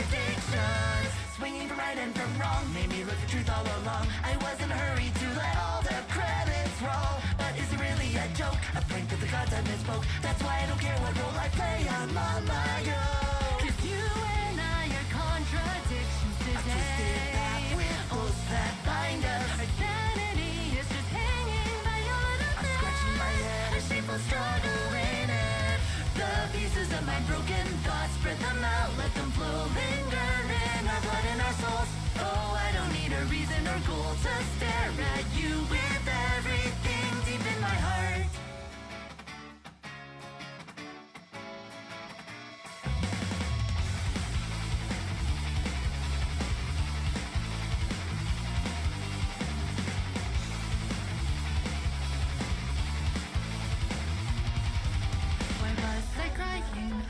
contradictions, swinging from right and from wrong, made me look for truth all along. I was in a hurry to let all the credits roll, but is it really a joke? A prank of the gods I misspoke. That's why I don't care what role I play, I'm on my own. 'Cause you and I are contradictions today. A twisted path with holes that bind us. Our sanity is just hanging by a little thread. I'm scratching my head, a shameful struggle in it. The pieces of my broken thoughts, spread them out, let them flow, linger in our blood and our souls. Oh, I don't need a reason or goal to stare at you with everything deep in my heart.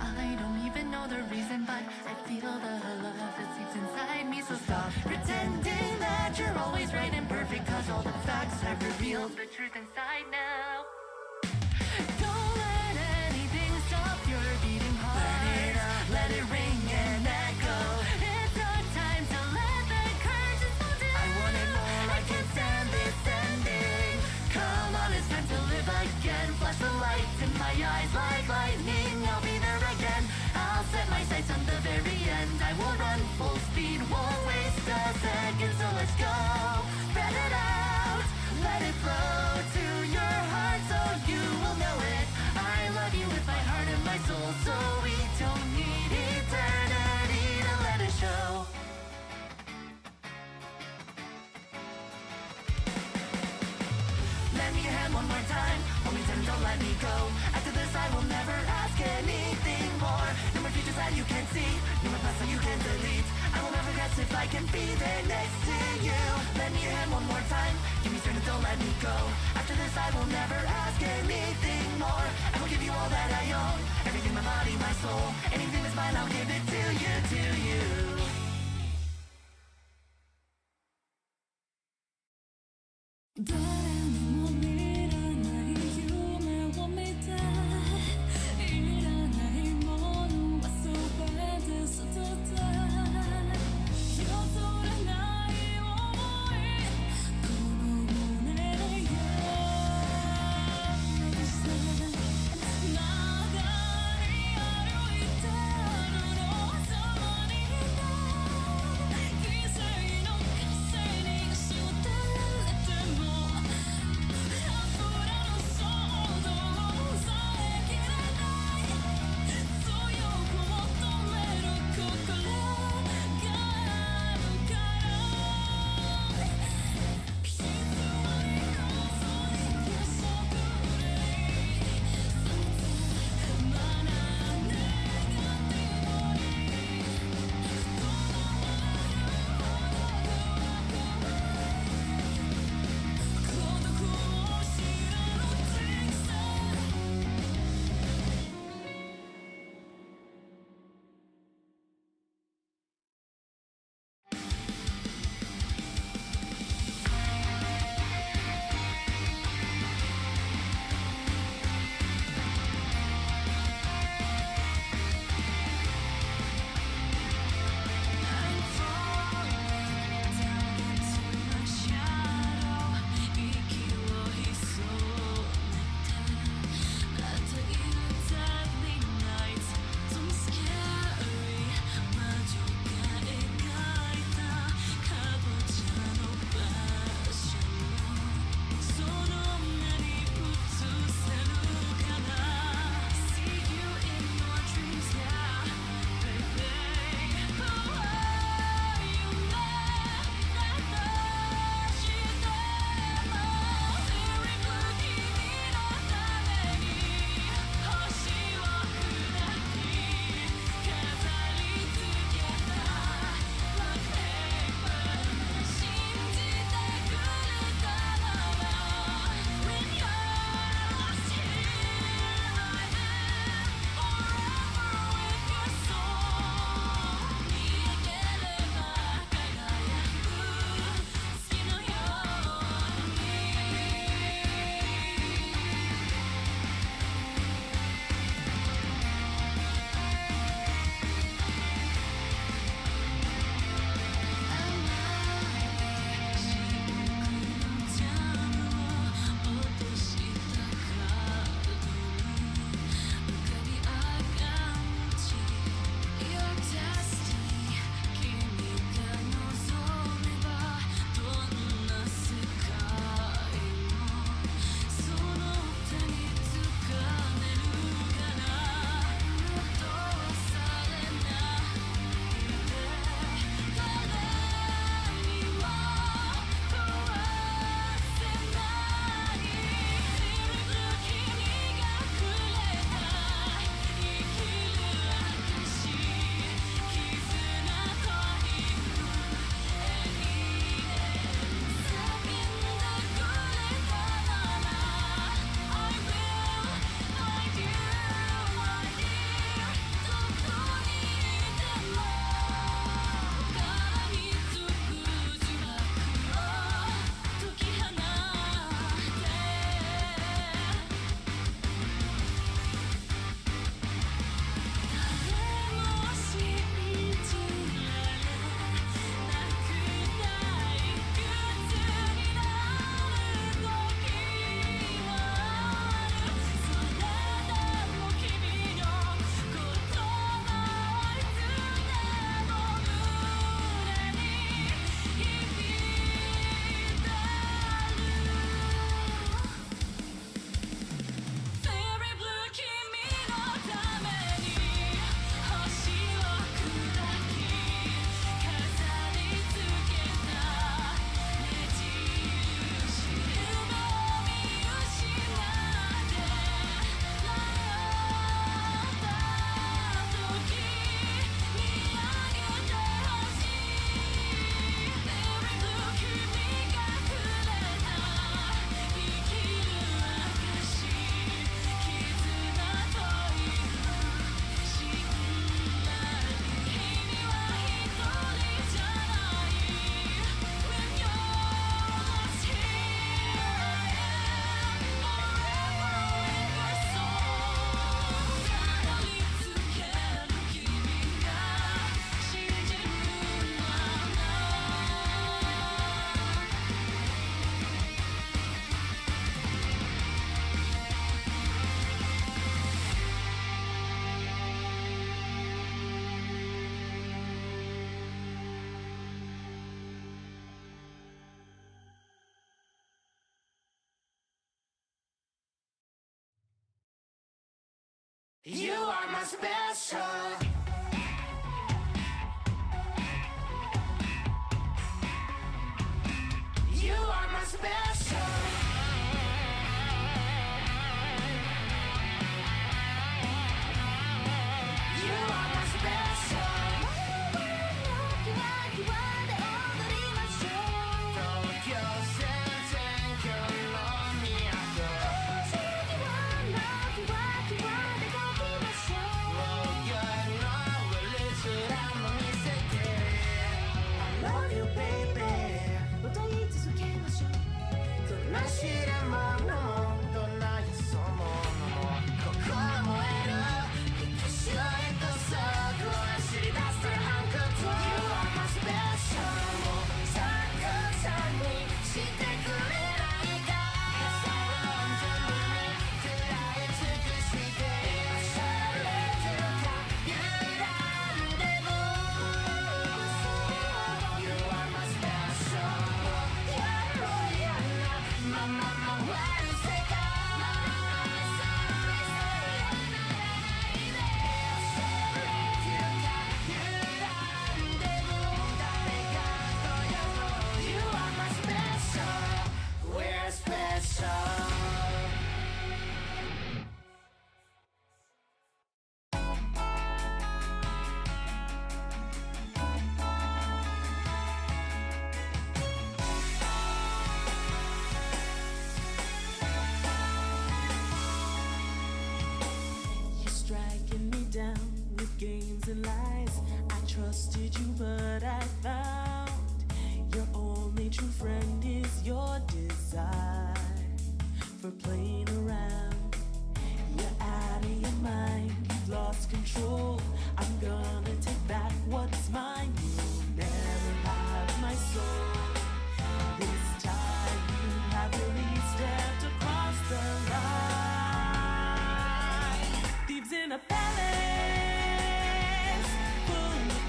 I don't even know the reason, but I feel the love that seeps inside me. So stop pretending that you're always right and perfect, 'cause all the facts have revealed the truth inside now. Don't let anything stop your beating heart. Burn it up, let it ring and echo. It's our time to let the curtains fall down. I want it more, I can't stand this ending. Come on, it's time to live again. Flash the lights in my eyes like lightning. I'll be there again. I'll set my sights on the very end. I will run full speed, won't waste a second. So let's go, spread it out, let it flow to your heart so you will know it. I love you with my heart and my soul, so we don't need eternity to let it show. Lend me your hand one more time, hold me tight and don't let me go. After this I will never ask anything more. No more futures that you can see, no more past that you can delete. I will never guess if I can be there next to you. Lend me your hand one more time, give me strength and don't let me go. After this I will never ask anything more. I will give you all that I own, everything, my body, my soul. Anything that's mine I'll give it to you, to you. You are my special. You are my special. You are my special. Games and lies. I trusted you, but I found your only true friend is your desire for playing around. You're out of your mind, you've lost control. I'm gonna take back what's mine. You'll never have my soul. This time you have really stepped across the line. Thieves in a palace,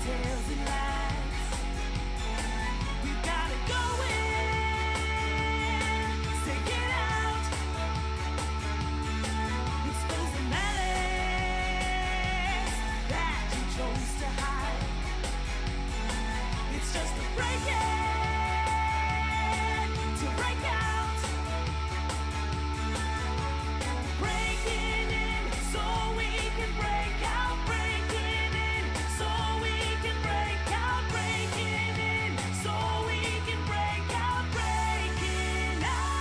tales and lies. We've gotta go in, stick it out, expose the malice that you chose to hide. It's just a break-in to break out, breaking in so we can break out, breaking in so we can break out, breaking in so we can break out, breaking out.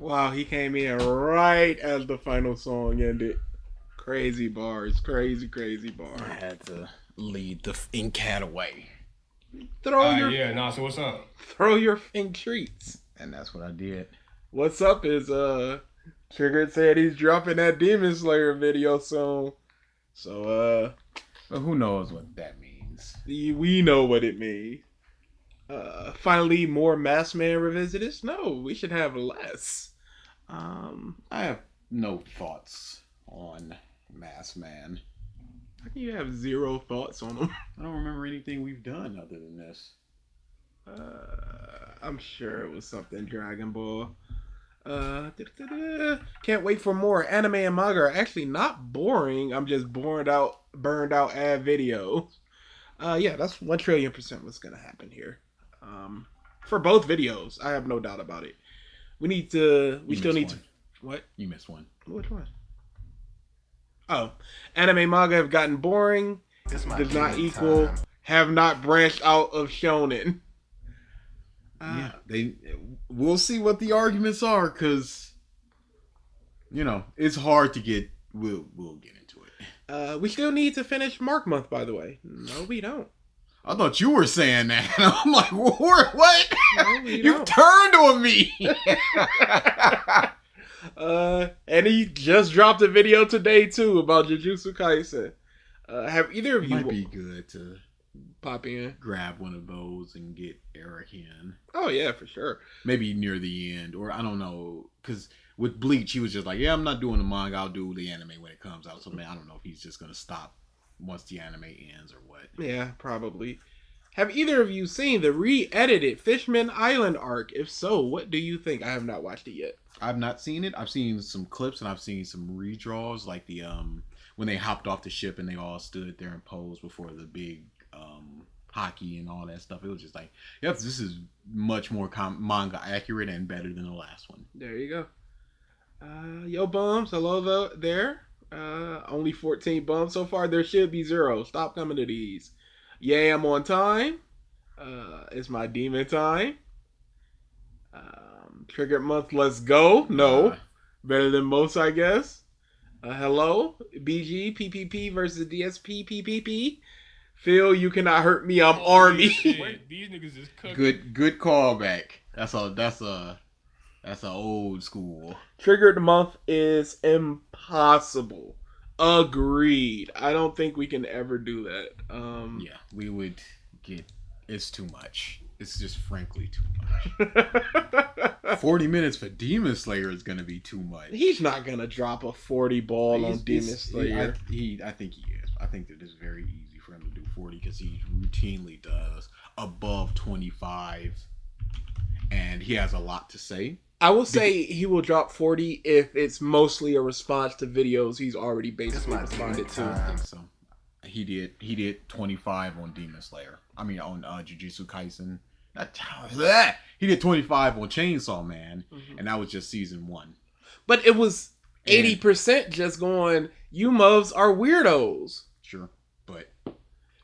Wow, he came in right as the final song ended. Crazy bars, crazy bars. I had to lead the cat away. So what's up? Throw your fing treats. And that's what I did. What's up is Triggered said he's dropping that Demon Slayer video soon. So but who knows what that means. We know what it means. Finally more Masked Man revisitors? No, we should have less. I have no thoughts on Masked Man. How can you have zero thoughts on him? I don't remember anything we've done other than this. I'm sure it was something Dragon Ball. Can't wait for more. Anime and manga are actually not boring. I'm just burned out ad videos. Yeah, that's 1,000,000,000% what's gonna happen here. For both videos, I have no doubt about it. We still need to. What? You missed one. Which one? Oh, anime and manga have gotten boring. Does not equal time. Have not branched out of shonen. Yeah, we'll see what the arguments are, because it's hard to get. We'll get into it. We still need to finish Mark Month, by the way. No, we don't. I thought you were saying that. I'm like, what? No, you turned on me. And he just dropped a video today too about Jujutsu Kaisen. Have either of you? Might be good to pop in, grab one of those, and get Eric in. Oh yeah, for sure. Maybe near the end, or I don't know, because with Bleach, he was just like, "Yeah, I'm not doing the manga. I'll do the anime when it comes out." So man, I don't know if he's just gonna stop once the anime ends or what. Yeah, probably. Have either of you seen the re-edited Fishman Island arc? If so, what do you think? I have not watched it yet. I've not seen it. I've seen some clips and I've seen some redraws, like the when they hopped off the ship and they all stood there and posed before the big hockey and all that stuff. It was just like, yep, this is much more manga accurate and better than the last one. There you go. Yo bums, hello there. Only 14 bums so far. There should be 0. Stop coming to these. Yay, I'm on time. It's my demon time. Triggered month, let's go. No. Better than most, I guess. Hello. BG, PPP versus DSP, PPP. Phil, you cannot hurt me. I'm Army. These niggas is cooking. Good callback. That's a old school. Triggered month is impossible. Agreed. I don't think we can ever do that. Yeah, we would get. It's too much. It's just frankly too much. 40 minutes for Demon Slayer is gonna be too much. He's not gonna drop a 40 ball on Demon Slayer. I think he is. I think that it's very easy for him to do 40 because he routinely does above 25, and he has a lot to say. I will say he will drop 40 if it's mostly a response to videos he's already basically responded to. I think so. He did 25 on Demon Slayer. I mean on Jujutsu Kaisen. He did 25 on Chainsaw Man, and that was just season 1. But it was 80% just going, you mubs are weirdos. Sure,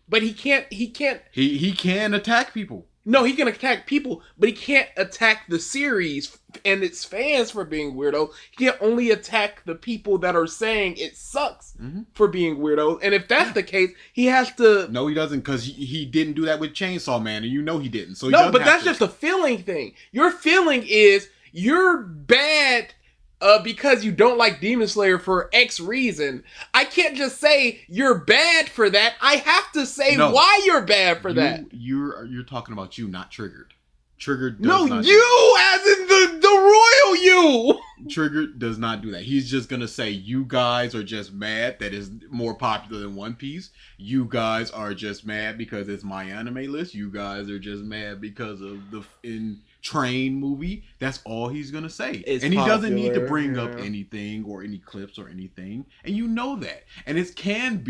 but he can't. He can attack people. No, he can attack people, but he can't attack the series and its fans for being weirdos. He can only attack the people that are saying it sucks for being weirdos. And if that's the case, he has to... No, he doesn't, because he didn't do that with Chainsaw Man, and you know he didn't. So no, but that's just a feeling thing. Your feeling is you're bad because you don't like Demon Slayer for X reason. I can't just say you're bad for that. I have to say why you're bad for that. You're talking about you, not Triggered. Triggered does no, not you as in the royal you. Triggered does not do that. He's just gonna say you guys are just mad that is more popular than One Piece. You guys are just mad because it's MyAnimeLists. You guys are just mad because of the Train movie. That's all he's gonna say. And he doesn't need to bring up anything or any clips or anything. And you know that. And it can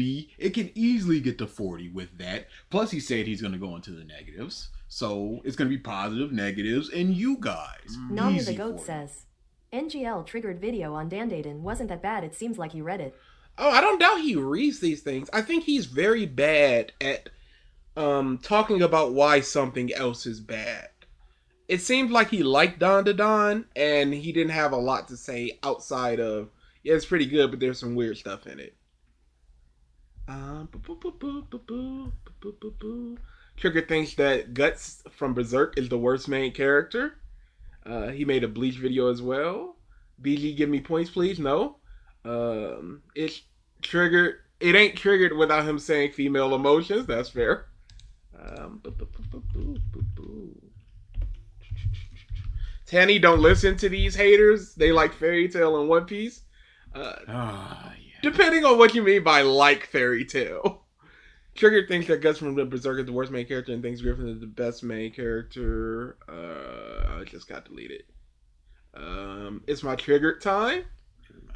easily get to 40 with that. Plus he said he's gonna go into the negatives. So it's gonna be positive, negatives, and you guys. Nami the Goat says, NGL triggered video on Dandaden wasn't that bad. It seems like he read it. Oh, I don't doubt he reads these things. I think he's very bad at talking about why something else is bad. it seemed like he liked Don to Don, and he didn't have a lot to say outside of, yeah, it's pretty good, but there's some weird stuff in it. Trigger thinks that Guts from Berserk is the worst main character. He made a Bleach video as well. BG, give me points, please. No. It's triggered. It ain't triggered without him saying female emotions. That's fair. Tanny, don't listen to these haters. They like Fairy Tail and One Piece. Yeah. Depending on what you mean by like Fairy Tail. Trigger thinks that Guts from the Berserk is the worst main character and thinks Griffin is the best main character. I just got deleted. It's my triggered time.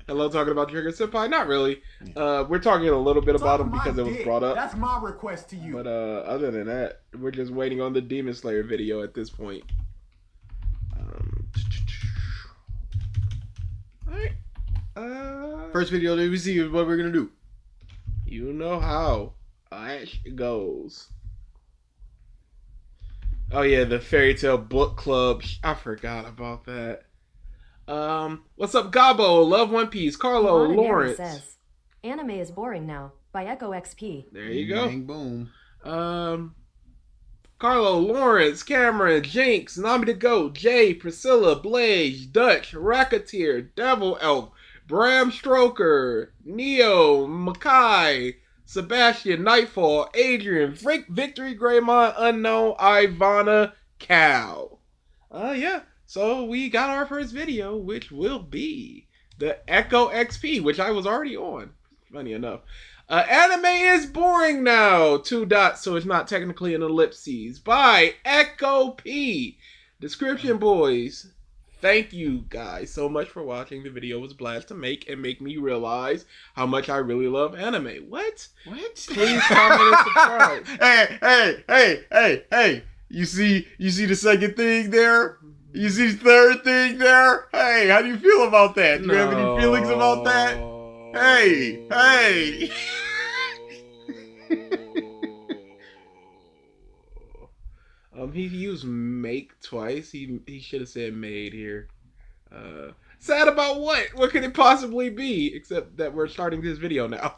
Hello, talking about Trigger Senpai? Not really. We're talking a little bit about him because it was brought up. That's my request to you. But other than that, we're just waiting on the Demon Slayer video at this point. Alright. First video that we see is what we're gonna do. You know how Ash goes. Oh yeah, the Fairy Tail book club. I forgot about that. What's up, Gabo? Love One Piece. Carlo Mononery Lawrence. says, "Anime is boring now" by EchoXP. There you go. Bang, boom. Carlo Lawrence, Cameron, Jinx, Nami the Goat, Jay, Priscilla, Blaze, Dutch, Racketeer, Devil Elf, Bram Stroker, Neo, Makai, Sebastian, Nightfall, Adrian, Victory, Greymon, Unknown, Ivana, Cal. Yeah. So we got our first video, which will be the EchoXP, which I was already on. Funny enough. Anime is boring now. 2 dots, so it's not technically an ellipses. By Echo P. Description, boys. Thank you guys so much for watching. The video was a blast to make and make me realize how much I really love anime. What? Please comment and subscribe. Hey. You see the second thing there? You see the third thing there? Hey, how do you feel about that? Do you have any feelings about that? Hey. He used make twice. He should have said made here. Sad about what? What could it possibly be? Except that we're starting this video now.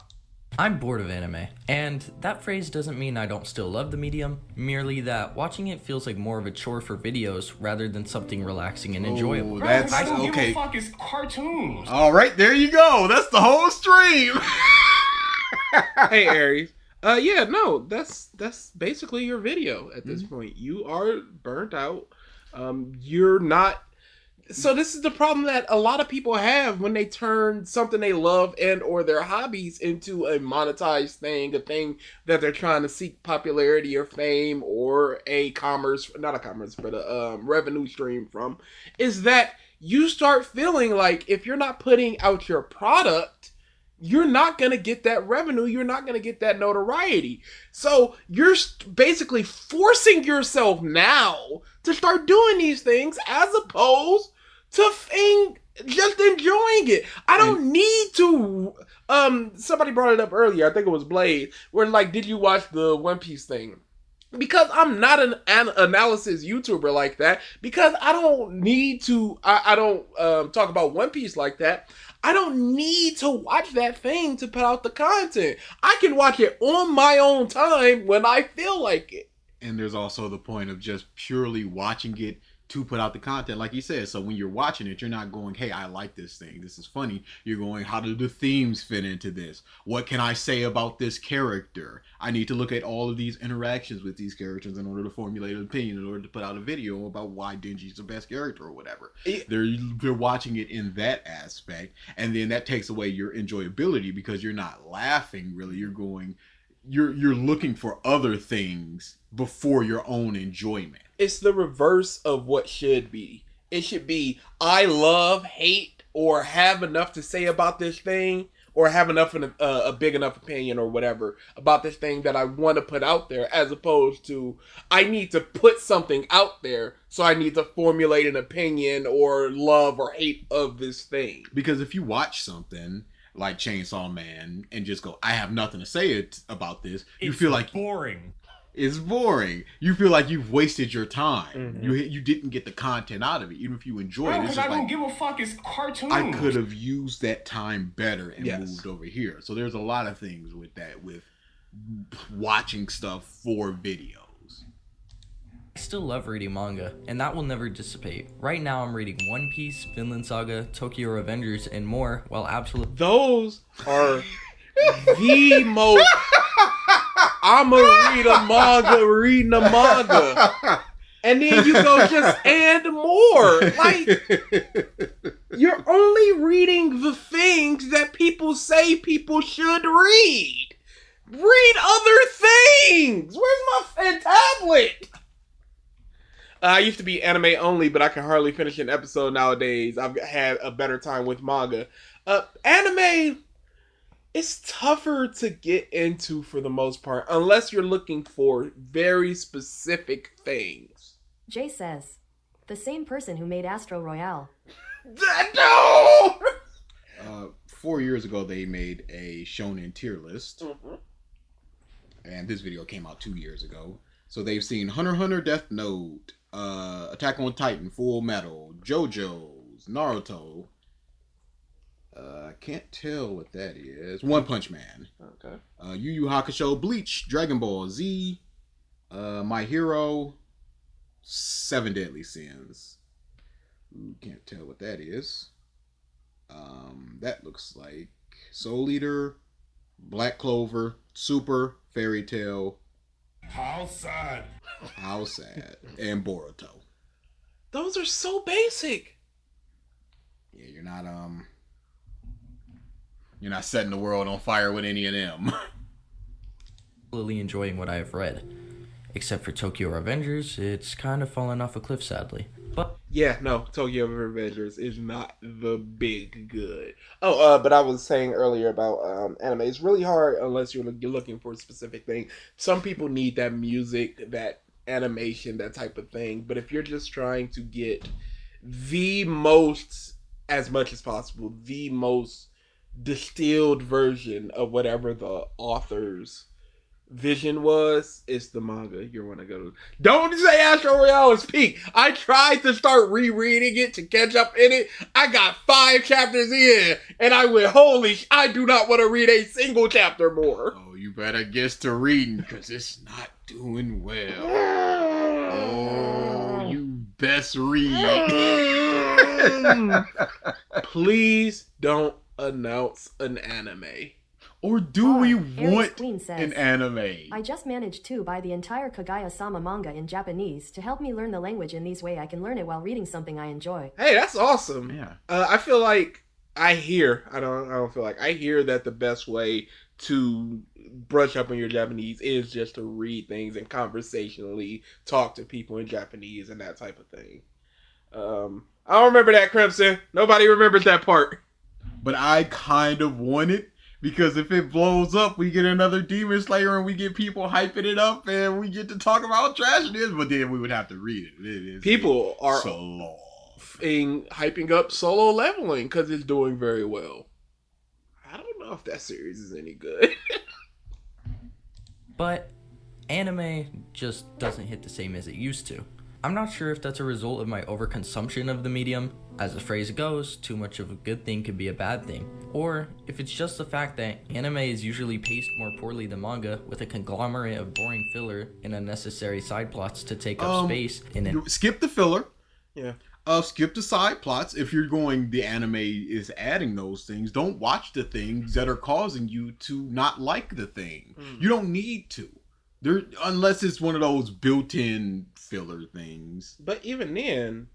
I'm bored of anime, and that phrase doesn't mean I don't still love the medium, merely that watching it feels like more of a chore for videos rather than something relaxing and enjoyable. Bro, that's I don't give okay. a fuck. It's cartoons. All right, there you go. That's the whole stream. Hey Aries. Yeah, no, that's basically your video at this point. You are burnt out. You're not. So this is the problem that a lot of people have when they turn something they love and or their hobbies into a monetized thing, a thing that they're trying to seek popularity or fame or not a commerce, but a revenue stream from, is that you start feeling like if you're not putting out your product, you're not going to get that revenue. You're not going to get that notoriety. So you're basically forcing yourself now to start doing these things as opposed to just enjoying it. I don't need to. Somebody brought it up earlier. I think it was Blade. Where like, did you watch the One Piece thing? Because I'm not an analysis YouTuber like that. Because I don't need to. I don't talk about One Piece like that. I don't need to watch that thing to put out the content. I can watch it on my own time when I feel like it. And there's also the point of just purely watching it to put out the content, like you said. So when you're watching it, you're not going, hey, I like this thing, this is funny. You're going, how do the themes fit into this? What can I say about this character? I need to look at all of these interactions with these characters in order to formulate an opinion, in order to put out a video about why Denji's the best character or whatever. They're watching it in that aspect, and then that takes away your enjoyability because you're not laughing really. You're going, you're looking for other things before your own enjoyment. It's the reverse of what should be. It should be, I love, hate, or have enough to say about this thing, or have enough a big enough opinion or whatever about this thing that I want to put out there, as opposed to, I need to put something out there, so I need to formulate an opinion or love or hate of this thing. Because if you watch something like Chainsaw Man and just go, I have nothing to say about this, you It's feel like boring. It's boring. You feel like you've wasted your time. Mhm. You didn't get the content out of it, even if you enjoyed Bro, it. It's because just I don't like, give a fuck. It's cartoons. I could have used that time better and Yes. moved over here. So there's a lot of things with that, with watching stuff for videos. I still love reading manga, and that will never dissipate. Right now, I'm reading One Piece, Vinland Saga, Tokyo Revengers, and more, while absolutely Those are the most. I'ma read a manga, reading a manga. And then you go just and more. Like, you're only reading the things that people say people should read. Read other things. Where's my tablet? I used to be anime only, but I can hardly finish an episode nowadays. I've had a better time with manga. Anime, it's tougher to get into for the most part, unless you're looking for very specific things. Jay says, the same person who made Astro Royale. No! 4 years ago, they made a shonen tier list. Mhm. And this video came out 2 years ago. So they've seen Hunter x Hunter, Death Note, Attack on Titan, Full Metal, JoJo's, Naruto. I can't tell what that is. One Punch Man. Okay. Yu Yu Hakusho, Bleach, Dragon Ball Z, My Hero, Seven Deadly Sins. Ooh, can't tell what that is. That looks like Soul Eater, Black Clover, Super, Fairy Tail, How sad. How Sad, and Boruto. Those are so basic. Yeah, you're not setting the world on fire with any of them. enjoying what I have read. Except for Tokyo Revengers, it's kind of fallen off a cliff, sadly. But Yeah, no, Tokyo Revengers is not the big good. Oh, but I was saying earlier about anime. It's really hard unless you're looking for a specific thing. Some people need that music, that animation, that type of thing. But if you're just trying to get the most, as much as possible, the most distilled version of whatever the author's vision was, it's the manga you want to go to. Don't say Astro Royale is peak. I tried to start rereading it to catch up in it. I got 5 chapters in, and I went, I do not want to read a single chapter more. Oh, you better get to reading, because it's not doing well. Oh, you best read. Please don't announce an anime. Or do we Aries want Queen says, an anime? I just managed to buy the entire Kaguya-sama manga in Japanese to help me learn the language in these way I can learn it while reading something I enjoy. Hey, that's awesome. Yeah. I feel like I hear that the best way to brush up on your Japanese is just to read things and conversationally talk to people in Japanese and that type of thing. I don't remember that, Crimson. Nobody remembers that part. But I kind of want it, because if it blows up, we get another Demon Slayer and we get people hyping it up and we get to talk about how trash it is, but then we would have to read it. It is People are so long. hyping up Solo Leveling because it's doing very well. I don't know if that series is any good. But anime just doesn't hit the same as it used to. I'm not sure if that's a result of my overconsumption of the medium. As the phrase goes, too much of a good thing could be a bad thing. Or if it's just the fact that anime is usually paced more poorly than manga, with a conglomerate of boring filler and unnecessary side plots to take up space in it. Skip the filler. Yeah. Skip the side plots. If you're going, the anime is adding those things. Don't watch the things that are causing you to not like the thing. You don't need to. Unless it's one of those built-in filler things. But even then,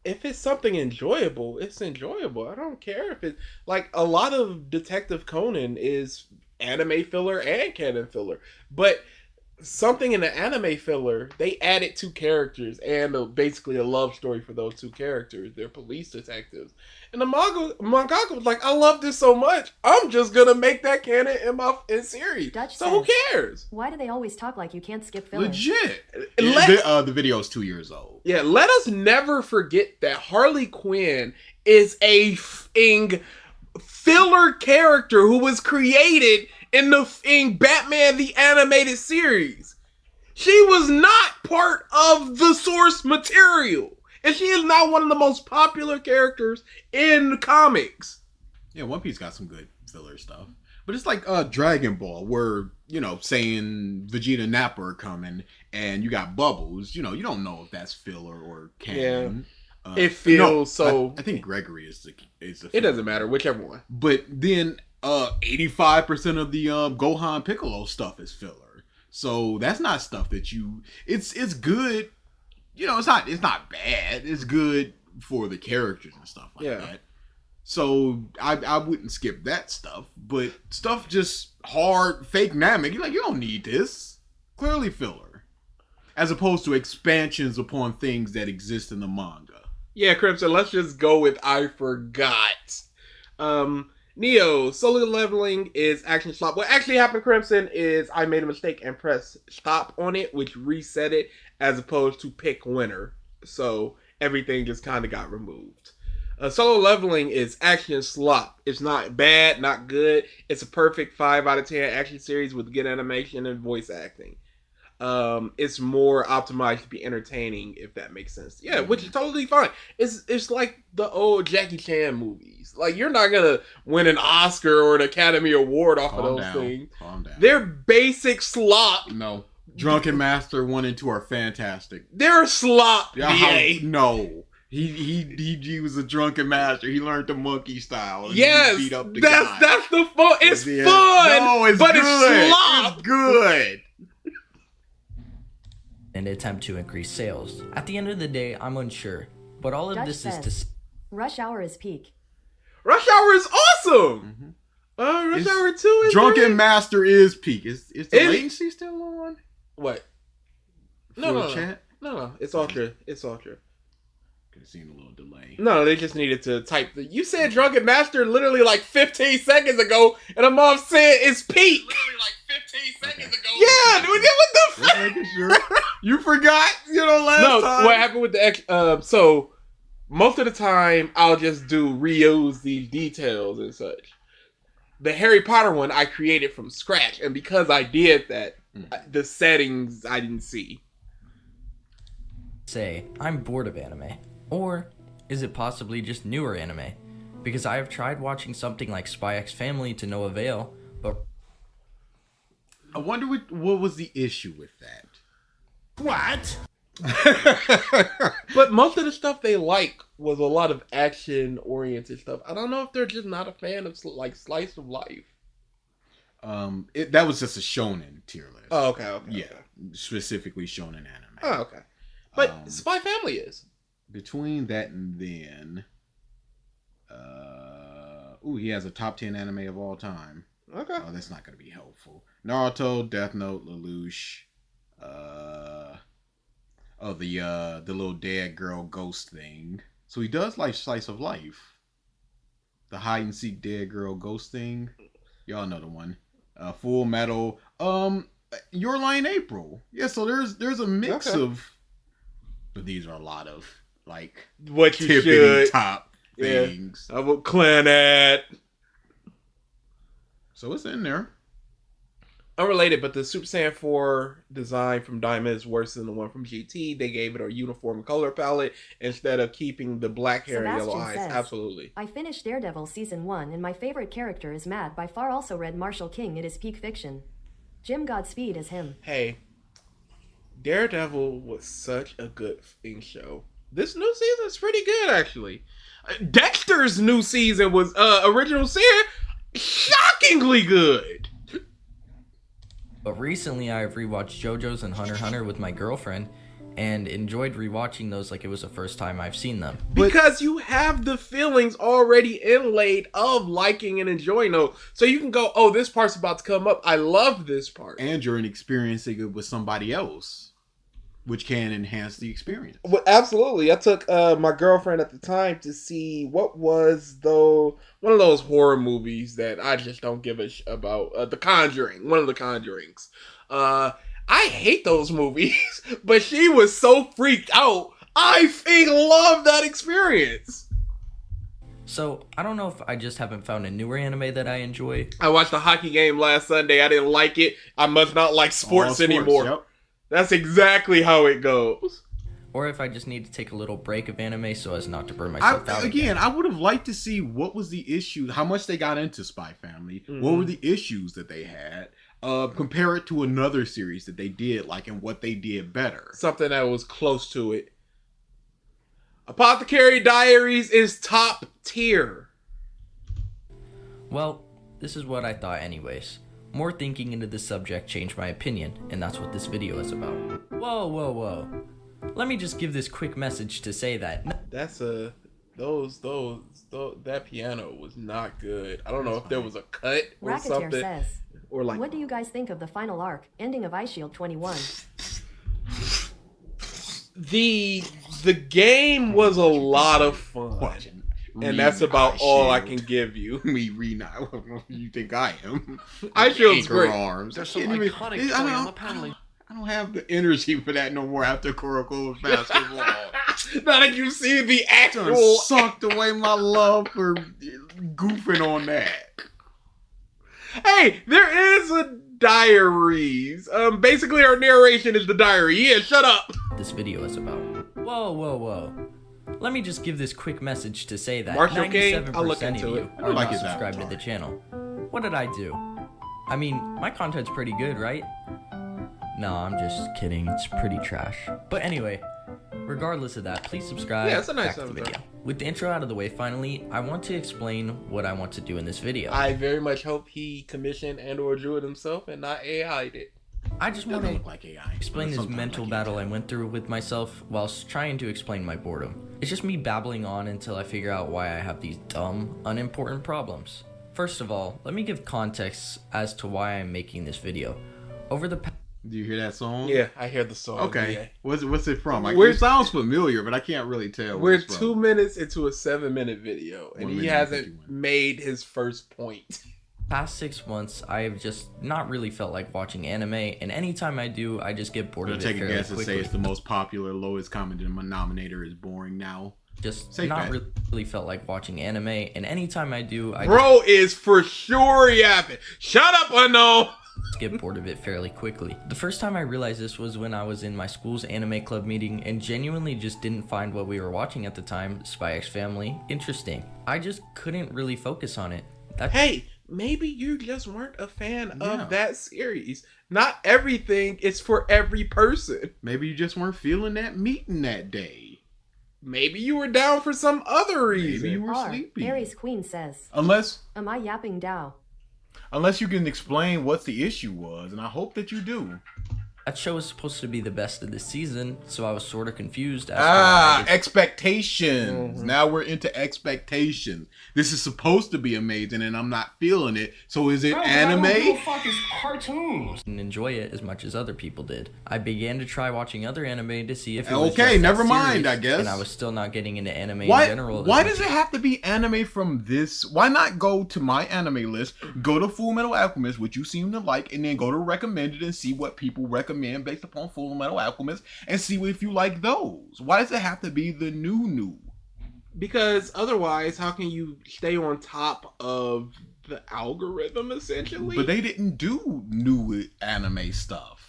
if it's something enjoyable, it's enjoyable. I don't care if it's like a lot of Detective Conan is anime filler and canon filler. But something in the anime filler, they added 2 characters and basically a love story for those 2 characters. They're police detectives. And the mangaka was like, I love this so much, I'm just gonna make that canon in series. Dutch so who says, cares? Why do they always talk like you can't skip filler? Legit. Let- The video's 2 years old. Yeah, let us never forget that Harley Quinn is a filler character who was created in Batman the Animated Series. She was not part of the source material. And she is now one of the most popular characters in comics. Yeah, One Piece got some good filler stuff. But it's like Dragon Ball, where, saying Vegeta and Nappa are coming, and you got Bubbles. You don't know if that's filler or canon. Yeah. It feels so... I think Gregory is the filler. It doesn't matter, whichever one. But then 85% of the Gohan Piccolo stuff is filler. So that's not stuff that you... It's good. It's not bad. It's good for the characters and stuff like that. So I wouldn't skip that stuff, but stuff just hard, fake Namek, you're like, you don't need this. Clearly filler. As opposed to expansions upon things that exist in the manga. Yeah, Crimson, let's just go with I forgot. Neo, solo leveling is action slot. What actually happened, Crimson, is I made a mistake and pressed stop on it, which reset it, as opposed to pick winner. So everything just kind of got removed. Solo leveling is action slop. It's not bad, not good. It's a perfect 5 out of 10 action series with good animation and voice acting. It's more optimized to be entertaining, if that makes sense. Yeah, which is totally fine. It's like the old Jackie Chan movies. Like, you're not gonna win an Oscar or an Academy Award off of those things. Calm down. They're basic slop. No. Drunken Master 1 and 2 are fantastic. They're slop. No. He was a drunken master. He learned the monkey style. And yes, he beat up the that's guy. the fun. It's fun. No, it's but good. It's slop. It's good. An attempt to increase sales. At the end of the day, I'm unsure. But all of Dutch this says, is to... Rush Hour is peak. Rush Hour is awesome. Rush Hour 2 is Drunken great. Master is peak. Is the latency still on? What? Chat? No. It's ultra. It's ultra. Could have seen a little delay. No, they just needed to type you said Drunken Master literally like 15 seconds ago, and a mom said it's peak. Literally like 15 seconds ago. Yeah, dude, what the fuck? Making sure. You forgot, last time. What happened with the so most of the time I'll just reuse these details and such. The Harry Potter one I created from scratch, and because I did that, the settings I didn't see. say, I'm bored of anime. Or is it possibly just newer anime? Because I have tried watching something like Spy X Family to no avail, but... I wonder what was the issue with that. What? But most of the stuff they like was a lot of action-oriented stuff. I don't know if they're just not a fan of like slice of life. That was just a shonen tier list. Oh, okay. Yeah, specifically shonen anime. Oh, okay. But Spy Family is. Between that and then, he has a top 10 anime of all time. Okay. Oh, that's not going to be helpful. Naruto, Death Note, Lelouch, the little dead girl ghost thing. So he does like slice of life. The hide and seek dead girl ghost thing. Y'all know the one. Full Metal. Your Line April. Yeah, so there's a mix of, but these are a lot of like what you tippity should top things. I will clan at. So it's in there. Unrelated, but the Super Saiyan 4 design from Diamond is worse than the one from GT. They gave it a uniform color palette instead of keeping the black hair and yellow eyes. Says, Absolutely. I finished Daredevil Season 1 and my favorite character is Mad. By far also read Marshall King. It is peak fiction. Jim Godspeed is him. Hey, Daredevil was such a good show. This new season is pretty good, actually. Dexter's new season was original series shockingly good. But recently I've rewatched JoJo's and Hunter x Hunter with my girlfriend and enjoyed rewatching those like it was the first time I've seen them. Because you have the feelings already inlaid of liking and enjoying those. So you can go, oh, this part's about to come up. I love this part. And you're experiencing it with somebody else, which can enhance the experience. Well, absolutely. I took my girlfriend at the time to see what was one of those horror movies that I just don't give a about. The Conjuring. One of the Conjurings. I hate those movies, but she was so freaked out. I love that experience. So, I don't know if I just haven't found a newer anime that I enjoy. I watched the hockey game last Sunday. I didn't like it. I must not like sports anymore. Yep. That's exactly how it goes. Or if I just need to take a little break of anime so as not to burn myself out Again, I would have liked to see what was the issue, how much they got into Spy Family, what were the issues that they had, compare it to another series that they did like and what they did better. Something that was close to it. Apothecary Diaries is top tier. Well, this is what I thought anyways. More thinking into this subject changed my opinion, and that's what this video is about. Whoa, whoa, whoa. Let me just give this quick message to say that... That piano was not good. I don't know if there was a cut or Racketeer something. says, Or like, what do you guys think of the final arc, ending of Ice Shield 21? the game was a lot of fun. And that's about all I can give you. Me reading who you think I am. Ice Shield's Anchor great. Arms. There's some iconic toy on the paneling. I don't have the energy for that no more after Kuroko basketball. Now that you see the Done actual... sucked away my love for goofing on that. Hey, there is a diaries. Basically our narration is the diary. Yeah, shut up. This video is about. Whoa, whoa, whoa. Let me just give this quick message to say that Marshall King, 97% I'll look of into you it. are like not his subscribed to avatar. the channel. What did I do? I mean, my content's pretty good, right? No, I'm just kidding. It's pretty trash. But anyway, regardless of that, please subscribe. Yeah, it's a nice Back to the avatar. video. With the intro out of the way, finally, I want to explain what I want to do in this video. I very much hope he commissioned and or drew it himself and not AI'd it. I just want Doesn't to look like AI. explain this Sometimes mental like battle I went through with myself whilst trying to explain my boredom. It's just me babbling on until I figure out why I have these dumb, unimportant problems. First of all, let me give context as to why I'm making this video. Over the past Do you hear that song? Yeah, I hear the song. Okay. Yeah. What's it from? Like, We're- it sounds familiar, but I can't really tell. We're what it's 2 from. minutes into a 7-minute video, and 1 he minute hasn't 51. made his first point. past 6 months, I have just not really felt like watching anime, and anytime I do, I just get bored I'm of gonna it take a fairly guess and say quickly. it's the most popular, lowest common denominator is boring now. Just Safe not bet. really felt like watching anime, and anytime I do, I Bro is for sure yapping. Shut up, unknown. just get bored of it fairly quickly. The first time I realized this was when I was in my school's anime club meeting and genuinely just didn't find what we were watching at the time, Spy X Family, interesting. I just couldn't really focus on it. Hey, maybe you just weren't a fan Yeah. of that series. Not everything is for every person. Maybe you just weren't feeling that meeting that day. Maybe you were down for some other reason. Maybe you were R. sleepy. Aries Queen says, Unless am I yapping Dow? you can explain what the issue was, and I hope that you do. That show was supposed to be the best of the season, so I was sort of confused as to why I just Expectations. Now we're into expectations. This is supposed to be amazing, and I'm not feeling it. So is it anime? Fuck is cartoons. didn't enjoy it as much as other people did. I began to try watching other anime to see if it was Okay, just that never mind, series, I guess. And I was still not getting into anime Why? in general. as Why much does it have to be anime from this? Why not go to my anime list, go to Full Metal Alchemist, which you seem to like, and then go to recommended and see what people recommend based upon Full Metal Alchemist, and see if you like those. Why does it have to be the new? Because otherwise, how can you stay on top of the algorithm, essentially? But they didn't do new anime stuff.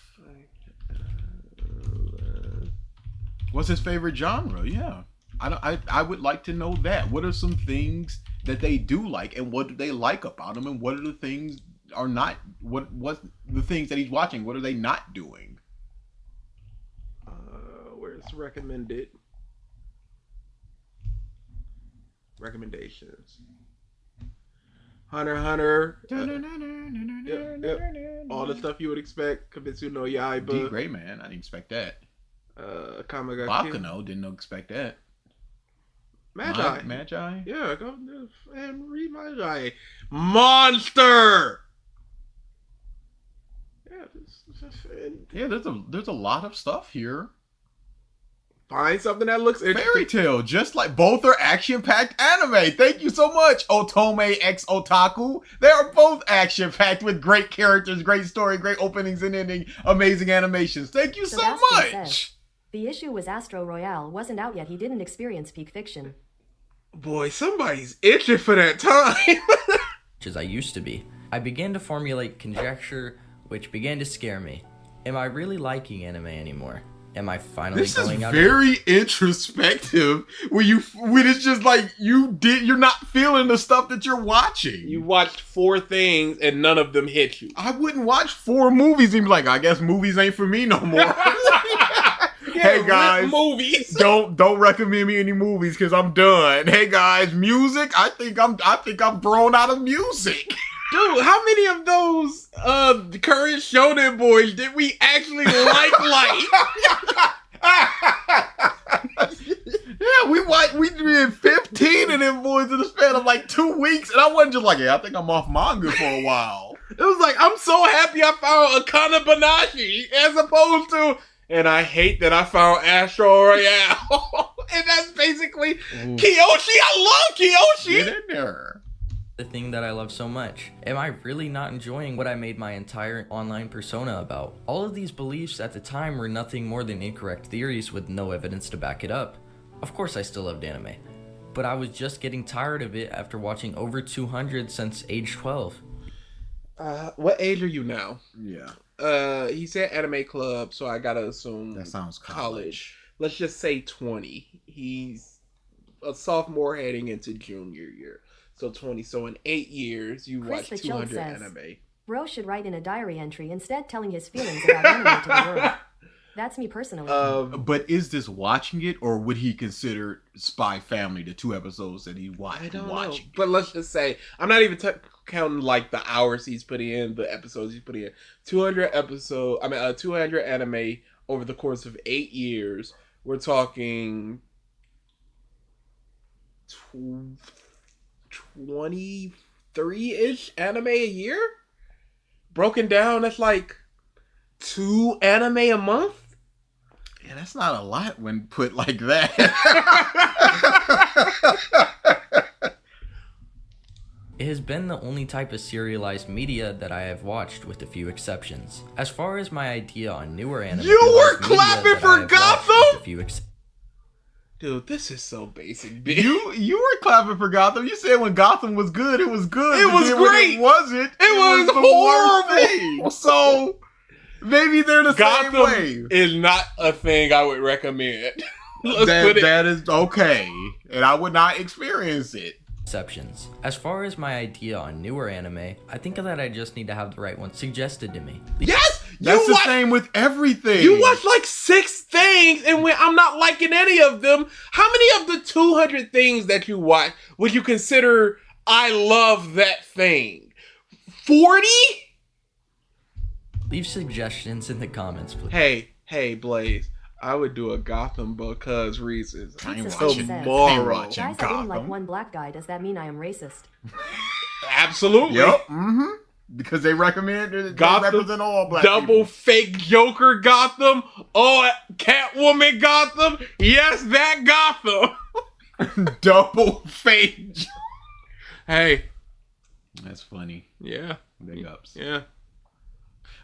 What's his favorite genre? Yeah, I would like to know that. What are some things that they do like, and what do they like about them, and what are the things are not? What the things that he's watching? What are they not doing? Where's recommended? Recommendations. Hunter x Hunter. Yep. All the stuff you would expect. Kimetsu no D Yaiba. Great Man, I didn't expect that. Kamaga Kill. Bakuno, didn't expect that. Magi. Magi. Yeah, go and read Magi. Monster! Yeah, Yeah, there's a lot of stuff here. find something that looks Fairy interesting. Tale, just like both are action-packed anime. Thank you so much, Otome X Otaku. They are both action-packed with great characters, great story, great openings and ending, amazing animations. Thank you so Sebastian much. says, the issue was Astro Royale wasn't out yet. He didn't experience peak fiction. Boy, somebody's itching for that time. as I used to be. I began to formulate conjecture, which began to scare me. Am I really liking anime anymore? Am I finally This is going out? very introspective. When it's just like you're not feeling the stuff that you're watching. You watched 4 things and none of them hit you. I wouldn't watch 4 movies and be like, I guess movies ain't for me no more. Hey guys, movies. don't recommend me any movies because I'm done. Hey guys, music. I think I'm thrown out of music. Dude, how many of those current Shonen boys did we actually like? Yeah, we did 15 of them boys in the span of like 2 weeks, and I wasn't just like, yeah, I think I'm off manga for a while. It was like, I'm so happy I found Akana Banashi as opposed to, and I hate that I found Astro Royale. And that's basically Kyoshi. I love Kyoshi. Get in there. The thing that I love so much? Am I really not enjoying what I made my entire online persona about? All of these beliefs at the time were nothing more than incorrect theories with no evidence to back it up. Of course I still loved anime, but I was just getting tired of it after watching over 200 since age 12. What age are you now? Yeah. He said anime club, so I gotta assume That sounds college. Let's just say 20. He's a sophomore heading into junior year. So 20. So in 8 years, you Chris watch the Chilled 200 says, anime. Bro should write in a diary entry instead telling his feelings about anime to the world. That's me personally. But is this watching it, or would he consider Spy Family the 2 episodes that he watched? I don't know. watching? But let's just say, I'm not even counting like the hours he's putting in, the episodes he's putting in. 200 anime over the course of 8 years. We're talking 23-ish anime a year? Broken down, that's like 2 anime a month? Yeah, that's not a lot when put like that. It has been the only type of serialized media that I have watched with a few exceptions. As far as my idea on newer anime, You were clapping for Gotham? Dude, this is so basic, bitch. You were clapping for Gotham. You said when Gotham was good, it was good. It but was then when great. it wasn't. It was the horrible. worst thing. So maybe they're the same Gotham way. is not a thing I would recommend. That is okay, and I would not experience it. Exceptions. As far as my idea on newer anime, I think that I just need to have the right one suggested to me. Yes! That's the same with everything. You watch like 6 things, and when I'm not liking any of them, how many of the 200 things that you watch would you consider I love that thing? 40? Leave suggestions in the comments, please. Hey, Blaze. I would do a Gotham because reasons. I ain't Pizza watching. says, Ain't Tomorrow. watching Guys, I didn't like Gotham. one black guy. Does that mean I am racist? Absolutely. Yep. Mm-hmm. Because they recommend they Gotham, represent all black double people. fake Joker Gotham. Oh, Catwoman Gotham. Yes, that Gotham. Double fake. Hey. That's funny. Yeah. Big ups. Yeah.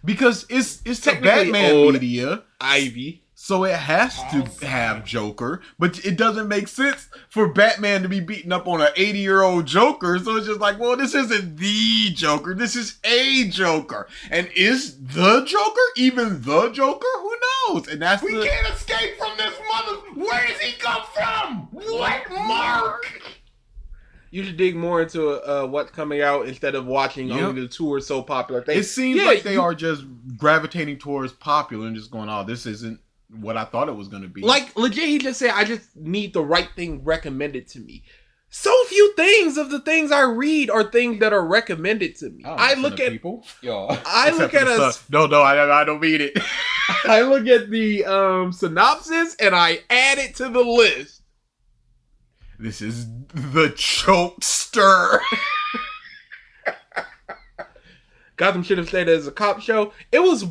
Because it's the Technically Batman old. media, Ivy. so it has to have Joker, but it doesn't make sense for Batman to be beating up on an 80-year-old Joker. So it's just like, well, this isn't the Joker. This is a Joker. And is the Joker even the Joker? Who knows? And that's We can't escape from this mother. Where does he come from? What mark? You should dig more into what's coming out instead of watching Yep. only the 2 or so popular things. It seems like they are just gravitating towards popular and just going, oh, this isn't what I thought it was going to be. Like, legit, he just said, I just need the right thing recommended to me. So few things of the things I read are things that are recommended to me. I look at people. I look at us. No, I don't mean it. I look at the synopsis and I add it to the list. This is the chokester. Gotham should have stayed as a cop show. It was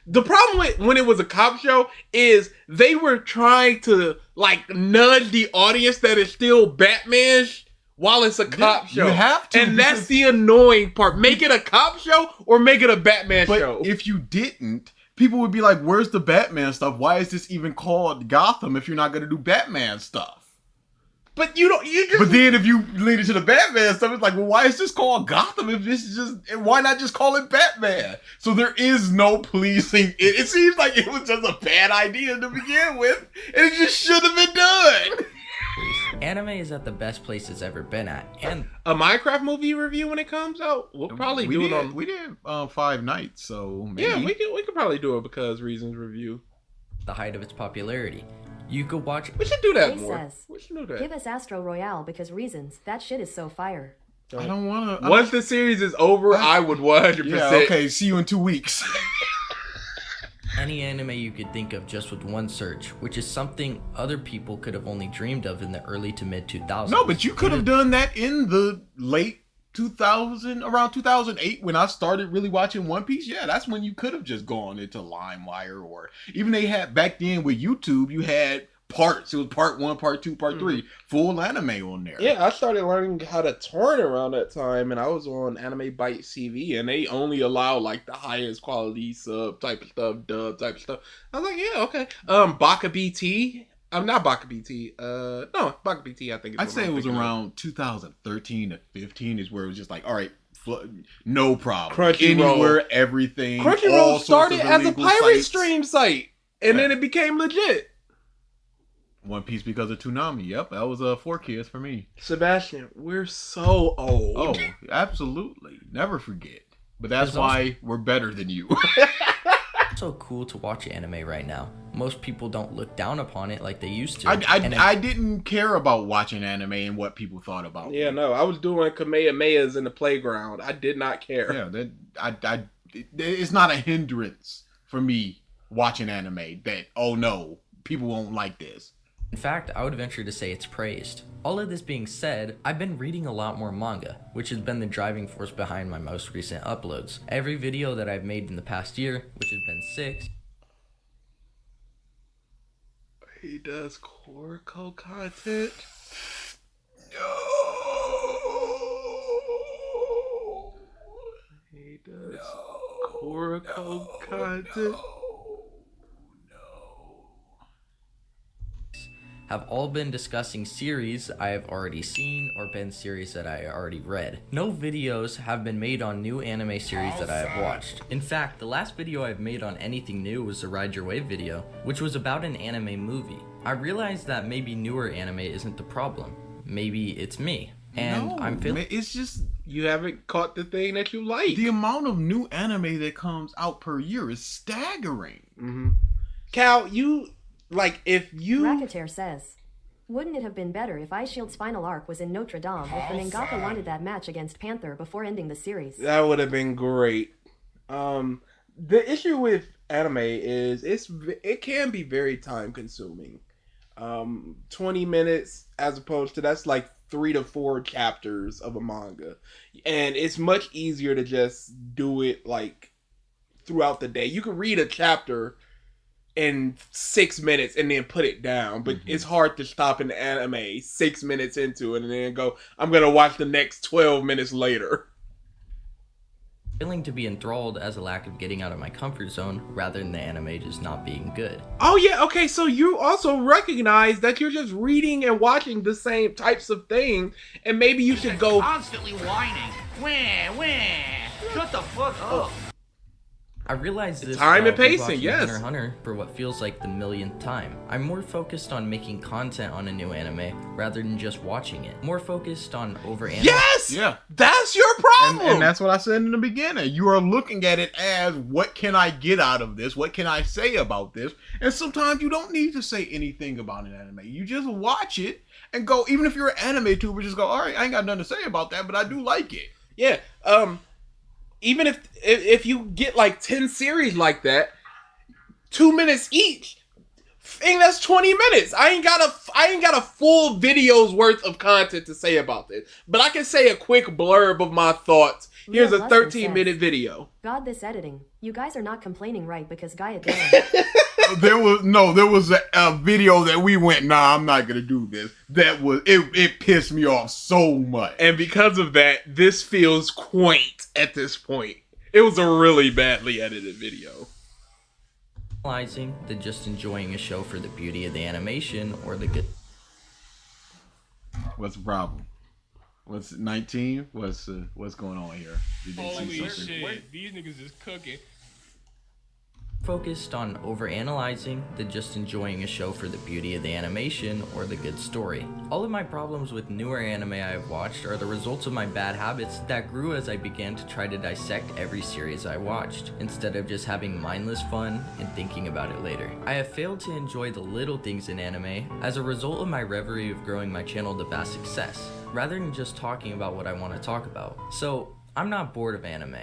The problem with when it was a cop show is they were trying to like nudge the audience that is still Batman-ish while it's a cop show. You have to, and that's the annoying part. Make it a cop show or make it a Batman But show. if you didn't, people would be like, where's the Batman stuff? Why is this even called Gotham if you're not going to do Batman stuff? But you don't. You just. But then if you lead it to the Batman stuff, it's like, well, why is this called Gotham if this is just, and why not just call it Batman? So there is no policing it. It seems like it was just a bad idea to begin with, and it just should have been done. Anime is at the best place it's ever been at, and A Minecraft movie review when it comes out, we'll probably do it on. We did 5 nights, so maybe. Yeah, we could probably do it because reasons review. the height of its popularity. You could watch. We should do that Jay more. says, We should do that. Give us Astro Royale because reasons. That shit is so fire. I don't want to. Once the series is over, I would 100%. Yeah, okay. See you in 2 weeks. Any anime you could think of just with one search, which is something other people could have only dreamed of in the early to mid 2000s. No, but you could have done that in the late 2000, around 2008 when I started really watching One Piece. Yeah, that's when you could have just gone into LimeWire, or even they had back then with YouTube, you had parts. It was part 1, part 2, part 3, full anime on there. Yeah, I started learning how to torrent around that time, and I was on Anime Byte CV, and they only allow like the highest quality sub type of stuff, dub type of stuff. I was like, yeah, okay. Baka BT. I'm not Baka BT. No, Baka BT. I think. I'd say it was around 2013 to 15 is where it was just like, all right, no problem. Crunchyroll. Anywhere, everything. all Crunchyroll sorts started of as a illegal pirate sites. stream site, and then it became legit. One Piece because of Toonami. Yep, that was 4Kids for me. Sebastian, we're so old. Oh, absolutely. Never forget. But that's There's why we're better than you. It's so cool to watch anime right now. Most people don't look down upon it like they used to. I didn't care about watching anime and what people thought about Yeah, me. no, I was doing Kamehamehas in the playground. I did not care. Yeah, it's not a hindrance for me watching anime that, oh no, people won't like this. In fact, I would venture to say it's praised. All of this being said, I've been reading a lot more manga, which has been the driving force behind my most recent uploads. Every video that I've made in the past year, which has been 6, He does Koroko content. He does Koroko content. have all been discussing series I have already seen or been series that I already read. No videos have been made on new anime series that I have watched. In fact, the last video I've made on anything new was the Ride Your Wave video, which was about an anime movie. I realized that maybe newer anime isn't the problem. Maybe it's me. And No, I'm feeling... man, it's just You haven't caught the thing that you like. the amount of new anime that comes out per year is staggering. Cal, you like if you Racketeer says, wouldn't it have been better if Ice Shield's final arc was in Notre Dame if the Mangaka wanted that match against Panther before ending the series? that would have been great. The issue with anime is it can be very time consuming. 20 minutes as opposed to that's like 3 to 4 chapters of a manga, and it's much easier to just do it like throughout the day. You can read a chapter in 6 minutes and then put it down, but it's hard to stop an anime 6 minutes into it and then go, I'm gonna watch the next 12 minutes later. feeling to be enthralled as a lack of getting out of my comfort zone rather than the anime just not being good. Oh yeah, okay, so you also recognize that you're just reading and watching the same types of things, and maybe you should go Constantly whining. Wah. Shut the fuck up. I realized this Time and while pacing, rewatching yes. Hunter x Hunter for what feels like the millionth time. I'm more focused on making content on a new anime rather than just watching it. More focused on Yes! Yeah. That's your problem! And that's what I said in the beginning. You are looking at it as, what can I get out of this? What can I say about this? And sometimes you don't need to say anything about an anime. You just watch it and go, even if you're an anime tuber, just go, all right, I ain't got nothing to say about that, but I do like it. Yeah, even if you get like 10 series like that, 2 minutes each, and that's 20 minutes. I ain't got a full video's worth of content to say about this, but I can say a quick blurb of my thoughts. Here's a Real Lesson 13-minute video. God, this editing. You guys are not complaining right because Gaia damn. There was a video that we went, nah, I'm not gonna do this. That was it pissed me off so much. And because of that, this feels quaint at this point. It was a really badly edited video. Realizing than just enjoying a show for the beauty of the animation or the good. What's the problem? What's 19? What's going on here? Did they see Holy something? shit, these niggas is cooking. Focused on overanalyzing than just enjoying a show for the beauty of the animation or the good story. All of my problems with newer anime I have watched are the results of my bad habits that grew as I began to try to dissect every series I watched, instead of just having mindless fun and thinking about it later. I have failed to enjoy the little things in anime as a result of my reverie of growing my channel to vast success, rather than just talking about what I want to talk about. So, I'm not bored of anime.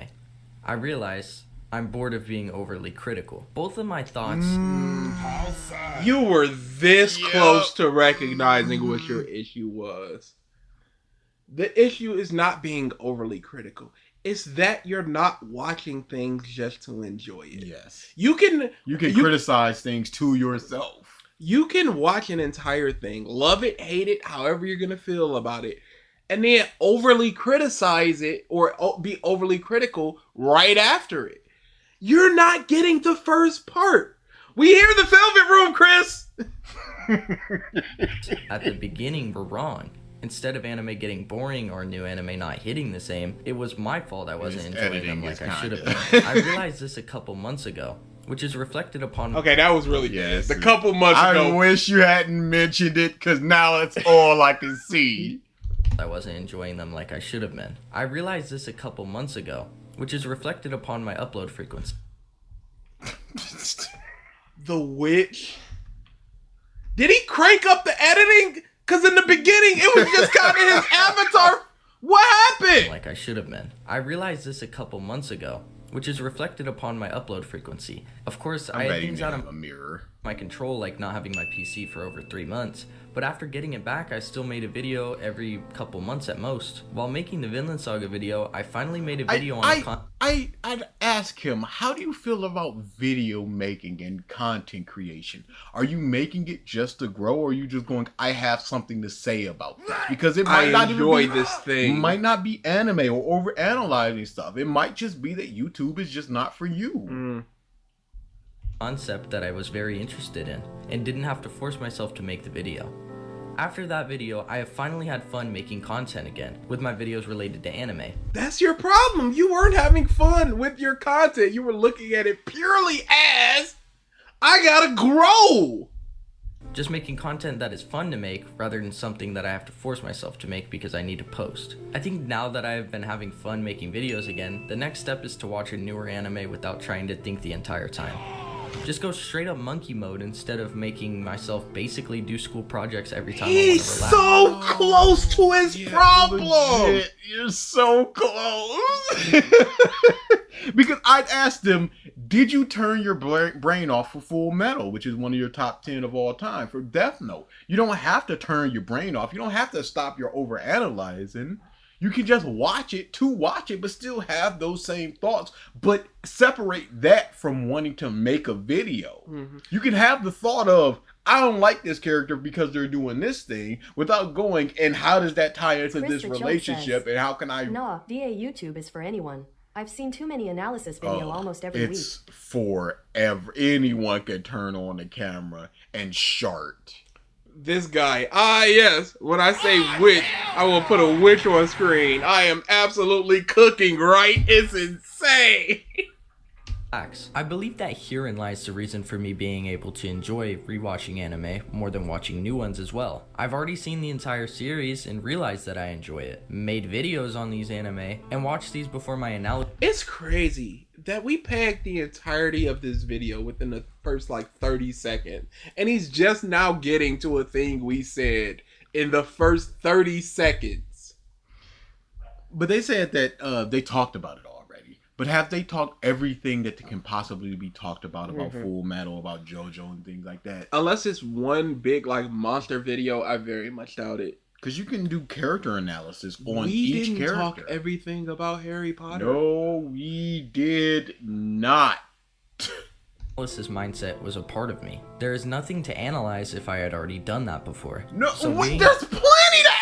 I realize I'm bored of being overly critical. Both of my thoughts... You were this close to recognizing what your issue was. The issue is not being overly critical. It's that you're not watching things just to enjoy it. Yes. You can criticize things to yourself. You can watch an entire thing, love it, hate it, however you're going to feel about it, and then overly criticize it or be overly critical right after it. You're not getting the first part. We hear the Velvet Room, Chris. At the beginning were wrong. Instead of anime getting boring or new anime not hitting the same, it was my fault I wasn't enjoying them like I should have been. I realized this a couple months ago, which is reflected upon... Okay, that was really good. The couple months ago. I wish you hadn't mentioned it, because now it's all I can see. I wasn't enjoying them like I should have been. I realized this a couple months ago, which is reflected upon my upload frequency. The Witch. Did he crank up the editing? Because in the beginning, it was just kind of his avatar. What happened? Like I should have been. I realized this a couple months ago, which is reflected upon my upload frequency. Of course, I had things out of a mirror. My control, like not having my PC for over 3 months, but after getting it back, I still made a video every couple months at most. While making the Vinland Saga video, I finally made a video I'd ask him, how do you feel about video making and content creation? Are you making it just to grow, or are you just going, I have something to say about this? Because it might not enjoy even be, this thing. Might not be anime or over analyzing stuff. It might just be that YouTube is just not for you. Concept that I was very interested in and didn't have to force myself to make the video. After that video, I have finally had fun making content again with my videos related to anime. That's your problem. You weren't having fun with your content. You were looking at it purely as, I gotta grow. Just making content that is fun to make rather than something that I have to force myself to make because I need to post. I think now that I have been having fun making videos again, the next step is to watch a newer anime without trying to think the entire time. Just go straight up monkey mode instead of making myself basically do school projects every time He's I want to relax. so close to his problem. Legit, you're so close. Because I'd asked him, did you turn your brain off for Full Metal, which is one of your top 10 of all time, for Death Note? You don't have to turn your brain off. You don't have to stop your overanalyzing. You can just watch it, but still have those same thoughts, but separate that from wanting to make a video. You can have the thought of, I don't like this character because they're doing this thing, without going, and how does that tie into this relationship, and how can I... Nah, VA YouTube is for anyone. I've seen too many analysis video almost every week. It's forever. Anyone can turn on the camera and shart. This guy. Yes. When I say witch, I will put a witch on screen. I am absolutely cooking, right? It's insane. I believe that herein lies the reason for me being able to enjoy rewatching anime more than watching new ones as well. I've already seen the entire series and realized that I enjoy it, made videos on these anime, and watched these before my analysis. It's crazy that we pegged the entirety of this video within the first 30 seconds, and he's just now getting to a thing we said in the first 30 seconds. But they said that they talked about it already. But have they talked everything that can possibly be talked about Full Metal, about JoJo and things like that? Unless it's one big monster video, I very much doubt it. Because you can do character analysis on each character. We didn't talk everything about Harry Potter. No, we did not. Analysis mindset was a part of me. There is nothing to analyze if I had already done that before. No, there's plenty to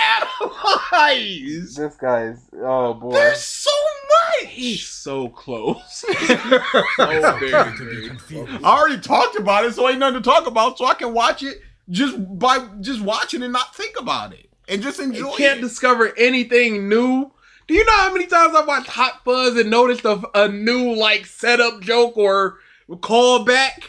analyze. This guy's, oh boy. There's so much. He's so close. I already talked about it, so ain't nothing to talk about, so I can watch it just by watching and not think about it. and just enjoy You can't it. discover anything new. Do you know how many times I've watched Hot Fuzz and noticed a new like setup joke or callback?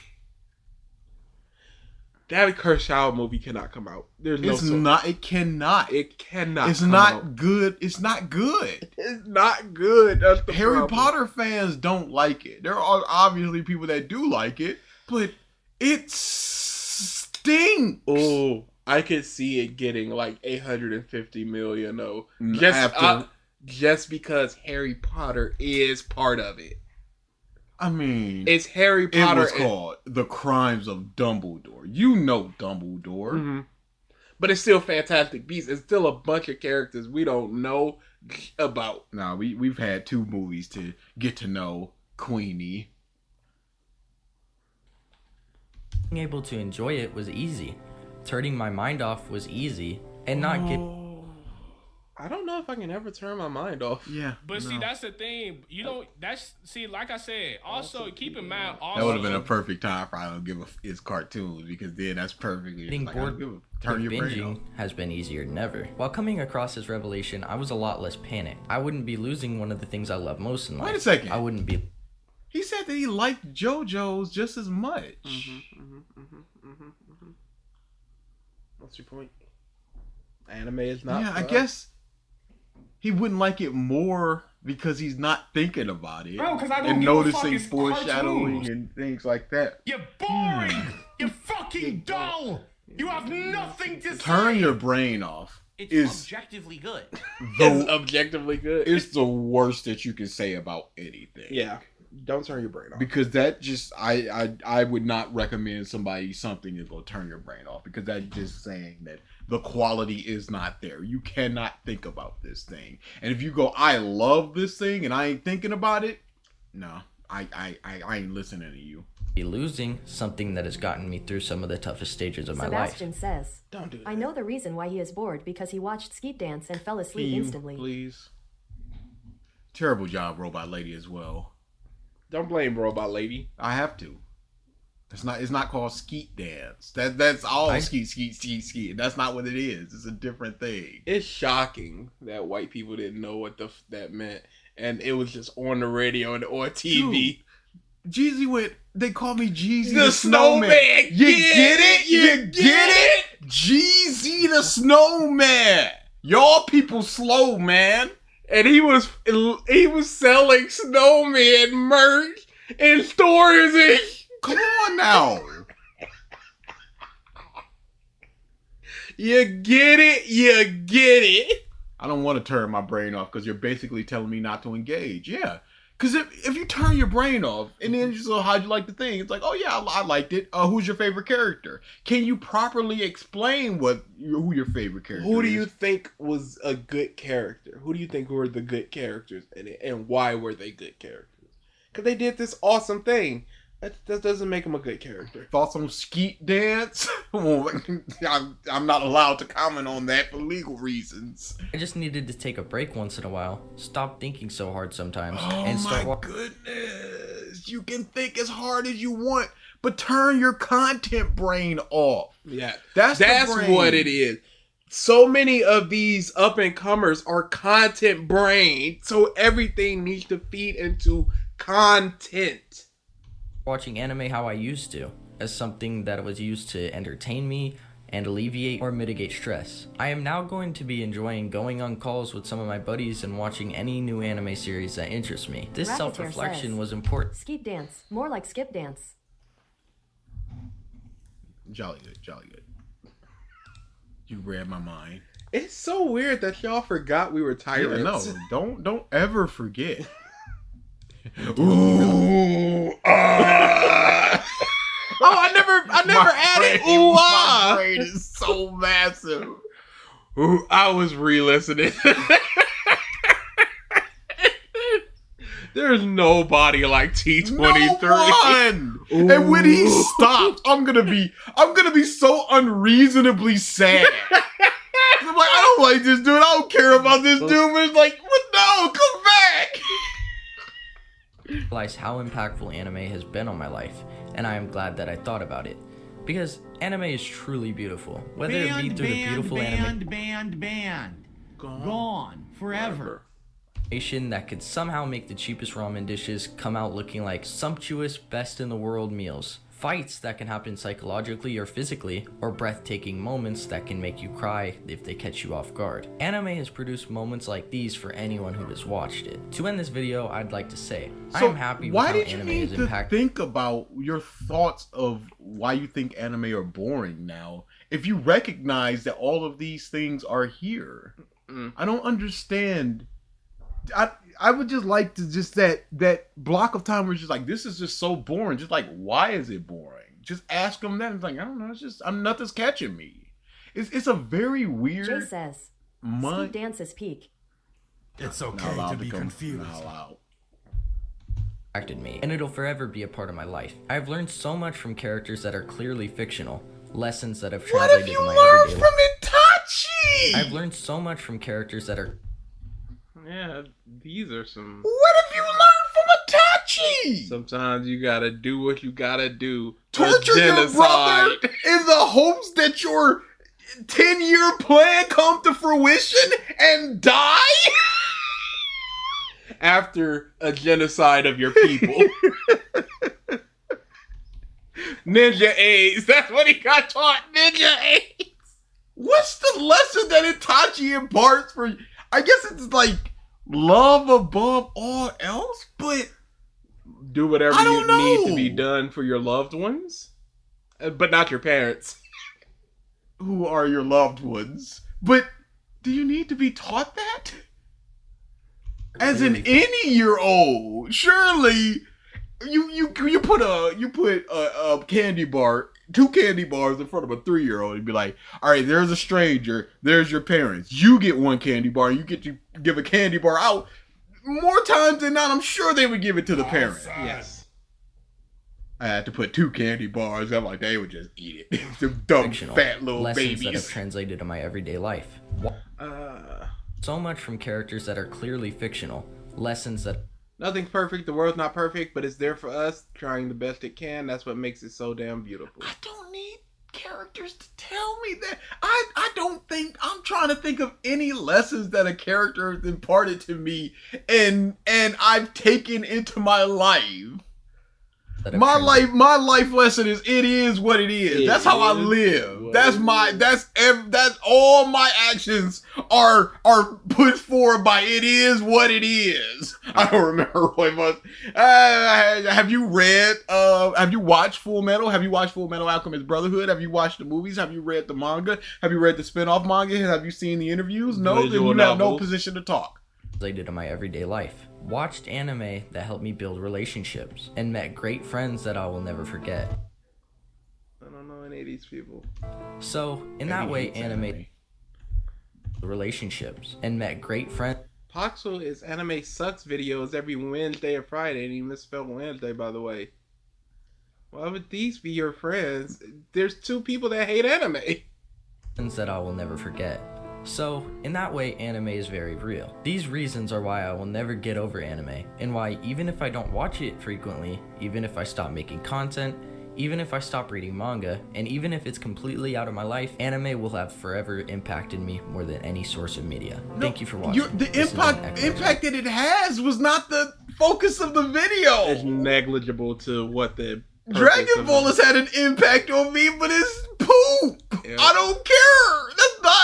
That Kershaw movie cannot come out. There's no. It's not. It cannot. It cannot. It's come not out. good. It's not good. It's not good. That's the Harry problem. Potter fans don't like it. There are obviously people that do like it, but it stinks. Oh, I could see it getting like 850 million though. Just because Harry Potter is part of it. I mean, It's Harry it Potter. was called The Crimes of Dumbledore. You know Dumbledore. Mm-hmm. But it's still Fantastic Beasts. It's still a bunch of characters we don't know about. Nah, we've had 2 movies to get to know Queenie. Being able to enjoy it was easy. Turning my mind off was easy. And not get I don't know if I can ever turn my mind off. Yeah. But see, that's the thing. You don't. That's see, like I said. Also, keep in mind. Also, That would have been a perfect time for I don't give a it's cartoons because then that's perfectly getting like, I don't bored give a- turn with your brain off. binging has been easier than ever. While coming across this revelation, I was a lot less panicked. I wouldn't be losing one of the things I love most in life. Wait a second. I wouldn't be He said that he liked JoJo's just as much. What's your point? Anime is not. Yeah, I guess he wouldn't like it more because he's not thinking about it. Bro, 'cause I don't and give a fuck, noticing it's foreshadowing cartoons. and things like that. You're boring. You're fucking dull. You have nothing to Turn say. your brain off. It's Is objectively good. It's objectively good. it's the worst that you can say about anything. Yeah. Don't turn your brain off. Because that just I would not recommend somebody something that's gonna turn your brain off because that's just saying that the quality is not there. You cannot think about this thing. And if you go, I love this thing and I ain't thinking about it, no, I ain't listening to you. losing something that has gotten me through some of the toughest stages of my Sebastian life. says, Don't do that. I know the reason why he is bored because he watched Skeet Dance and fell asleep Can you instantly. please? Terrible job, Robot Lady, as well. Don't blame Robot Lady. I have to. It's not called Skeet Dance. That's all skeet. That's not what it is. It's a different thing. It's shocking that white people didn't know what that meant, and it was just on the radio and on TV. Jeezy went. They call me Jeezy The Snowman. You get it? You get it? Jeezy the Snowman. Y'all people slow, man. And he was selling snowman merch in stores and Come on now. you get it, you get it. I don't want to turn my brain off because you're basically telling me not to engage. Yeah. Because if you turn your brain off and then just how'd you like the thing? It's like, oh yeah, I liked it. Who's your favorite character? Can you properly explain who your favorite character is? Who do you think was a good character? Who do you think were the good characters in it, and why were they good characters? Because they did this awesome thing. That doesn't make them a good character. Thoughts on Skeet Dance? Well, I'm not allowed to comment on that for legal reasons. I just needed to take a break once in a while, stop thinking so hard sometimes, Oh and start my goodness. You can think as hard as you want, but turn your content brain off. Yeah, That's the brain. what it is. So many of these up and comers are content brain, so everything needs to feed into content. watching anime how I used to, as something that was used to entertain me and alleviate or mitigate stress. I am now going to be enjoying going on calls with some of my buddies and watching any new anime series that interests me. This Racketeer self-reflection says, was important. Skeet Dance, more like Skip Dance. Jolly good. You read my mind. It's so weird that y'all forgot we were tyrants. Yeah, no, don't ever forget. Ooh, ah. Oh, I never added ooh ah. My brain is so massive. Ooh, I was re-listening. There's nobody like T23. No one. And when he stopped, I'm gonna be so unreasonably sad. I'm like, I don't like this dude. I don't care about this dude. But it's like, what? No, come back. Realize how impactful anime has been on my life, and I am glad that I thought about it. Because anime is truly beautiful. Whether it be through the beautiful banned. Gone. Forever. animation that could somehow make the cheapest ramen dishes come out looking like sumptuous, best in the world meals. Fights that can happen psychologically or physically, or breathtaking moments that can make you cry if they catch you off guard. Anime has produced moments like these for anyone who has watched it. To end this video, I'd like to say, I am happy with how anime has impacted. Think about your thoughts of why you think anime are boring now, if you recognize that all of these things are here. I don't understand. I would just like to just that block of time where it's just like, this is just so boring. Just like, why is it boring? Just ask them that. It's like, I don't know. It's just, nothing's catching me. It's a very weird. Jay says, Steve dances peak. It's okay to be confused. Impacted me, and it'll forever be a part of my life. I've learned so much from characters that are clearly fictional. Lessons that have translated to my everyday life. What have you learned from Itachi? I've learned so much from characters that are. Yeah, these are some. What have you learned from Itachi? Sometimes you gotta do what you gotta do. Torture your brother in the hopes that your 10-year plan come to fruition and die? After a genocide of your people. Ninja AIDS. That's what he got taught. Ninja AIDS. What's the lesson that Itachi imparts for you? I guess it's like love above all else, but do whatever you need to be done for your loved ones, but not your parents. Who are your loved ones? But do you need to be taught that? As an any-year-old, surely you put a candy bar, 2 candy bars in front of a 3-year-old and be like, all right, there's a stranger, there's your parents. You get 1 candy bar, and you get to give a candy bar out. More times than not, I'm sure they would give it to the parents. Yes. I had to put 2 candy bars. I'm like, they would just eat it. Them dumb, fat little lessons babies. That have translated to my everyday life. So much from characters that are clearly fictional. Lessons that. Nothing's perfect. The world's not perfect, but it's there for us, trying the best it can. That's what makes it so damn beautiful. I don't need characters to tell me that. I don't think, I'm trying to think of any lessons that a character has imparted to me and I've taken into my life. My life lesson is, it is what it is. That's how I live. That's all my actions are put forward by it is what it is. I don't remember what it was. Have you watched Full Metal? Have you watched Full Metal Alchemist Brotherhood? Have you watched the movies? Have you read the manga? Have you read the spin-off manga? Have you seen the interviews? No, then you have no position to talk. Related to my everyday life. Watched anime that helped me build relationships and met great friends that I will never forget. I don't know any of these people. So, in that way, anime relationships and met great friends. Poxel is Anime Sucks videos every Wednesday or Friday, and he misspelled Wednesday, by the way. Why would these be your friends? There's 2 people that hate anime. Friends that I will never forget. So, in that way, anime is very real. These reasons are why I will never get over anime, and why even if I don't watch it frequently, even if I stop making content, even if I stop reading manga, and even if it's completely out of my life, anime will have forever impacted me more than any source of media. Thank you for watching. The impact that it has was not the focus of the video. It's negligible to what the Dragon Ball has had an impact on me, but it's poop. Yeah. I don't care. That's not.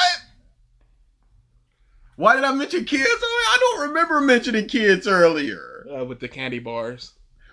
Why did I mention kids? I don't remember mentioning kids earlier. With the candy bars.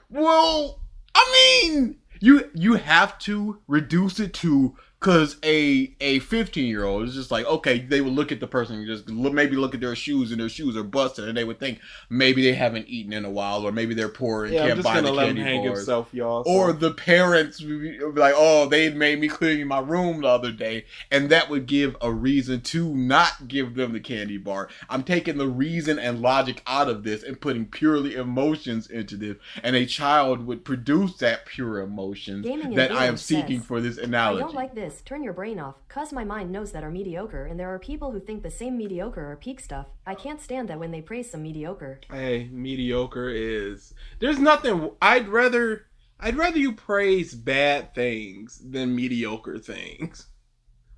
Well, I mean, you have to reduce it to, because a 15-year-old is just like, okay, they would look at the person and just maybe look at their shoes, and their shoes are busted, and they would think maybe they haven't eaten in a while, or maybe they're poor and can't buy the candy bars. Himself, y'all, so. Or the parents would be like, oh, they made me clean my room the other day, and that would give a reason to not give them the candy bar. I'm taking the reason and logic out of this and putting purely emotions into this, and a child would produce that pure emotion that I am seeking for this analogy. I don't like this. Turn your brain off, cause my mind knows that are mediocre, and there are people who think the same mediocre are peak stuff. I can't stand that when they praise some mediocre. Hey, mediocre is... There's nothing... I'd rather I'd rather you praise bad things than mediocre things.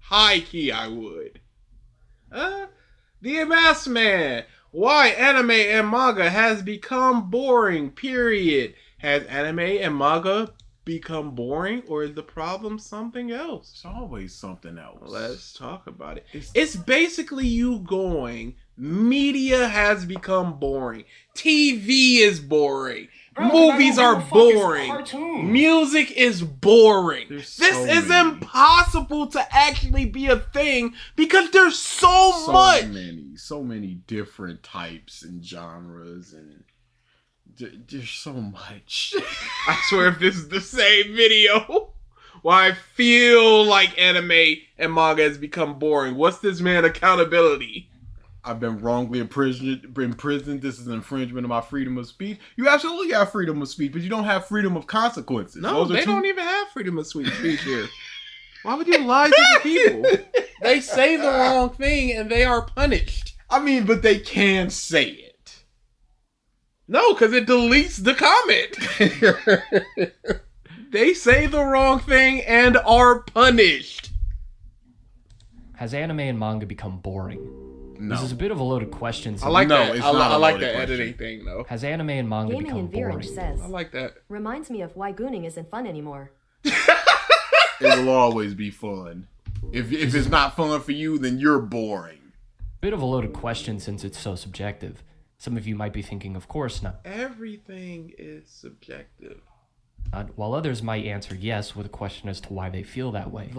High key, I would. The Masked Man. Why anime and manga has become boring, period. Has anime and manga become boring, or is the problem something else? It's always something else. Let's talk about it. It's basically you going, media has become boring. TV is boring. Bro, Movies are boring. Music is boring. There's This so is many. impossible to actually be a thing because there's so much. So many different types and genres, and there's so much. I swear if this is the same video, why I feel like anime and manga has become boring. What's this man accountability? I've been wrongly imprisoned. This is an infringement of my freedom of speech. You absolutely have freedom of speech, but you don't have freedom of consequences. No, they don't even have freedom of speech here. Why would you lie to the people? They say the wrong thing and they are punished. I mean, but they can say it. No, because it deletes the comment. They say the wrong thing and are punished. Has anime and manga become boring? No. This is a bit of a loaded question. I like that. it's I not a like loaded the question. editing thing, though. Has anime and manga Gaming become in Virage boring? says, I like that. reminds me of why gooning isn't fun anymore. It will always be fun. If it's not fun for you, then you're boring. Bit of a loaded question since it's so subjective. Some of you might be thinking, of course not. Everything is subjective. While others might answer yes with a question as to why they feel that way.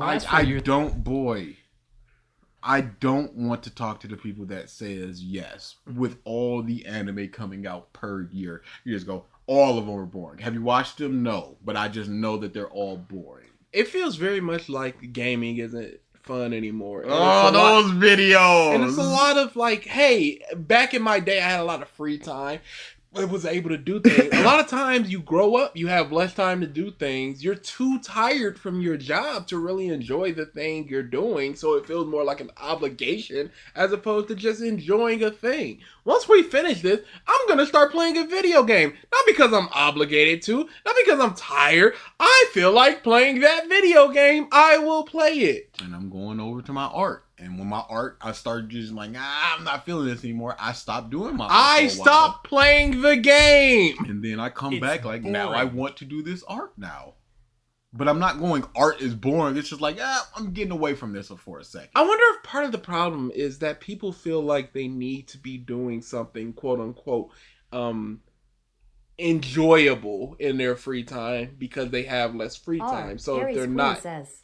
I don't want to talk to the people that says yes. With all the anime coming out per year, you just go, all of them are boring. Have you watched them? No. But I just know that they're all boring. It feels very much like gaming isn't fun anymore. And Oh, those videos! And it's a lot of like, hey, back in my day, I had a lot of free time. I was able to do things. A lot of times you grow up, you have less time to do things. You're too tired from your job to really enjoy the thing you're doing. So it feels more like an obligation as opposed to just enjoying a thing. Once we finish this, I'm going to start playing a video game. Not because I'm obligated to, not because I'm tired. I feel like playing that video game. I will play it. And I'm going over to my art. And when my art, I started just like, I'm not feeling this anymore. I stopped doing my art. I stopped playing the game. And then I come It's back like, boring. now I want to do this art now. But I'm not going, art is boring. It's just like, I'm getting away from this for a second. I wonder if part of the problem is that people feel like they need to be doing something, quote unquote, enjoyable in their free time because they have less free time. So if they're not... says,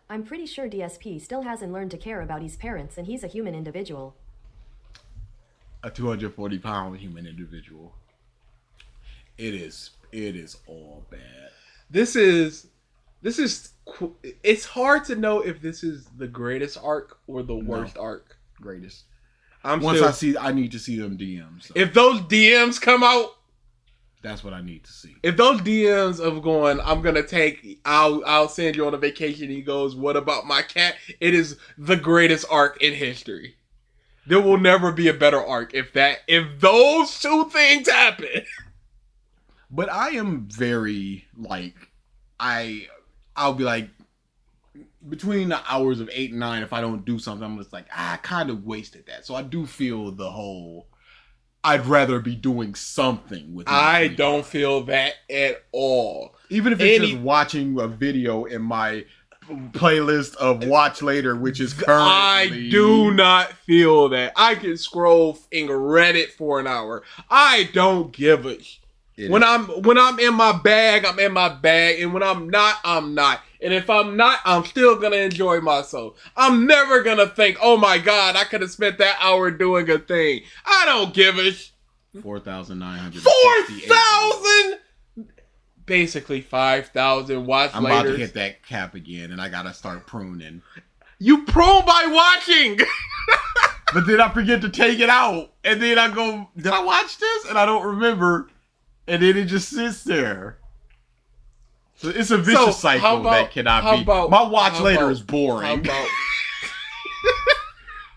I'm pretty sure DSP still hasn't learned to care about his parents and he's a human individual. A 240-pound human individual. It is all bad. It's hard to know if this is the greatest arc or the worst arc. Greatest. I need to see them DMs. So. If those DMs come out, that's what I need to see. if those DMs of going, I'll send you on a vacation. He goes, what about my cat? It is the greatest arc in history. There will never be a better arc if those two things happen. But I am very I'll be like, between the hours of 8 and 9, if I don't do something, I'm just like, I kind of wasted that. So I do feel the whole, I'd rather be doing something with. I don't feel that at all. Even if it's just watching a video in my playlist of Watch Later, which is currently. I do not feel that. I can scroll in Reddit for an hour. I don't give a When I'm in my bag, I'm in my bag, and when I'm not, I'm not. And if I'm not, I'm still gonna enjoy myself. I'm never gonna think, oh my god, I could have spent that hour doing a thing. I don't give a 4,900. 4,000. Basically 5,000 watch I'm later. about to hit that cap again, and I gotta start pruning. You prune by watching. But then I forget to take it out, and then I go, did I watch this? And I don't remember. And then it just sits there. So it's a vicious cycle that cannot be. My watch later is boring.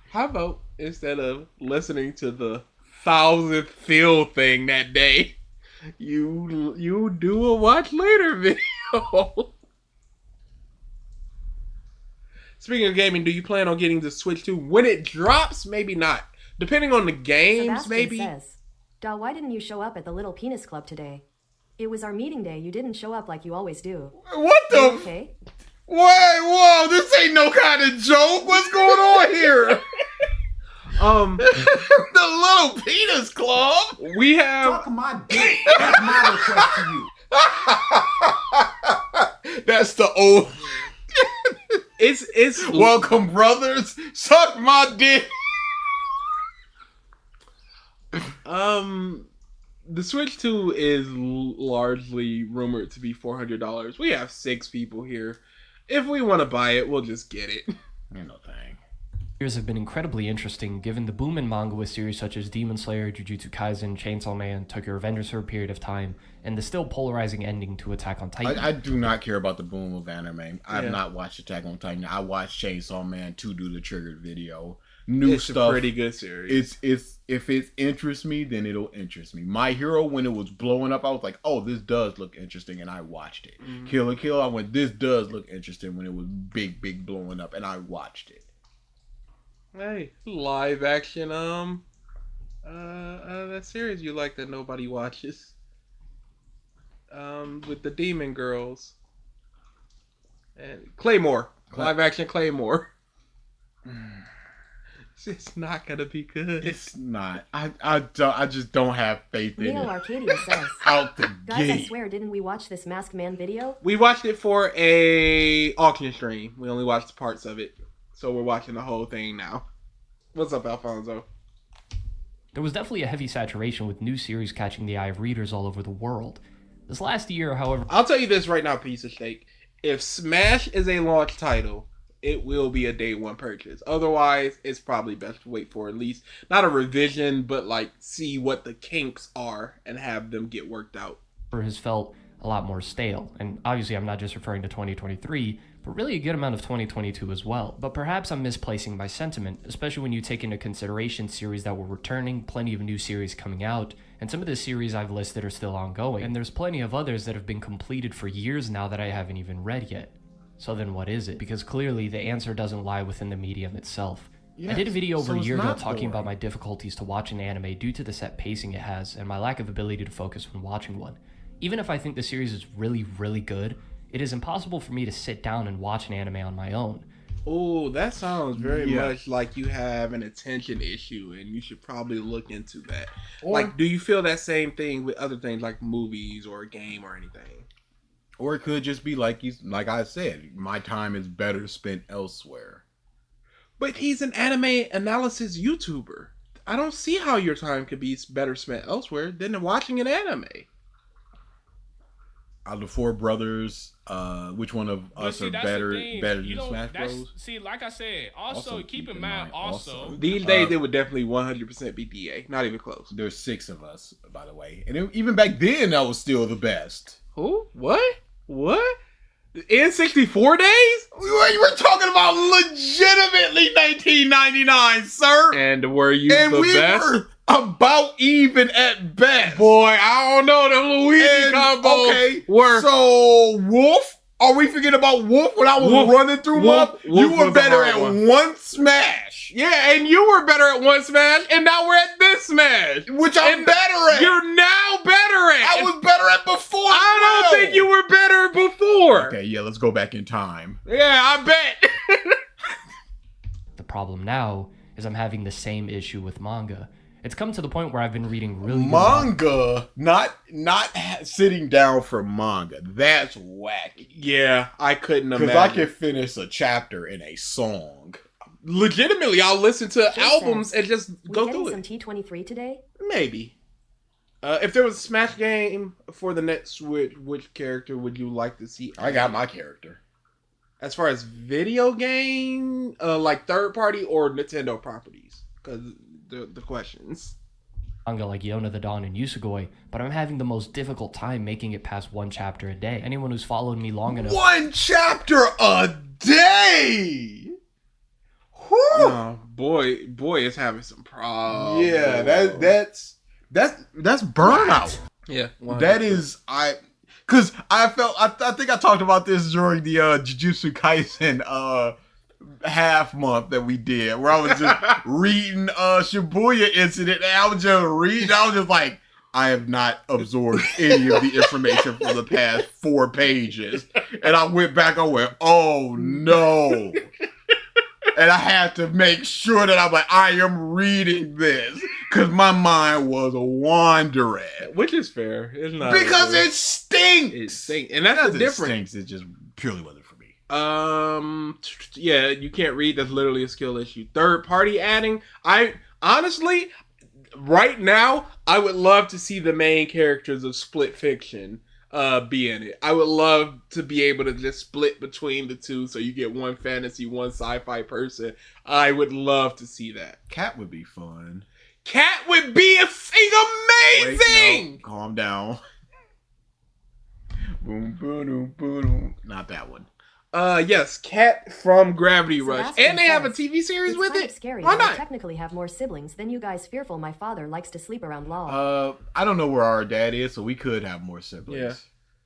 How about instead of listening to the 1,000th field thing that day, You do a watch later video. Speaking of gaming, do you plan on getting the Switch 2 when it drops? Maybe not. Depending on the games, Sebastian maybe. says, "Duh, why didn't you show up at the Little Penis Club today? It was our meeting day. You didn't show up like you always do." What the? Okay. Wait, whoa! This ain't no kind of joke. What's going on here? The Little Penis Club. We have. Suck my dick. That's my request to you. That's the old. It's Welcome, brothers. Suck my dick. The Switch 2 is largely rumored to be $400. We have 6 people here. If we want to buy it, we'll just get it. Ain't no thing. Years have been incredibly interesting given the boom in manga with series such as Demon Slayer, Jujutsu Kaisen, Chainsaw Man, Tokyo Revengers for a period of time, and the still polarizing ending to Attack on Titan. I do not care about the boom of anime. I've not watched Attack on Titan. I watched Chainsaw Man 2 do the triggered video. New It's stuff. a pretty good series. It's if it interests me, then it'll interest me. My Hero, when it was blowing up, I was like, oh, this does look interesting, and I watched it. Kill la Kill, I went, this does look interesting when it was big blowing up, and I watched it. Hey, live action, that series you like that nobody watches. With the demon girls. And Claymore. Live action Claymore. It's not gonna be good. It's not. I just don't have faith in Neo it. Arcadia says, Out the "Guys, I gate. swear, didn't we watch this Masked Man video?" We watched it for a auction stream. We only watched parts of it. So we're watching the whole thing now. What's up, Alfonso? There was definitely a heavy saturation with new series catching the eye of readers all over the world. This last year, however... I'll tell you this right now, piece of steak. If Smash is a launch title, it will be a day one purchase. Otherwise, it's probably best to wait for at least, not a revision, but like see what the kinks are and have them get worked out. has felt a lot more stale. And obviously I'm not just referring to 2023, but really a good amount of 2022 as well. But perhaps I'm misplacing my sentiment, especially when you take into consideration series that were returning, plenty of new series coming out, and some of the series I've listed are still ongoing. And there's plenty of others that have been completed for years now that I haven't even read yet. So then what is it? Because clearly the answer doesn't lie within the medium itself. Yes, I did a video over so a it's year ago not talking about boring. my difficulties to watch an anime due to the set pacing it has and my lack of ability to focus when watching one. Even if I think the series is really, really good, it is impossible for me to sit down and watch an anime on my own. Oh, that sounds very much like you have an attention issue, and you should probably look into that. Like, do you feel that same thing with other things like movies or a game or anything? Or it could just be like I said, my time is better spent elsewhere. But he's an anime analysis YouTuber. I don't see how your time could be better spent elsewhere than watching an anime. Out of the four brothers, which one of us are better than Smash Bros? See, like I said, also keep in mind, also These days, it would definitely 100% be DA. Not even close. There's 6 of us, by the way. And even back then, that was still the best. Who? What? N64 days? We're talking about legitimately 1999, sir. And were you the best? Were about even at best. Boy, I don't know. Them Luigi combos. Okay, were. So, Wolf? Are we forgetting about Wolf when I was running through Wolf? You were better at one Smash. Yeah, and you were better at one Smash, and now we're at this Smash. Which I'm better at. You're now better at. I was better at before. I don't think you were better before. Okay, yeah, let's go back in time. Yeah, I bet. The problem now is I'm having the same issue with manga. It's come to the point where I've been reading really good manga, not sitting down for manga. That's wacky. Yeah, I couldn't imagine. Because I can finish a chapter in a song. Legitimately, I'll listen to Jay albums says, and just go through some it. T23 today? Maybe. If there was a Smash game for the next Switch, which character would you like to see? I got my character. As far as video game, like third party or Nintendo properties, because the questions. manga like Yona the Dawn and Yusugoi, but I'm having the most difficult time making it past one chapter a day. Anyone who's followed me long enough... One chapter a day! Oh, boy is having some problems. Yeah, that's burnout. Yeah, 100%. That is because I think I talked about this during the Jujutsu Kaisen half month that we did, where I was just reading Shibuya Incident, and I was just reading. I was just like, I have not absorbed any of the information for the past 4 pages, and I went back. I went, oh no. And I had to make sure that I'm like, I am reading this because my mind was wandering. Which is fair. It's not Because it stinks. It stinks, and that's the difference. It just purely wasn't for me. Yeah, you can't read. That's literally a skill issue. Third party adding. I honestly, right now, I would love to see the main characters of Split Fiction be in it. I would love to be able to just split between the two, so you get one fantasy, one sci-fi person. I would love to see that. Cat would be fun. Cat would be amazing. Wait, no, calm down. Boom, boom, boom. Not that one. Yes, Cat from Gravity Rush, Sebastian and they have a says, TV series it's with kind it. of scary Why that I not? technically have more siblings than you guys. Fearful my father likes to sleep around law. I don't know where our dad is, so we could have more siblings. Yeah.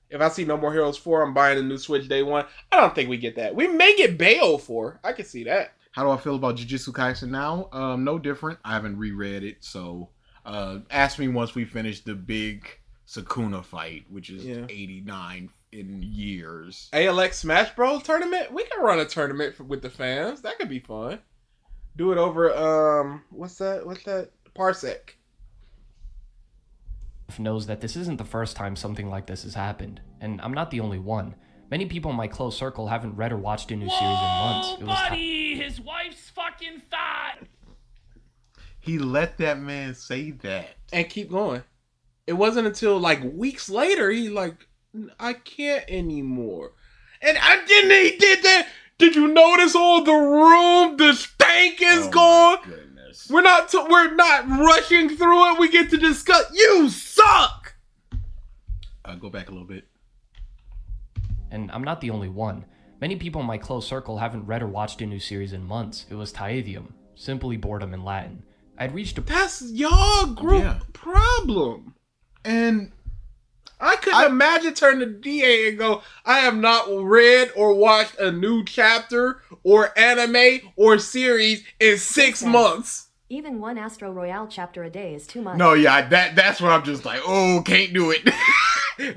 If I see No More Heroes 4, I'm buying a new Switch day one. I don't think we get that. We may get Bayo 4. I can see that. How do I feel about Jujutsu Kaisen now? No different. I haven't reread it, so ask me once we finish the big Sukuna fight, which is 89 in years. ALX Smash Bros tournament? We can run a tournament with the fans. That could be fun. Do it over what's that? Parsec. Knows that this isn't the first time something like this has happened, and I'm not the only one. Many people in my close circle haven't read or watched a new series in months. It was buddy, his wife's fucking thigh. He let that man say that. And keep going. It wasn't until like weeks later he like, I can't anymore. And he did that. Did you notice all the room? The stank is gone. We're not rushing through it. We get to discuss. You suck. Go back a little bit. And I'm not the only one. Many people in my close circle haven't read or watched a new series in months. It was Taedium, simply boredom in Latin. I'd reached a... That's y'all group problem. And I couldn't imagine turning to DA and go, I have not read or watched a new chapter or anime or series in 6 months. Even one Astro Royale chapter a day is too much. No, yeah, that's where I'm just like, oh, can't do it.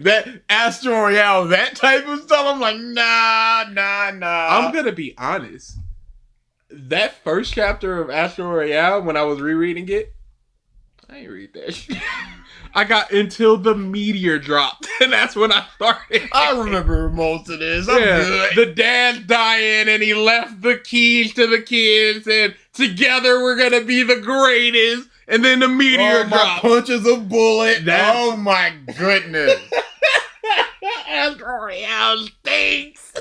That Astro Royale, that type of stuff, I'm like, nah. I'm gonna be honest. That first chapter of Astro Royale, when I was rereading it, I ain't read that shit. I got until the meteor dropped, and that's when I started. I remember most of this. I'm good. The dad dying, and he left the keys to the kids, and together we're gonna be the greatest. And then the meteor dropped. Punches a bullet. Oh my goodness. Astro Royale stinks.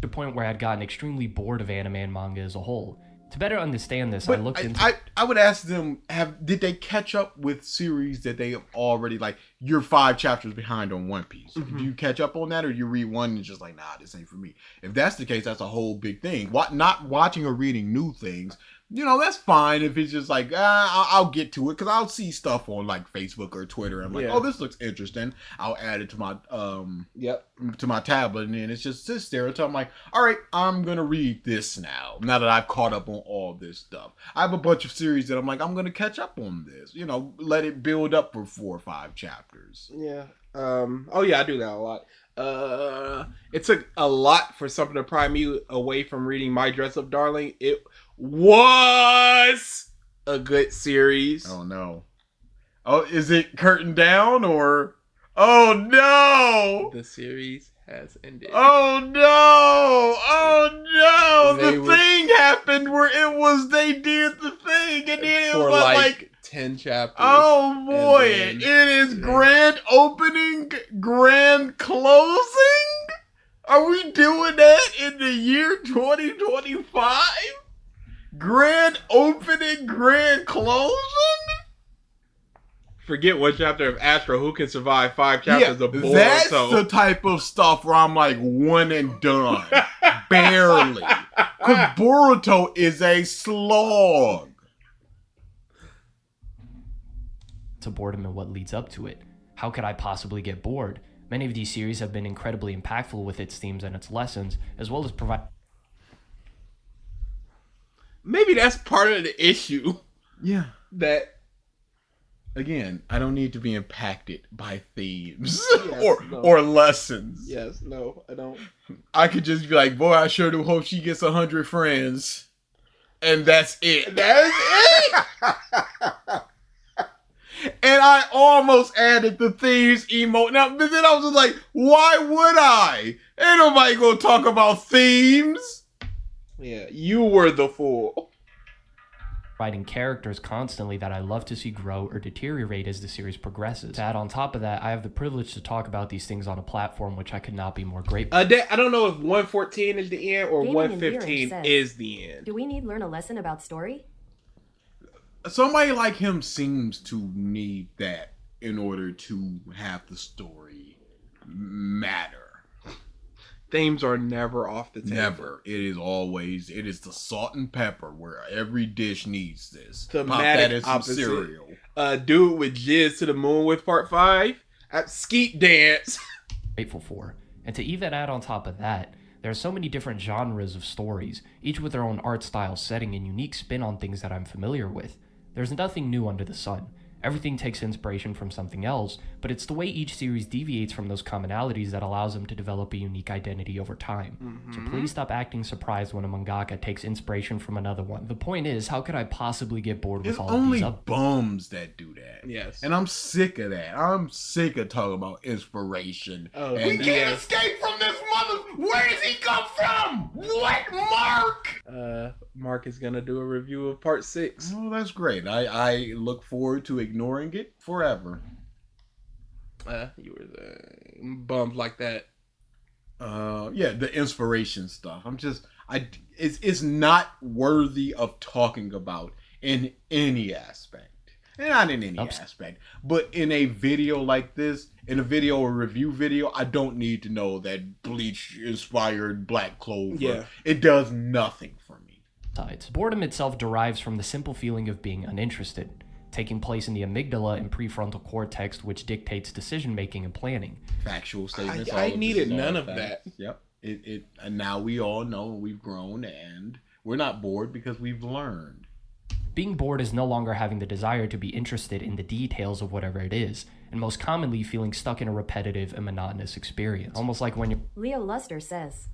The point where I'd gotten extremely bored of anime and manga as a whole. To better understand this, But I looked into... I would ask them, did they catch up with series that they have already, like, you're 5 chapters behind on One Piece? Mm-hmm. Do you catch up on that, or you read one and just like, nah, this ain't for me? If that's the case, that's a whole big thing. Not watching or reading new things, you know, that's fine if it's just like, I'll get to it, because I'll see stuff on, like, Facebook or Twitter, and I'm like, oh, this looks interesting. I'll add it to my, to my tablet, and then it's just sits there until I'm like, all right, I'm going to read this now that I've caught up on all this stuff. I have a bunch of series that I'm like, I'm going to catch up on this. You know, let it build up for 4 or 5 chapters. Yeah. Oh, yeah, I do that a lot. It took a lot for something to pry me away from reading My Dress Up Darling. It was a good series. Oh, no. Oh, is it curtain down, or... Oh, no! The series has ended. Oh, no! Oh, no! The thing happened where they did the thing, and then it for was like 10 chapters. Oh, boy! It is grand opening, grand closing? Are we doing that in the year 2025? Grand opening, grand closing? Forget one chapter of Astro. Who can survive 5 chapters of Boruto? That's the type of stuff where I'm like, one and done. Barely. Because Boruto is a slog. To boredom and what leads up to it. How could I possibly get bored? Many of these series have been incredibly impactful with its themes and its lessons, as well as provide. Maybe that's part of the issue. Yeah. That Again, I don't need to be impacted by themes Yes, no. or lessons. yes, no, I don't. I could just be like, boy, I sure do hope she gets 100 friends. And that's it. That's it. And I almost added the themes emote. Now, but then I was just like, why would I? Ain't nobody gonna talk about themes. Yeah, you were the fool. Writing characters constantly that I love to see grow or deteriorate as the series progresses. To add on top of that, I have the privilege to talk about these things on a platform which I could not be more grateful. I don't know if 114 is the end or Gaming 115 and Beer is the end. Do we need learn a lesson about story? Somebody like him seems to need that in order to have the story matter. Themes are never off the table. Never. It is the salt and pepper where every dish needs this. Thematic Pop that in some opposite. cereal. Dude with Jizz to the Moon with part 5 at Skeet Dance. Grateful for. And to even add on top of that, there are so many different genres of stories, each with their own art style, setting, and unique spin on things that I'm familiar with. There's nothing new under the sun. Everything takes inspiration from something else, but it's the way each series deviates from those commonalities that allows them to develop a unique identity over time. So please stop acting surprised when a mangaka takes inspiration from another one. The point is, how could I possibly get bored with It's all of only these bums that do that. Yes. And I'm sick of that. I'm sick of talking about inspiration. Oh, and we can't escape from this mother. Where does he come from? What, Mark? Mark is gonna do a review of part 6. Oh, that's great. I look forward to ignoring it forever. You were bummed like that. Yeah, the inspiration stuff. It's not worthy of talking about in any aspect. And not in any aspect, but in a video like this, in a video or review video, I don't need to know that Bleach inspired Black Clover. Yeah. It does nothing for me. sides. Boredom itself derives from the simple feeling of being uninterested, taking place in the amygdala and prefrontal cortex, which dictates decision-making and planning. Factual statements. I all of needed this is all none of facts. Yep. And now we all know we've grown and we're not bored because we've learned. Being bored is no longer having the desire to be interested in the details of whatever it is, and most commonly feeling stuck in a repetitive and monotonous experience. Almost like when you're... Leo Luster says,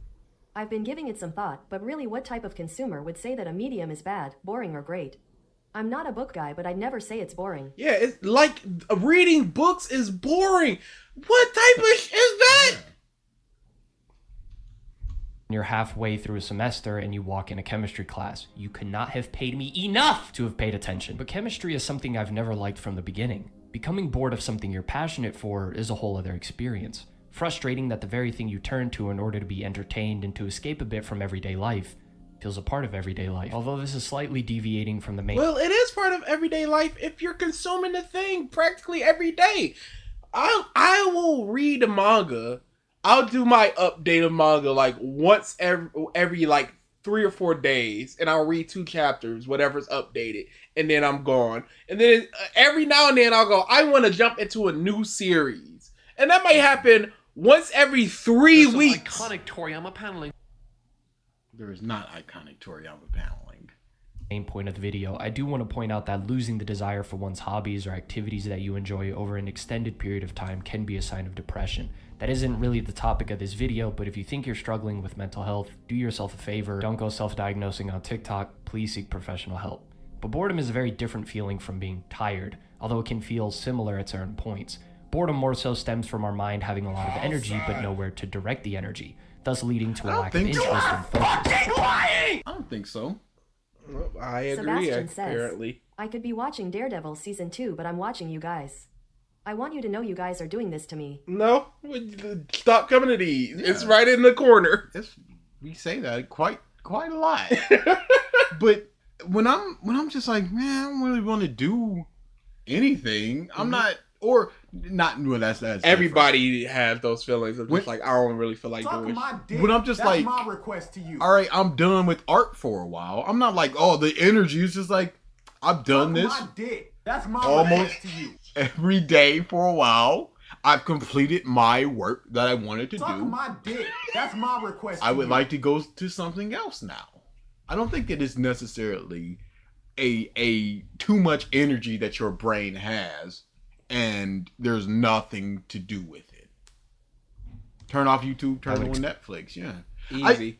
I've been giving it some thought, but really what type of consumer would say that a medium is bad, boring, or great? I'm not a book guy, but I'd never say it's boring. Yeah, it's like reading books is boring. What type of is that? You're halfway through a semester and you walk in a chemistry class. You could not have paid me enough to have paid attention. But chemistry is something I've never liked from the beginning. Becoming bored of something you're passionate for is a whole other experience. Frustrating that the very thing you turn to in order to be entertained and to escape a bit from everyday life feels a part of everyday life. Although this is slightly deviating from the main... Well, it is part of everyday life if you're consuming the thing practically every day. I will read a manga. I'll do my update of manga like once every like 3 or 4 days, and I'll read 2 chapters, whatever's updated, and then I'm gone. And then every now and then I'll go, I want to jump into a new series, and that might happen once every 3 weeks. Iconic Toriyama paneling. There is not iconic Toriyama paneling. Main point of the video, I do want to point out that losing the desire for one's hobbies or activities that you enjoy over an extended period of time can be a sign of depression. That isn't really the topic of this video, but if you think you're struggling with mental health, do yourself a favor. Don't go self-diagnosing on TikTok. Please seek professional help. But boredom is a very different feeling from being tired, although it can feel similar at certain points. Boredom more so stems from our mind having a lot of energy, but nowhere to direct the energy, thus leading to a lack of interest and focus. I don't think so. Well, I agree, Sebastian apparently. says, I could be watching Daredevil Season 2, but I'm watching you guys. I want you to know you guys are doing this to me. No, stop coming to these. Yeah. It's right in the corner. We say that quite a lot. But when I'm just like, man, I don't really want to do anything. I'm not, or not. Well, that's everybody has those feelings of just like I don't really feel like doing. When I'm just That's my request to you. All right, I'm done with art for a while. I'm not like, oh, the energy is just like I've done this. My dick. That's my almost request to you. Every day for a while, I've completed my work that I wanted to Suck do. my dick. That's my request. I to would you. like to go to something else now. I don't think it is necessarily a too much energy that your brain has and there's nothing to do with it. Turn off YouTube, turn on Netflix, yeah. Easy.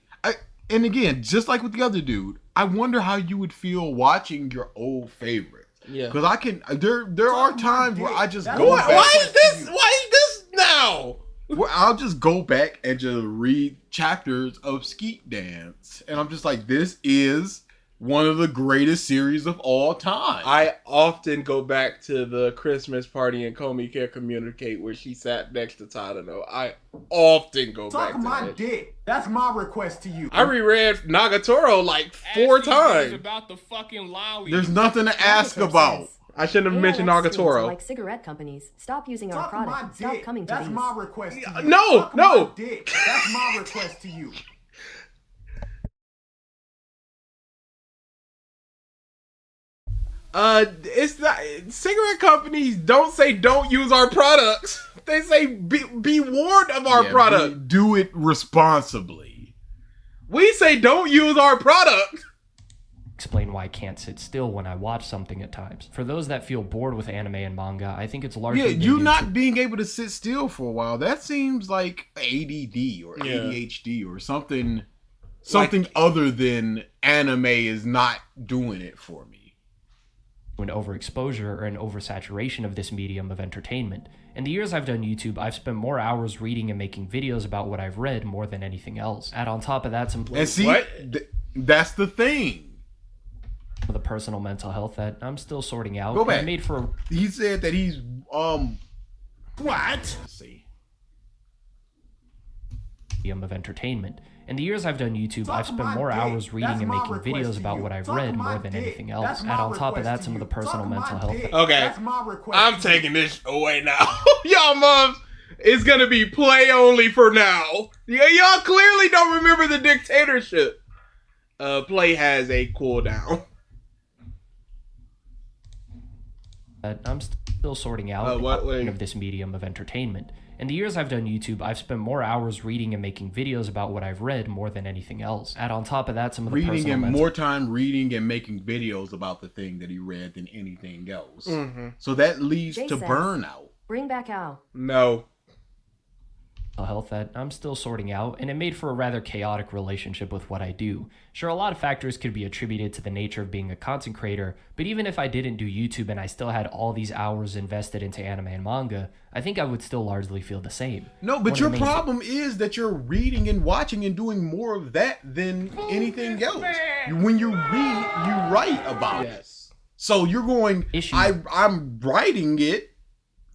And again, just like with the other dude, I wonder how you would feel watching your old favorites. Yeah. Because I can there are times where I just That's go what- back. Why is this now? Where I'll just go back and just read chapters of Skeet Dance. And I'm just like, this is one of the greatest series of all time. I often go back to the Christmas party in Comey Can't Communicate where she sat next to Tadano. I often go back Suck to my that. dick. That's my request to you. I reread Nagatoro like 4 Ask these niggas times. about the fucking lolly. There's nothing to ask Nagatoro about. says, I shouldn't have mentioned ALX streams are Nagatoro. like cigarette companies. Stop using our Suck my product. dick. Stop coming to That's these. my request to you. No, Suck no. my dick. That's my request to you. It's not cigarette companies don't say don't use our products. They say be warned of our Yeah, product. do it responsibly. We say don't use our product. Explain why I can't sit still when I watch something at times. For those that feel bored with anime and manga, I think it's largely Yeah, you due not to- being able to sit still for a while, that seems like ADD or Yeah. ADHD or something other than anime is not doing it for me. an overexposure or an oversaturation of this medium of entertainment. In the years I've done YouTube, I've spent more hours reading and making videos about what I've read more than anything else. Add on top of that some And see, What? That's the thing. of the personal mental health that I'm still sorting out. Go and back. it made for He said that he's What? let's see. medium of entertainment. In the years I've done YouTube, Suck I've spent my more dick. hours reading That's and my making request videos to about you. what I've Suck read my more than dick. anything That's else. my Add on top of request that to some of the you. personal Suck mental my health. dick. Okay. That's my request I'm to you. taking this away now. Y'all moms, it's gonna be play only for now. Y'all clearly don't remember the dictatorship. Play has a cooldown. That I'm still sorting out what- of this medium of entertainment. In the years I've done YouTube, I've spent more hours reading and making videos about what I've read more than anything else. Add on top of that some of the Reading personal and mental more time reading and making videos about the thing that he read than anything else. So that leads Jay to says- burnout. Bring back Al. No. health that I'm still sorting out, and it made for a rather chaotic relationship with what I do. Sure, a lot of factors could be attributed to the nature of being a content creator, but even if I didn't do YouTube and I still had all these hours invested into anime and manga, I think I would still largely feel the same. No, One but of your the main problem is that you're reading and watching and doing more of that than anything else. When you read, you write about it. Yes. So you're going, Issue. I'm writing it,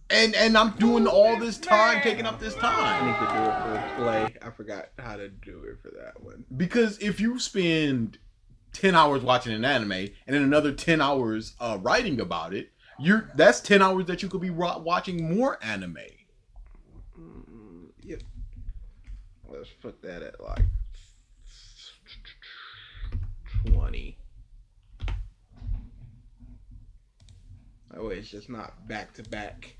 and I'm doing all this time, taking up this I time. need to do it for play. I forgot how to do it for that one. Because if you spend 10 hours watching an anime and then another 10 hours writing about it, that's 10 hours that you could be watching more anime. Yep. Let's put that at like 20. Oh, it's just not back to back.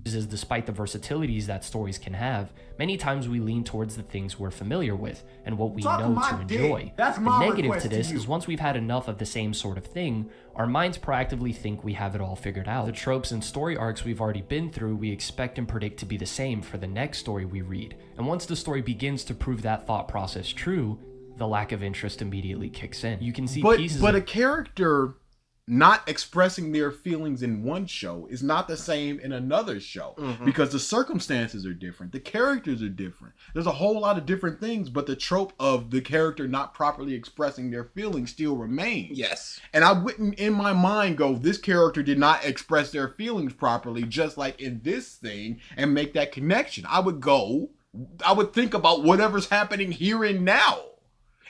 is despite the versatilities that stories can have, many times we lean towards the things we're familiar with and what we Suck know my to dick. enjoy. That's The my negative request to to this you. is once we've had enough of the same sort of thing, our minds proactively think we have it all figured out. The tropes and story arcs we've already been through, we expect and predict to be the same for the next story we read. And once the story begins to prove that thought process true, the lack of interest immediately kicks in. You can see pieces But of a character not expressing their feelings in one show is not the same in another show because the circumstances are different, the characters are different. There's a whole lot of different things, but the trope of the character not properly expressing their feelings still remains. Yes. And I wouldn't in my mind go, this character did not express their feelings properly, just like in this thing, and make that connection. I would think about whatever's happening here and now.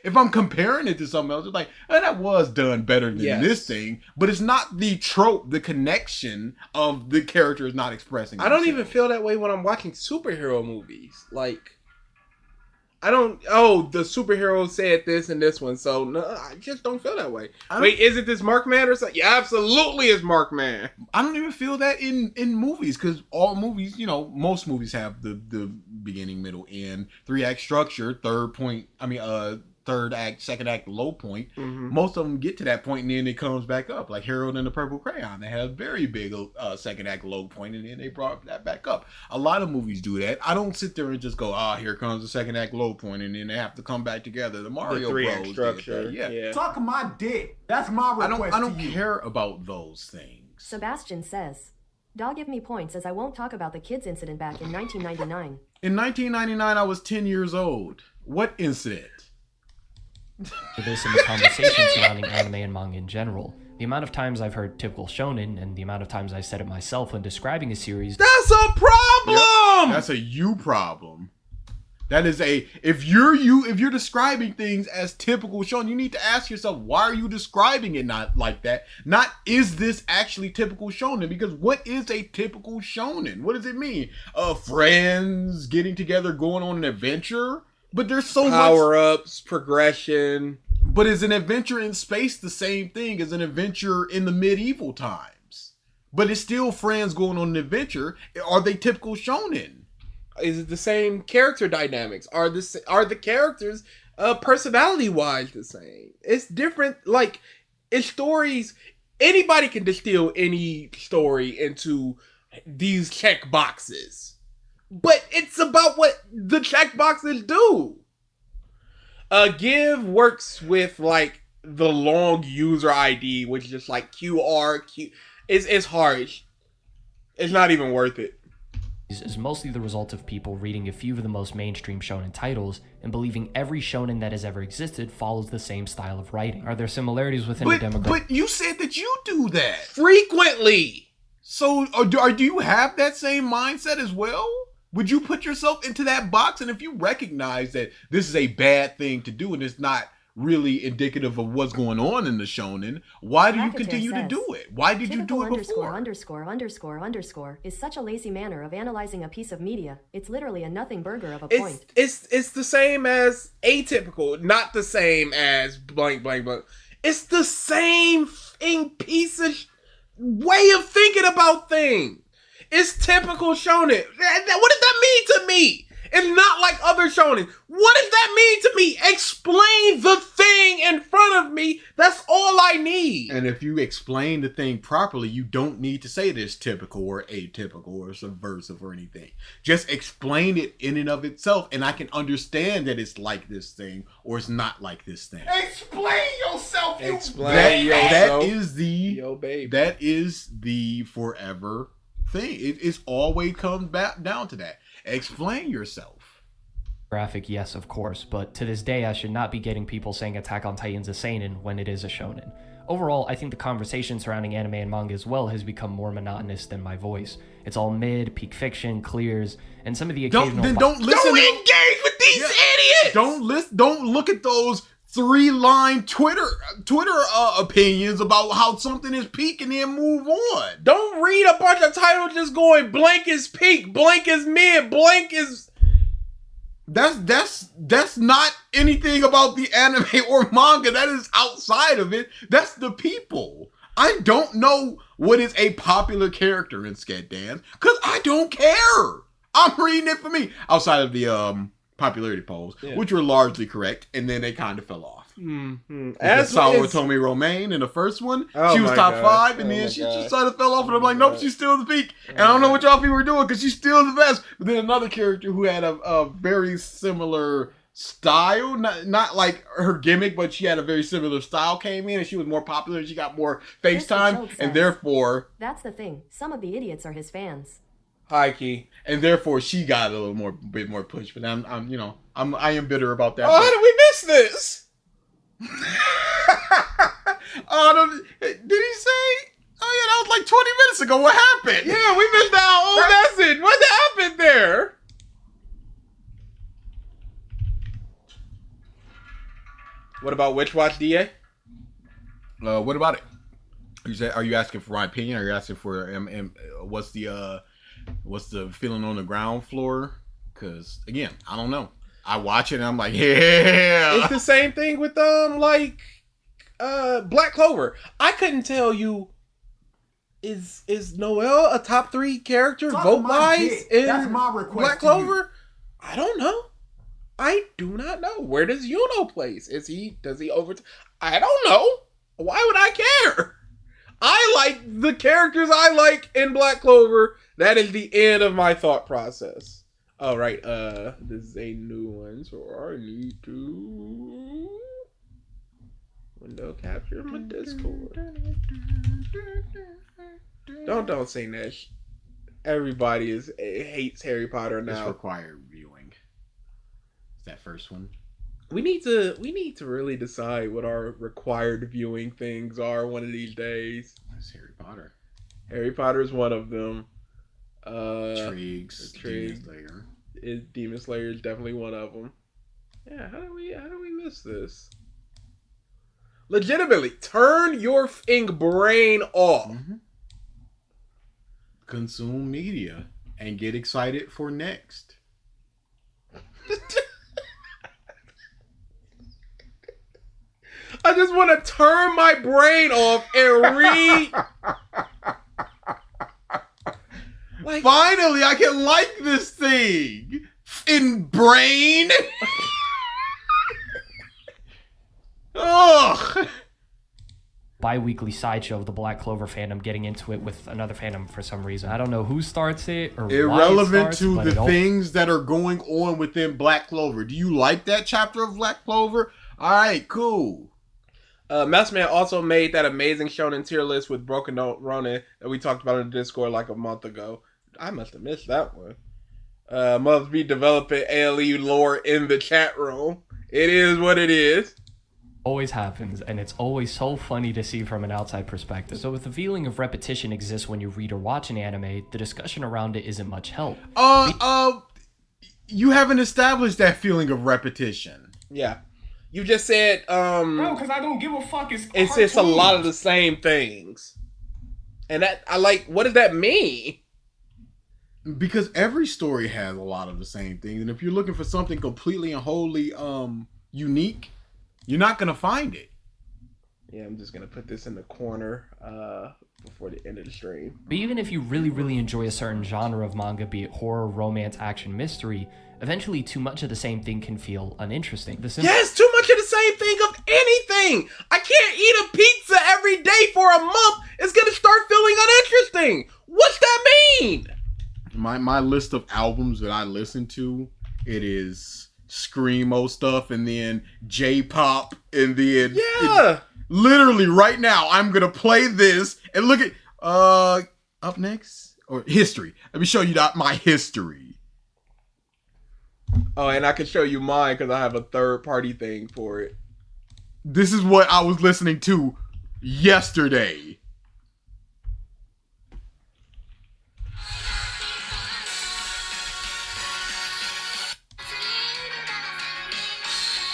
If I'm comparing it to something else, it's like, oh, that was done better than Yes. this thing. But it's not the trope, the connection of the character is not expressing. I don't even themselves. feel that way when I'm watching superhero movies. Like, I don't. Oh, the superhero said this and this one, so no, I just don't feel that way. Wait, is it this Markman or something? Yeah, absolutely, is Markman. I don't even feel that in movies, because all movies, most movies have the beginning, middle, end, 3-act structure, third act, second act, low point. Mm-hmm. Most of them get to that point and then it comes back up. Like Harold and the Purple Crayon, they had a very big second act low point and then they brought that back up. A lot of movies do that. I don't sit there and just go, here comes the second act low point and then they have to come back together. The Mario Bros. Structure. Yeah. Suck my dick. That's my request I don't to you. care about those things. Sebastian says, "Dog, give me points as I won't talk about the kids incident back in 1999. In 1999, I was 10 years old. What incident? For this in the conversation surrounding anime and manga in general. The amount of times I've heard typical shonen and the amount of times I said it myself when describing a series. That's a problem. Yep, that's a you problem. That is if you're describing things as typical shonen, you need to ask yourself, why are you describing it not like that? Not, is this actually typical shonen? Because what is a typical shonen? What does it mean? Friends getting together, going on an adventure? But there's so much power-ups, progression. But is an adventure in space the same thing as an adventure in the medieval times? But it's still friends going on an adventure. Are they typical shonen? Is it the same character dynamics? Are the characters personality-wise the same? It's different. Like, in stories, anybody can distill any story into these check boxes. But it's about what the checkboxes do. Give works with like the long user ID, which is just like QR. It's harsh. It's not even worth it. Is mostly the result of people reading a few of the most mainstream shonen titles and believing every shonen that has ever existed follows the same style of writing. Are there similarities within the demographic? But you said that you do that frequently. So do you have that same mindset as well? Would you put yourself into that box? And if you recognize that this is a bad thing to do and it's not really indicative of what's going on in the shonen, why do you continue to do it? Why did you do it before? ____ is such a lazy manner of analyzing a piece of media. It's literally a nothing burger of a point. It's the same as atypical, not the same as blank blank blank. It's the same piece of way of thinking about things. It's typical shonen. What does that mean to me? It's not like other shonen. What does that mean to me? Explain the thing in front of me. That's all I need. And if you explain the thing properly, you don't need to say that it's typical or atypical or subversive or anything. Just explain it in and of itself, and I can understand that it's like this thing or it's not like this thing. Explain yourself, you that is baby. That is the forever thing. It's always comes back down to that. Explain yourself. Graphic, yes, of course, but to this day I should not be getting people saying Attack on Titan's a seinen when it is a shonen. Overall, I think the conversation surrounding anime and manga as well has become more monotonous than my voice. It's all mid, peak fiction, clears, and some of the occasional... Don't listen. Don't engage with these idiots! Don't look at those 3-line Twitter opinions about how something is peak and then move on. Don't read a bunch of titles just going blank is peak, blank is mid, blank is... That's not anything about the anime or manga. That is outside of it. That's the people. I don't know what is a popular character in Sket Dance because I don't care. I'm reading it for me. Outside of the popularity polls, which were largely correct, and then they kind of fell off. Mm-hmm. As Sawatomi Romaine in the first one, she was top 5, and then she just sort of fell off, and I'm like, nope, she's still the peak. And I don't know what y'all people were doing because she's still the best. But then another character who had a very similar style, not like her gimmick, but she had a very similar style, came in, and she was more popular. She got more face time, and therefore, that's the thing. Some of the idiots are his fans. High key, and therefore she got a little bit more push. But I am bitter about that. Oh, how did we miss this? Did he say? Oh yeah, that was like 20 minutes ago. What happened? Yeah, we missed our own message. What happened there? What about Witch Watch DA? What about it? Are you asking for my opinion? Or are you asking for what's the feeling on the ground floor? Because again, I don't know. I watch it and I'm like, yeah. It's the same thing with Black Clover. I couldn't tell you is Noelle a top 3 character vote wise in That's my request Black to you. Clover? I don't know. I do not know. Where does Yuno place? Does he over? I don't know. Why would I care? I like the characters I like in Black Clover. That is the end of my thought process. Oh, right. This is a new one, so I need to window capture my Discord. Don't sing that. Everybody hates Harry Potter now. It's required viewing. Is that first one? We need to really decide what our required viewing things are one of these days. It's Harry Potter. Harry Potter is one of them. Triggs, Demon Slayer. Demon Slayer is definitely one of them. Yeah, how do we miss this? Legitimately, turn your brain off. Mm-hmm. Consume media and get excited for next. I just want to turn my brain off and read. Finally, I can like this thing. In brain. Ugh. Bi-weekly sideshow of the Black Clover fandom getting into it with another fandom for some reason. I don't know who starts it or Irrelevant why it starts, to but the things that are going on within Black Clover. Do you like that chapter of Black Clover? All right, cool. Messman also made that amazing shonen tier list with Broken Ronin that we talked about in the Discord like a month ago. I must have missed that one. Must be developing ALE lore in the chat room. It is what it is. Always happens, and it's always so funny to see from an outside perspective. So if the feeling of repetition exists when you read or watch an anime, the discussion around it isn't much help. You haven't established that feeling of repetition. Yeah. You just said, No, because I don't give a fuck. It's just a lot of the same things. And that, I like, what does that mean? Because every story has a lot of the same things. And if you're looking for something completely and wholly unique, you're not going to find it. Yeah, I'm just going to put this in the corner before the end of the stream. But even if you really, really enjoy a certain genre of manga, be it horror, romance, action, mystery, eventually too much of the same thing can feel uninteresting. Yes, too much of the same thing of anything. I can't eat a pizza every day for a month. It's going to start feeling uninteresting. What's that mean? My list of albums that I listen to, it is screamo stuff and then J-pop and then literally right now I'm gonna play this and look at up next or history. Let me show you my history. Oh, and I can show you mine because I have a third-party thing for it. This is what I was listening to yesterday.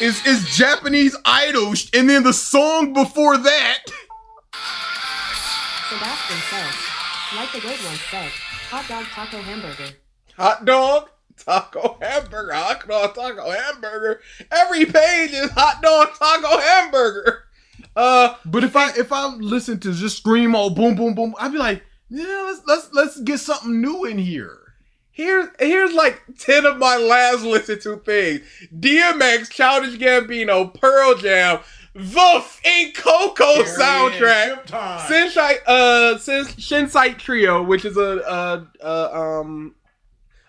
Is Japanese Idol, and then the song before that. Sebastian says, like the good one said, hot dog, taco, hamburger. Hot dog, taco, hamburger. Hot dog, taco, hamburger. Every page is hot dog, taco, hamburger. But if I listen to just screamo, boom, boom, boom, I'd be like, yeah, let's get something new in here. Here's like 10 of my last listened to things. DMX, Childish Gambino, Pearl Jam, the Coco soundtrack, Shinsite Trio, which is a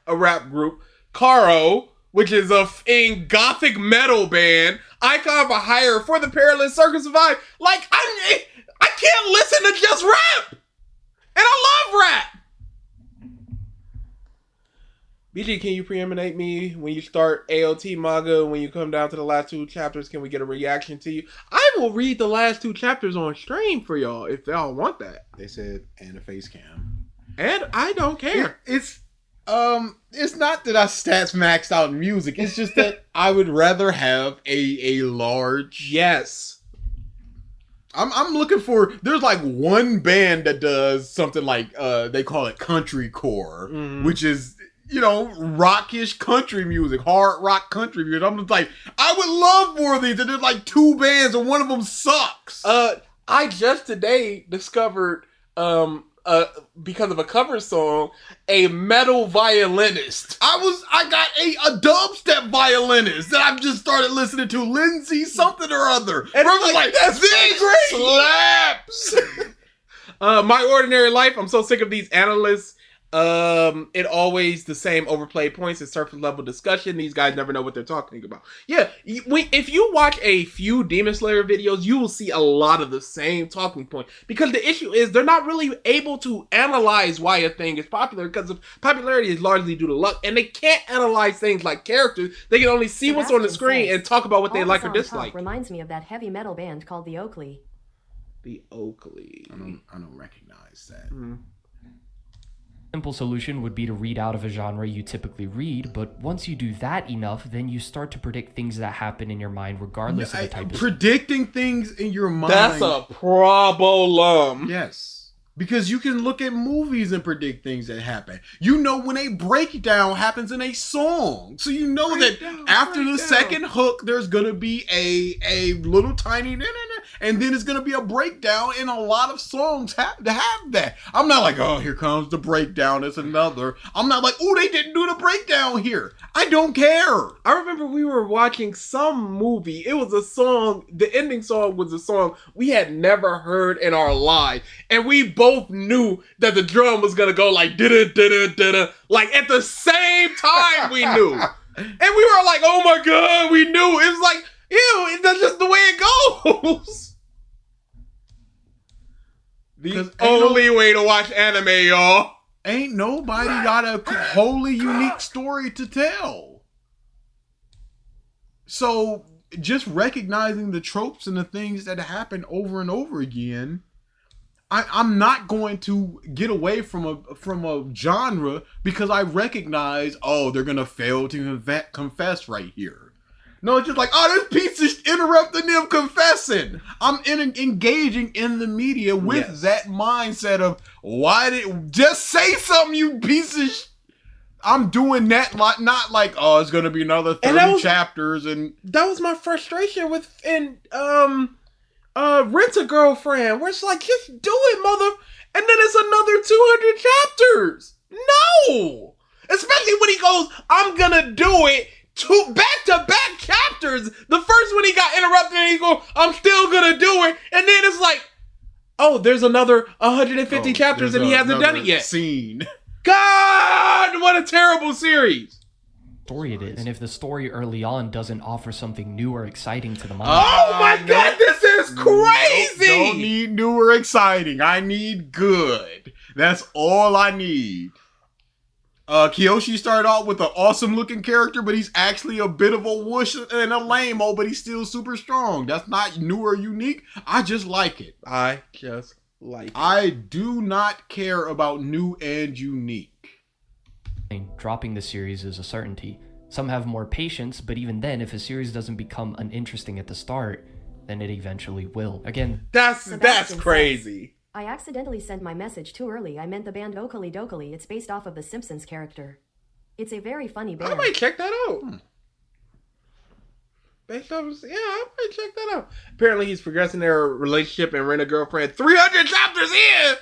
rap group, Caro, which is a gothic metal band, Icon for Hire, For the Perilous, Circus Survive. Like I can't listen to just rap, and I love rap. BG, can you preeminate me when you start AOT manga? When you come down to the last 2 chapters, can we get a reaction to you? I will read the last 2 chapters on stream for y'all if y'all want that. They said and a face cam. And I don't care. It's not that I stats maxed out in music. It's just that I would rather have a large. Yes. I'm looking for. There's like one band that does something like they call it country core, which is rockish country music, hard rock country music. I'm just like, I would love more of these. And there's like 2 bands and one of them sucks. I just today discovered, because of a cover song, a metal violinist. I got a dubstep violinist that I've just started listening to, Lindsay something or other. And I'm like, that's this great. slaps. My Ordinary Life. I'm so sick of these analysts. It always the same overplayed points and surface level discussion. These guys never know what they're talking about. Yeah, if you watch a few Demon Slayer videos, you will see a lot of the same talking point. Because the issue is they're not really able to analyze why a thing is popular, because of popularity is largely due to luck, and they can't analyze things like characters. They can only see what's on the screen and talk about what they like or dislike. Reminds me of that heavy metal band called the Oakley. The Oakley. I don't recognize that. Simple solution would be to read out of a genre you typically read, but once you do that enough, then you start to predict things that happen in your mind regardless of the type of... Predicting things in your mind. That's a problem. Yes. Because you can look at movies and predict things that happen. You know when a breakdown happens in a song. So you know that after the second hook, there's going to be a little tiny... And then it's going to be a breakdown, and a lot of songs have that. I'm not like, oh, here comes the breakdown. It's another. I'm not like, oh, they didn't do the breakdown here. I don't care. I remember we were watching some movie. It was a song. The ending song was a song we had never heard in our lives. And we both knew that the drum was going to go like, da-da-da-da-da-da. Like at the same time we knew. And we were like, oh my God, we knew. It was like, ew, that's just the way it goes. The only way to watch anime, y'all. Ain't nobody got a wholly unique story to tell. So just recognizing the tropes and the things that happen over and over again, I'm not going to get away from a genre because I recognize, oh, they're gonna fail to confess right here. No, it's just like, oh, this piece is interrupting them confessing. I'm engaging in the media with that mindset of, just say something, you piece of I'm doing that, not like, oh, it's going to be another 30 chapters. And that was my frustration with, Rent-A-Girlfriend, where it's like, just do it, mother. And then it's another 200 chapters. No! Especially when he goes, I'm going to do it. 2 back-to-back chapters. The first one he got interrupted and he goes, I'm still gonna do it. And then it's like, oh, there's another 150 chapters and he hasn't done it yet. Scene. God, what a terrible series. Story it is. And if the story early on doesn't offer something new or exciting to the mind... Oh my God, this is crazy! Don't need new or exciting. I need good. That's all I need. Kyoshi started off with an awesome looking character, but he's actually a bit of a whoosh and a lame-o, but he's still super strong. That's not new or unique. I just like it. I just like it. I do not care about new and unique. Dropping the series is a certainty. Some have more patience, but even then, if a series doesn't become uninteresting at the start, then it eventually will. Again, that's crazy. I accidentally sent my message too early. I meant the band Okali Dokali. It's based off of the Simpsons character. It's a very funny band. I might check that out. Based off of, I might check that out. Apparently he's progressing their relationship and Rent-A-Girlfriend 300 chapters in!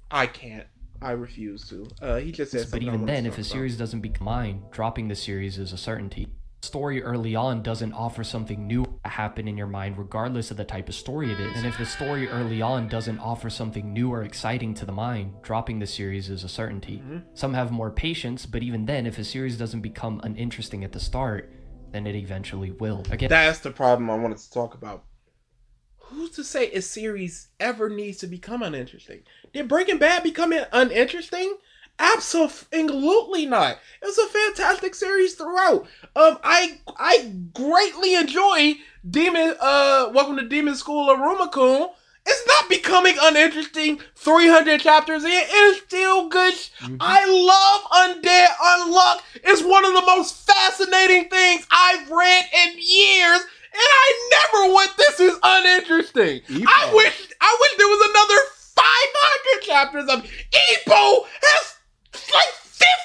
I can't. I refuse to. He just said something. But even then, if a series doesn't become mine, dropping the series is a certainty. Story early on doesn't offer something new to happen in your mind regardless of the type of story it is. And if the story early on doesn't offer something new or exciting to the mind, dropping the series is a certainty. Some have more patience, but even then, if a series doesn't become uninteresting at the start, then it eventually will. Again, that's the problem I wanted to talk about. Who's to say a series ever needs to become uninteresting? Did Breaking Bad become uninteresting? Absolutely not. It was a fantastic series throughout. I greatly enjoy Welcome to Demon School of Rumakun. It's not becoming uninteresting 300 chapters in. It's still good. I love Undead Unluck. It's one of the most fascinating things I've read in years. And I never went, this is uninteresting. I wish there was another 500 chapters of Ippo has like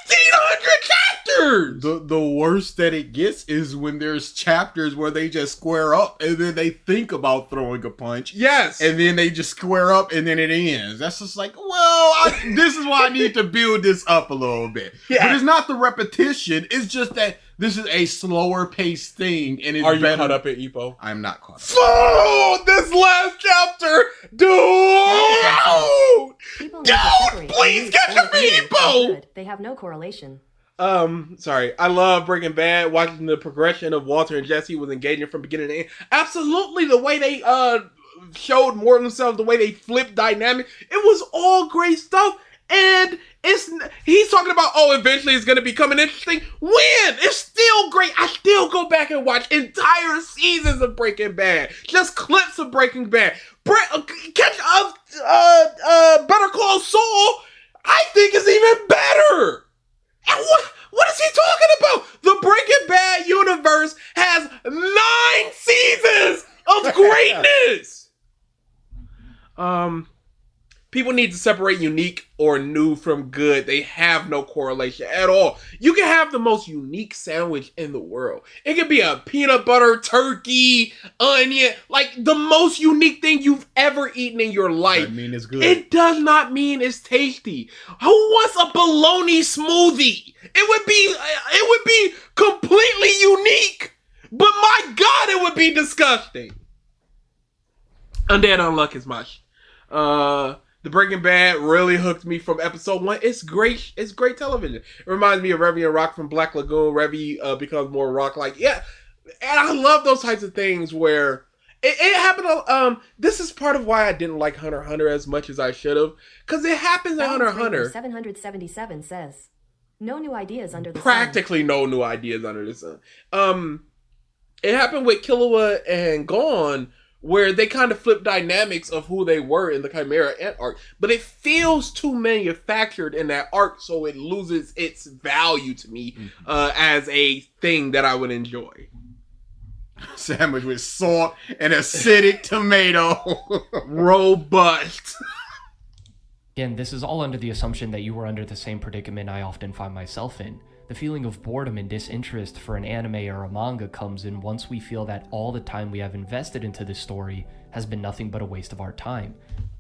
1,500 chapters. The worst that it gets is when there's chapters where they just square up and then they think about throwing a punch. Yes. And then they just square up and then it ends. That's just like, this is why I need to build this up a little bit. Yeah. But it's not the repetition. It's just that this is a slower paced thing. And it's Are you better. caught up in Ippo? I'm not caught up. Oh, this last chapter, dude! People need to separate Please elite catch or up to elite and Ippo! good. They have no correlation. Sorry. I love Breaking Bad. Watching the progression of Walter and Jesse was engaging from beginning to end. Absolutely, the way they showed more of themselves, the way they flipped dynamic, it was all great stuff. And he's talking about, eventually it's going to become an interesting. When? It's still great. I still go back and watch entire seasons of Breaking Bad. Just clips of Breaking Bad. Catch Better Call Saul, I think is even better. And what is he talking about? The Breaking Bad universe has 9 seasons of greatness. People need to separate unique or new from good. They have no correlation at all. You can have the most unique sandwich in the world. It could be a peanut butter, turkey, onion, like the most unique thing you've ever eaten in your life. I mean, it's good. It does not mean it's tasty. Who wants a bologna smoothie? It would be completely unique. But my God, it would be disgusting. Undead Unluck is much. The Breaking Bad really hooked me from episode 1. It's great. It's great television. It reminds me of Revy and Rock from Black Lagoon. Revy becomes more rock-like. Yeah, and I love those types of things where it happened. This is part of why I didn't like Hunter x Hunter as much as I should have, because it happens in Hunter x Hunter. 777 says, "No new ideas under the sun." Practically no new ideas under the sun. It happened with Killua and Gon, where they kind of flip dynamics of who they were in the Chimera Ant arc. But it feels too manufactured in that arc, so it loses its value to me as a thing that I would enjoy. Sandwich with salt and acidic tomato. Robust. Again, this is all under the assumption that you were under the same predicament I often find myself in. The feeling of boredom and disinterest for an anime or a manga comes in once we feel that all the time we have invested into this story has been nothing but a waste of our time.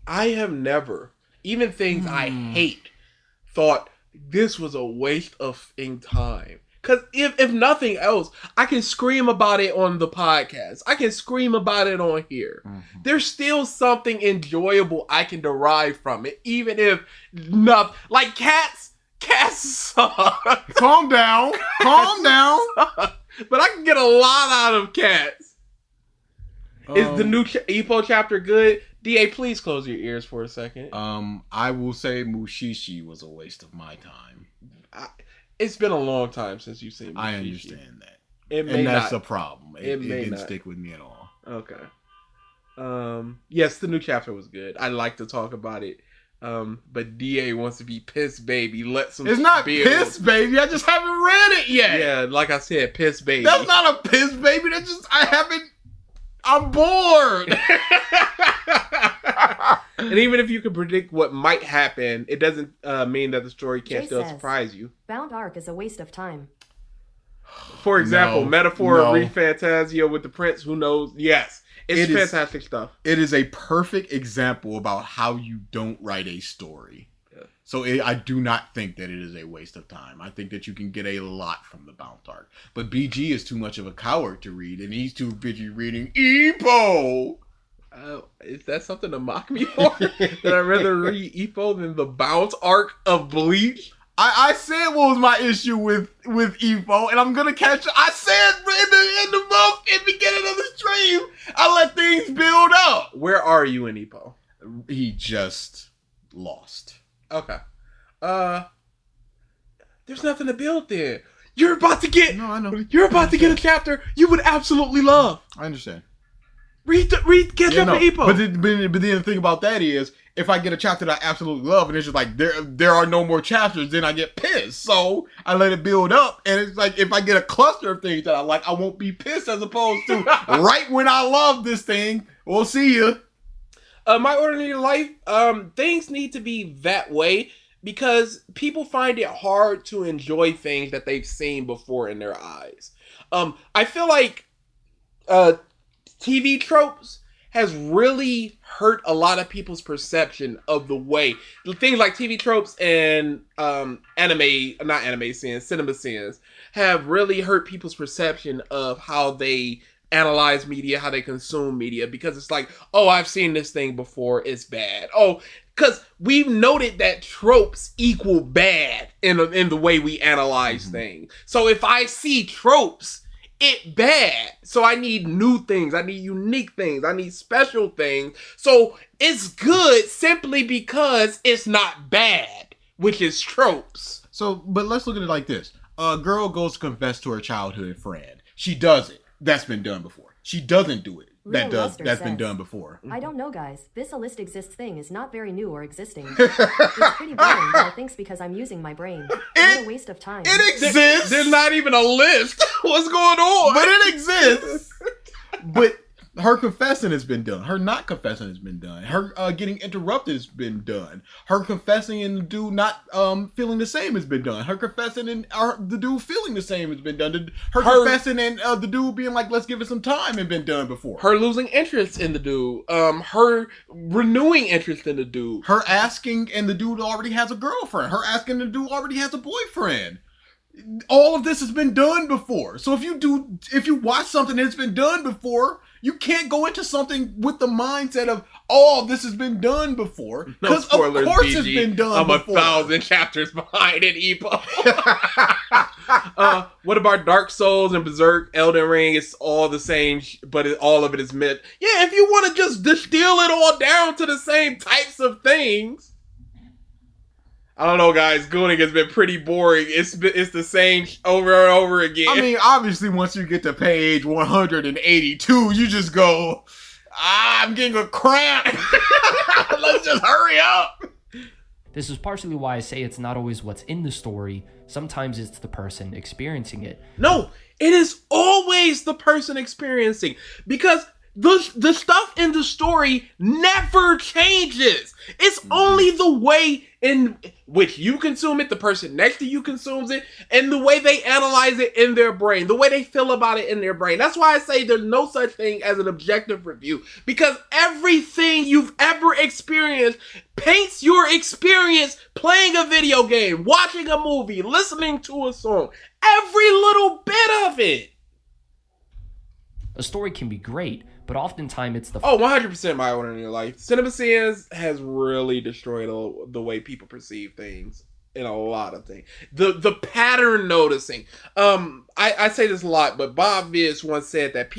I have never, even things I hate, thought this was a waste of time. Because if nothing else, I can scream about it on the podcast. I can scream about it on here. There's still something enjoyable I can derive from it, even if nothing. Like Cats suck. Calm down. Calm down. But I can get a lot out of Cats. Is the new Ippo chapter good? DA, please close your ears for a second. I will say Mushishi was a waste of my time. It's been a long time since you've seen Mushishi. I understand that. And that's a problem. It didn't not stick with me at all. Okay. Yes, the new chapter was good. I like to talk about it. But DA wants to be Piss Baby. It's not Piss Baby. I just haven't read it yet. Yeah, like I said, Piss Baby. That's not a Piss Baby. I'm bored. And even if you can predict what might happen, it doesn't mean that the story can't Jay still says, surprise you. Bound arc is a waste of time. For example, No, Metaphor, no. Read Fantasia with the Prince, who knows? Yes. It's fantastic stuff. It is a perfect example about how you don't write a story. Yeah. So I do not think that it is a waste of time. I think that you can get a lot from the Bound arc. But BG is too much of a coward to read, and he's too busy reading Ippo. Is that something to mock me for? That I'd rather read Ippo than the Bounce arc of Bleach? I said what was my issue with Ippo, and I'm gonna catch. I said in the beginning of the stream, I let things build up. Where are you in Ippo? He just lost. Okay. There's nothing to build there. You're about to get. No, I know. You're about to get a chapter you would absolutely love. I understand. Catch up to Ippo. But then the thing about that is, if I get a chapter that I absolutely love, and it's just like there are no more chapters, then I get pissed. So I let it build up, and it's like if I get a cluster of things that I like, I won't be pissed, as opposed to right when I love this thing. We'll see you. My ordinary life, things need to be that way because people find it hard to enjoy things that they've seen before in their eyes. I feel like TV tropes has really hurt a lot of people's perception of the way things like TV tropes and cinema sins have really hurt people's perception of how they analyze media, how they consume media, because it's like, oh, I've seen this thing before, it's bad. Oh, because we've noted that tropes equal bad in the way we analyze things. So if I see tropes, it bad. So I need new things. I need unique things. I need special things. So it's good simply because it's not bad, which is tropes. So, but let's look at it like this. A girl goes to confess to her childhood friend. She does it. That's been done before. She doesn't do it. That's been done before. I don't know, guys. This a list exists thing is not very new or existing. It's pretty boring, but I think's because I'm using my brain. What a waste of time. It exists. There's not even a list. What's going on? But it exists. But her confessing has been done. Her not confessing has been done. Her getting interrupted has been done. Her confessing and the dude not feeling the same has been done. Her confessing and the dude feeling the same has been done. Her confessing and the dude being like, let's give it some time, has been done before. Her losing interest in the dude. Her renewing interest in the dude. Her asking and the dude already has a girlfriend. Her asking and the dude already has a boyfriend. All of this has been done before. So if you watch something that's been done before, you can't go into something with the mindset of, oh, this has been done before. Because of course it's been done before. I'm 1,000 chapters behind in EPO. What about Dark Souls and Berserk, Elden Ring? It's all the same, but all of it is myth. Yeah, if you want to just distill it all down to the same types of things. I don't know, guys. Gooning has been pretty boring. It's the same over and over again. I mean, obviously, once you get to page 182, you just go, I'm getting a cramp. Let's just hurry up. This is partially why I say it's not always what's in the story. Sometimes it's the person experiencing it. No, it is always the person experiencing, because the stuff in the story never changes. It's only the way in which you consume it, the person next to you consumes it, and the way they analyze it in their brain, the way they feel about it in their brain. That's why I say there's no such thing as an objective review, because everything you've ever experienced paints your experience playing a video game, watching a movie, listening to a song, every little bit of it. A story can be great, but oftentimes it's the... 100% my own in your life. Cinema Sins has really destroyed the way people perceive things in a lot of things. The pattern noticing. I say this a lot, but Bob Viz once said that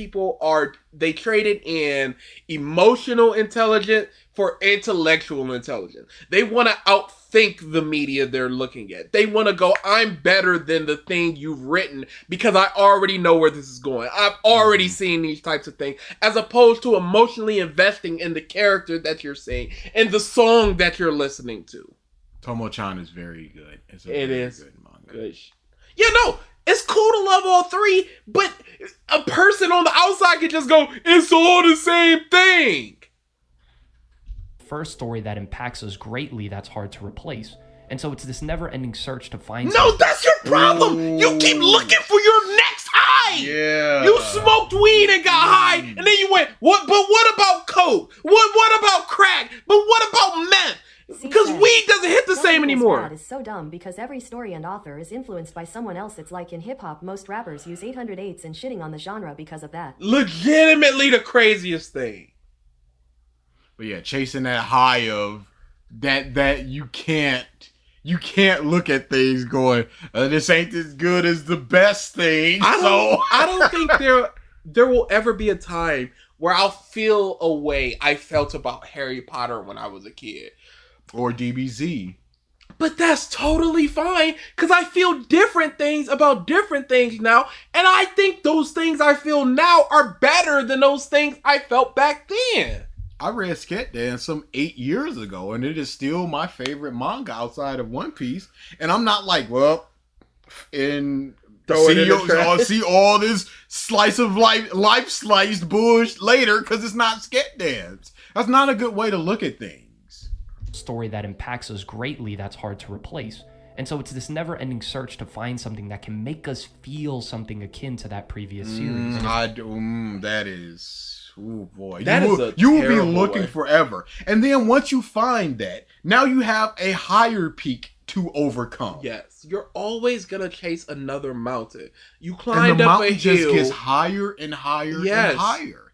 they traded in emotional intelligence for intellectual intelligence. They want to outthink the media they're looking at. They want to go, I'm better than the thing you've written because I already know where this is going. I've already seen these types of things, as opposed to emotionally investing in the character that you're seeing and the song that you're listening to. Tomo-chan is very good. It's a very good manga. Good. Yeah, no, it's cool to love all three, but a person on the outside can just go, it's all the same thing. First story that impacts us greatly that's hard to replace. And so it's this never-ending search to find... No, that's your problem! Ooh. You keep looking for your next high! Yeah. You smoked weed and got high, and then you went, what? But what about coke? What about crack? But what about meth? Because weed doesn't hit the same anymore. That is so dumb, because every story and author is influenced by someone else. It's like in hip-hop, most rappers use 808s and shitting on the genre because of that. Legitimately the craziest thing. But yeah, chasing that high of that you can't look at things going, this ain't as good as the best thing. I don't think there will ever be a time where I'll feel a way I felt about Harry Potter when I was a kid. Or DBZ. But that's totally fine, because I feel different things about different things now, and I think those things I feel now are better than those things I felt back then. I read Sket Dance some 8 years ago, and it is still my favorite manga outside of One Piece. And I'm not like, well, see all this slice of life sliced bush later because it's not Sket Dance. That's not a good way to look at things. story that impacts us greatly that's hard to replace. And so it's this never-ending search to find something that can make us feel something akin to that previous series. That is, oh boy, You will be looking forever. And then once you find that, now you have a higher peak to overcome. Yes, you're always gonna chase another mountain. You And climbed the up a mountain hill. just gets higher and higher and higher.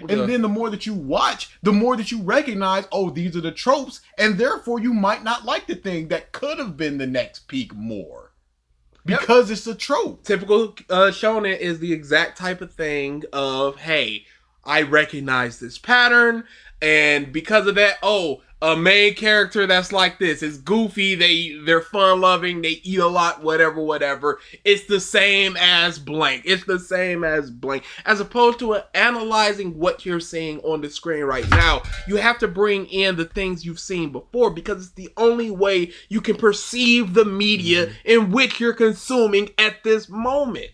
And then the more that you watch, the more that you recognize, oh, these are the tropes, and therefore you might not like the thing that could have been the next peak more. Because it's a trope. Typical shonen is the exact type of thing of, hey, I recognize this pattern, and because of that, a main character that's like this is goofy, they're fun loving, they eat a lot, whatever. It's the same as blank. It's the same as blank. As opposed to analyzing what you're seeing on the screen right now, you have to bring in the things you've seen before, because it's the only way you can perceive the media in which you're consuming at this moment.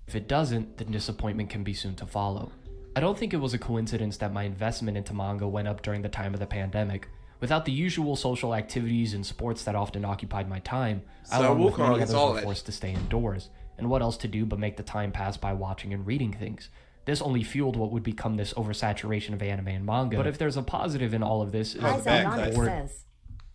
If it doesn't, then disappointment can be soon to follow. I don't think it was a coincidence that my investment into manga went up during the time of the pandemic. Without the usual social activities and sports that often occupied my time, I along with many others were forced to stay indoors. And what else to do but make the time pass by watching and reading things? This only fueled what would become this oversaturation of anime and manga. But if there's a positive in all of this, says,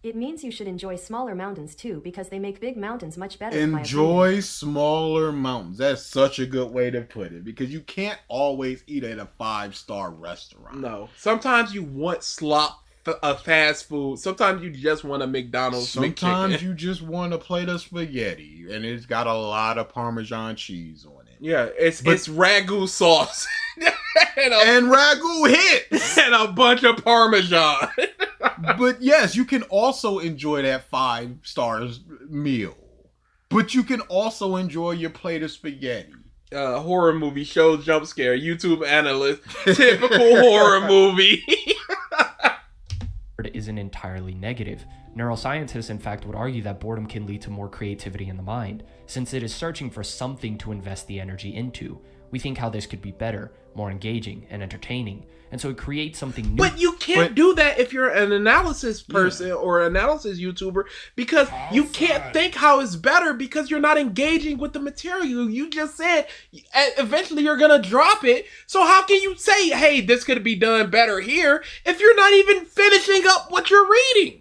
it means you should enjoy smaller mountains too, because they make big mountains much better. Enjoy smaller mountains. That's such a good way to put it, because you can't always eat at a 5-star restaurant. No. Sometimes you want fast food. Sometimes you just want a McDonald's. Sometimes you just want a plate of spaghetti, and it's got a lot of Parmesan cheese on it. Yeah, it's ragu sauce. and ragu hits! And a bunch of Parmesan. But yes, you can also enjoy that 5-star meal. But you can also enjoy your plate of spaghetti. Horror movie show jump scare. YouTube analyst. Typical horror movie. Isn't entirely negative. Neuroscientists, in fact, would argue that boredom can lead to more creativity in the mind, since it is searching for something to invest the energy into. We think how this could be better, more engaging, and entertaining, and so it creates something new. But you can't do that if you're an analysis person or an analysis YouTuber, because you can't think how it's better because you're not engaging with the material. You just said eventually you're gonna drop it, so how can you say, hey, this could be done better here, if you're not even finishing up what you're reading?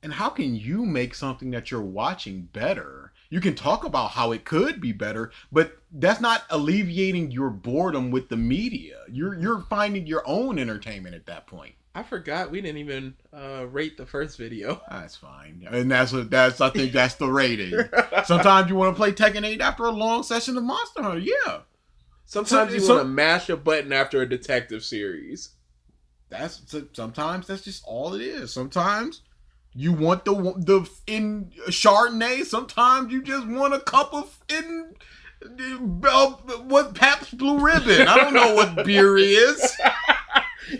And how can you make something that you're watching better? You can talk about how it could be better, but that's not alleviating your boredom with the media. You're finding your own entertainment at that point. I forgot we didn't even rate the first video. That's fine, and I think that's the rating. Sometimes you want to play Tekken 8 after a long session of Monster Hunter. Yeah. Sometimes you want to mash a button after a detective series. Sometimes that's just all it is. Sometimes you want the in Chardonnay. Sometimes you just want a cup of what Pabst Blue Ribbon. I don't know what beer is.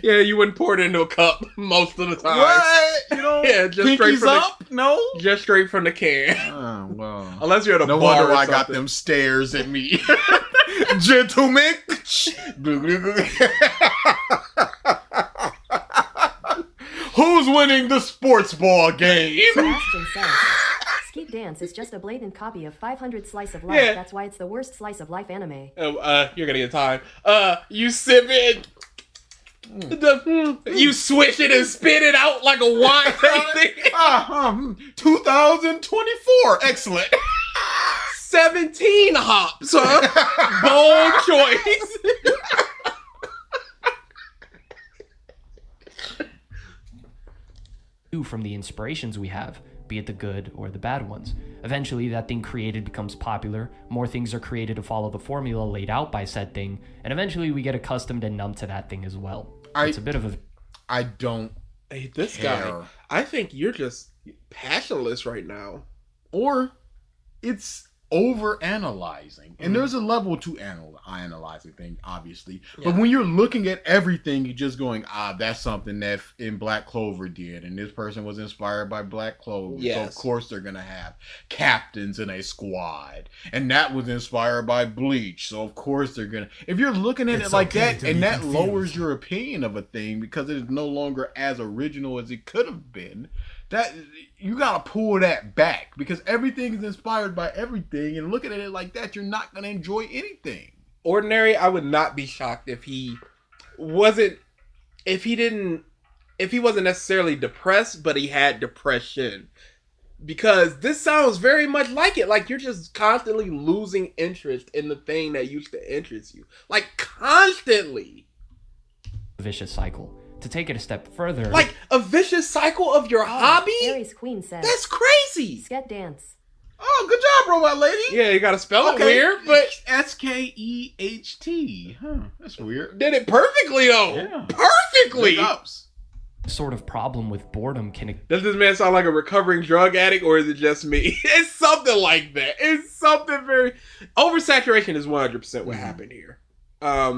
Yeah, you wouldn't pour it into a cup most of the time. What? Yeah, just straight from up? No? Just straight from the can. Oh, well. Unless you're at a bar. No wonder I got them stares at me. Gentlemen. Who's winning the sports ball game? Sebastian says, Skeet Dance is just a blatant copy of 500 Slice of Life. Yeah. That's why it's the worst slice of life anime. You're gonna get time. You sip it. You swish it and spit it out like a wine thing. 2024. Excellent. 17 hops, huh? Bold choice. From the inspirations we have, be it the good or the bad ones. Eventually, that thing created becomes popular, more things are created to follow the formula laid out by said thing, and eventually we get accustomed and numb to that thing as well. It's a bit of a... I don't this guy, I think you're just passionless right now. Or it's over analyzing, and there's a level to analyzing things, obviously. But when you're looking at everything, you're just going, that's something that in Black Clover did, and this person was inspired by Black Clover, so of course they're gonna have captains in a squad, and that was inspired by Bleach, so of course they're gonna. If you're looking at it like that, and that lowers your opinion of a thing because it is no longer as original as it could have been. That you gotta pull that back because everything is inspired by everything, and looking at it like that, you're not gonna enjoy anything. Ordinary, I would not be shocked if he wasn't necessarily depressed, but he had depression. Because this sounds very much like it. Like you're just constantly losing interest in the thing that used to interest you. Like constantly. Vicious cycle. To take it a step further, like a vicious cycle of your hobby? Aries Queen says, that's crazy. Sket dance. Oh, good job, Robot Lady. Yeah, you gotta spell it weird, but SKEHT. Huh, that's weird. Did it perfectly though. Yeah. Perfectly. Sort of problem with boredom can. Does this man sound like a recovering drug addict, or is it just me? It's something like that. It's something very. Oversaturation is 100% what happened here.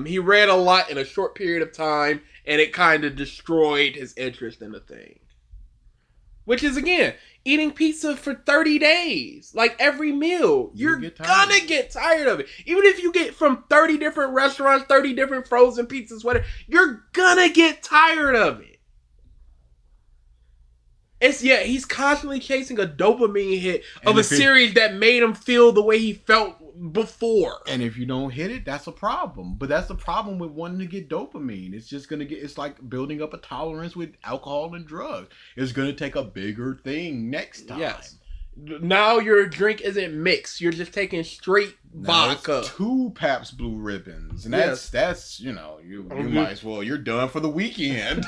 He read a lot in a short period of time, and it kind of destroyed his interest in the thing. Which is, again, eating pizza for 30 days. Like, every meal. You're gonna get tired of it. Even if you get from 30 different restaurants, 30 different frozen pizzas, whatever, you're gonna get tired of it. He's constantly chasing a dopamine hit of a series that made him feel the way he felt before. And if you don't hit it, that's a problem. But that's the problem with wanting to get dopamine. It's just gonna it's like building up a tolerance with alcohol and drugs. It's gonna take a bigger thing next time. Yes. Now your drink isn't mixed. You're just taking straight vodka. It's 2 Pabst Blue Ribbons. And that's you might as well, you're done for the weekend.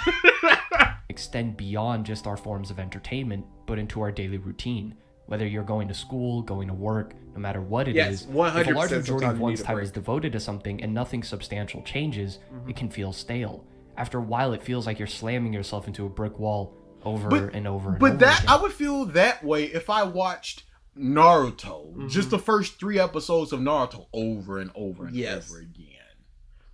Extend beyond just our forms of entertainment, but into our daily routine. Whether you're going to school, going to work, no matter what it is, 100% if a large majority of one's time break. is devoted to something and nothing substantial changes, it can feel stale. After a while, it feels like you're slamming yourself into a brick wall over and over and over But that again. I would feel that way if I watched Naruto, just the first 3 episodes of Naruto over and over and over again.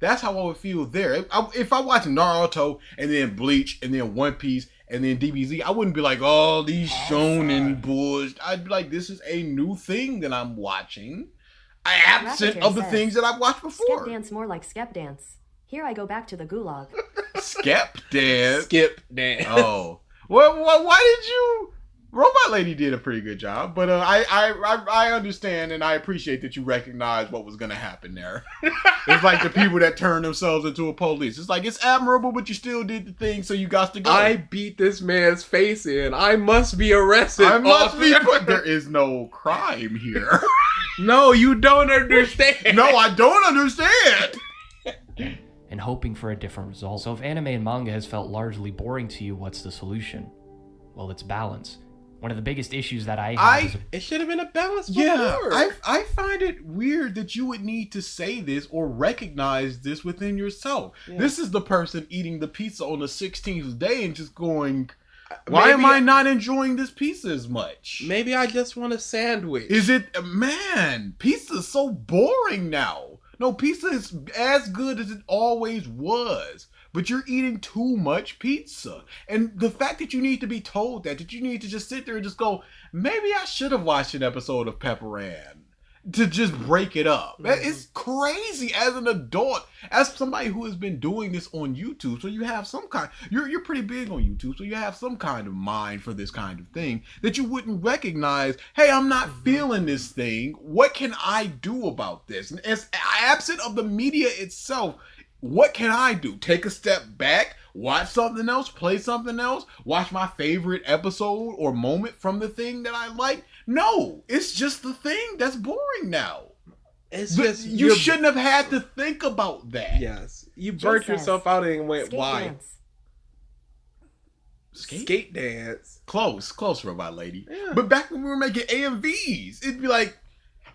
That's how I would feel there. If I watch Naruto and then Bleach and then One Piece and then DBZ, I wouldn't be like, oh, these shonen bullshit. I'd be like, this is a new thing that I'm watching. Absent of the things that I've watched before. Skip dance more like skep dance. Here I go back to the gulag. Skep dance? Skip dance. Oh. Well, why did you... Robot Lady did a pretty good job, but I understand and I appreciate that you recognize what was going to happen there. It's like the people that turn themselves into a police. It's like, it's admirable, but you still did the thing, so you got to go. I beat this man's face in. I must be arrested. I must be, but there is no crime here. No, you don't understand. No, I don't understand. And hoping for a different result. So if anime and manga has felt largely boring to you, what's the solution? Well, it's balance. One of the biggest issues that I have is... It should have been a balance before. Yeah, I find it weird that you would need to say this or recognize this within yourself. Yeah. This is the person eating the pizza on the 16th day and just going, why am I not enjoying this pizza as much? Maybe I just want a sandwich. Is it... Man, pizza is so boring now. No, pizza is as good as it always was. But you're eating too much pizza. And the fact that you need to be told that you need to just sit there and just go, maybe I should have watched an episode of Pepper Ann to just break it up. It's crazy as an adult, as somebody who has been doing this on YouTube. So you have some kind, you're pretty big on YouTube. So you have some kind of mind for this kind of thing that you wouldn't recognize. Hey, I'm not feeling this thing. What can I do about this? And as absent of the media itself, what can I do? Take a step back, watch something else, play something else, watch my favorite episode or moment from the thing that I like? No, it's just the thing that's boring now. You shouldn't have had to think about that. Yes. You burnt yourself out and went, why? Skate dance. Close, Robot Lady. Yeah. But back when we were making AMVs, it'd be like,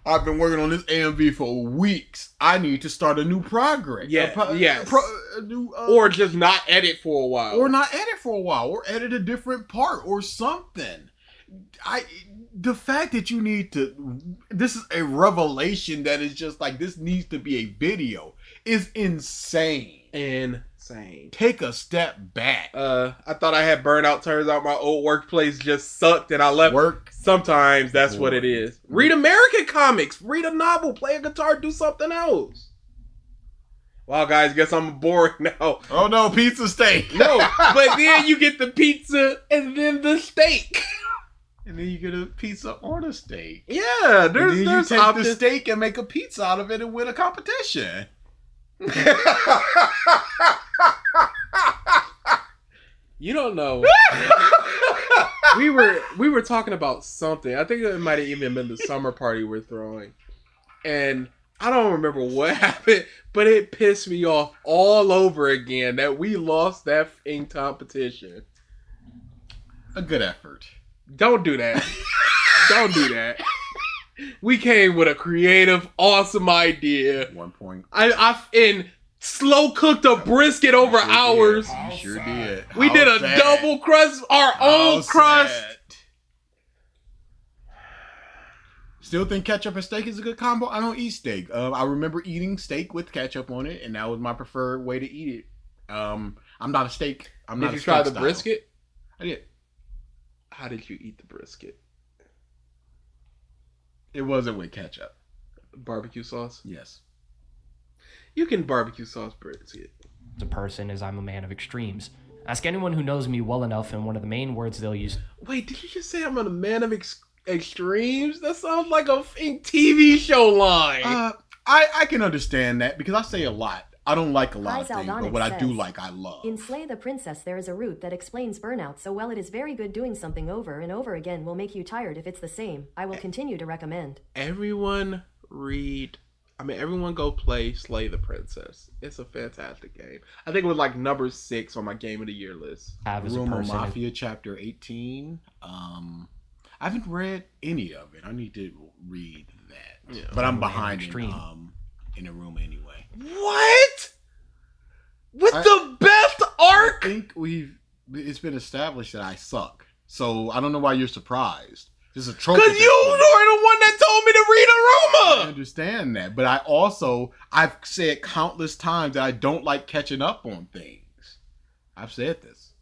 I've been working on this AMV for weeks. I need to start a new progress. Or just not edit for a while. Or edit a different part or something. The fact that you need to... this is a revelation that is just like, this needs to be a video. It's insane. Insane. Take a step back. I thought I had burnout. Turns out my old workplace just sucked and I left. Work. Sometimes that's what it is. Read American comics. Read a novel. Play a guitar. Do something else. Wow, guys, guess I'm boring now. Oh no, pizza steak. No, but then you get the pizza and then the steak. And then you get a pizza or a steak. Yeah, And then you there's take options. the steak and make a pizza out of it and win a competition. You don't know. we were talking about something. I think it might have even been the summer party we're throwing. And I don't remember what happened, but it pissed me off all over again that we lost that in competition. A good effort. Don't do that. Don't do that. We came with a creative, awesome idea. 1 point. I slow cooked a brisket over hours. You sure did. We did a double crust, our own crust. Still think ketchup and steak is a good combo. I don't eat steak. I remember eating steak with ketchup on it, and that was my preferred way to eat it. I'm not a steak. Did you try the brisket? I did. How did you eat the brisket? It wasn't with ketchup. Barbecue sauce? Yes. You can barbecue sauce brisket. As a person, as I'm a man of extremes. Ask anyone who knows me well enough, and one of the main words they'll use. Wait, did you just say I'm a man of extremes? That sounds like a TV show line. I can understand that because I say a lot. I don't like a lot of things, Aldonic but what I do says, like, I love. In Slay the Princess, there is a root that explains burnout so well it is very good. Doing something over and over again will make you tired if it's the same. I will continue to recommend. Everyone go play Slay the Princess. It's a fantastic game. I think it was like number 6 on my Game of the Year list. Rumor Mafia Chapter 18. I haven't read any of it. I need to read that. Yeah, but I'm behind in the room anyway. What? With the best arc? I think it's been established that I suck. So I don't know why you're surprised. This is a trope. Because you were the one that told me to read Aroma. I understand that. But I've said countless times that I don't like catching up on things. I've said this.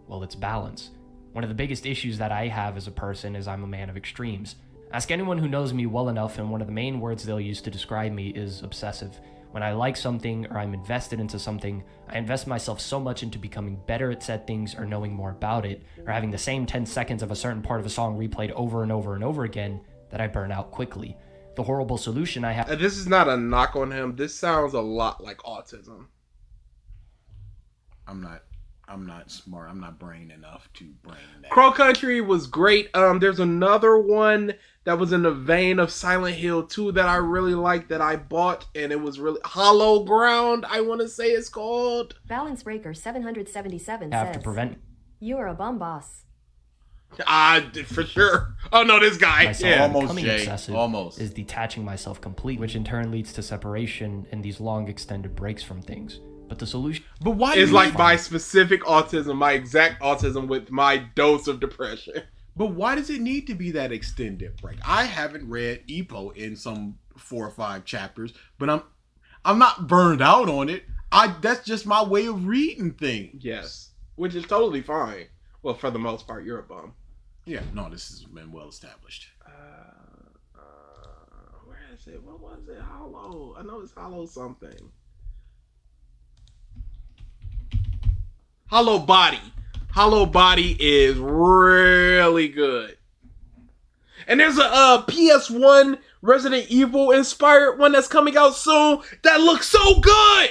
Well, it's balance. One of the biggest issues that I have as a person is I'm a man of extremes. Ask anyone who knows me well enough, and one of the main words they'll use to describe me is obsessive. When I like something or I'm invested into something, I invest myself so much into becoming better at said things or knowing more about it, or having the same 10 seconds of a certain part of a song replayed over and over and over again that I burn out quickly. The horrible solution I have... This is not a knock on him. This sounds a lot like autism. I'm not smart. I'm not brain enough to brain that. Crow Country was great. There's another one that was in the vein of Silent Hill 2 that I really liked that I bought, and it was really Hollow Ground, I want to say it's called. Balance Breaker 777 have says, to prevent... You are a bum boss. For sure. Oh no, this guy. Myself Yeah. becoming obsessive Almost. is detaching myself completely, which in turn leads to separation and these long extended breaks from things. But the solution... But why is like my specific autism, my exact autism with my dose of depression. But why does it need to be that extended break? I haven't read EPO in some 4 or 5 chapters, but I'm not burned out on it. That's just my way of reading things. Yes, which is totally fine. Well, for the most part, you're a bum. Yeah, no, this has been well established. Where is it? What was it? Hollow. I know it's Hollow something. Hollow Body. Hollow Body is really good. And there's a PS1 Resident Evil inspired one that's coming out soon that looks so good.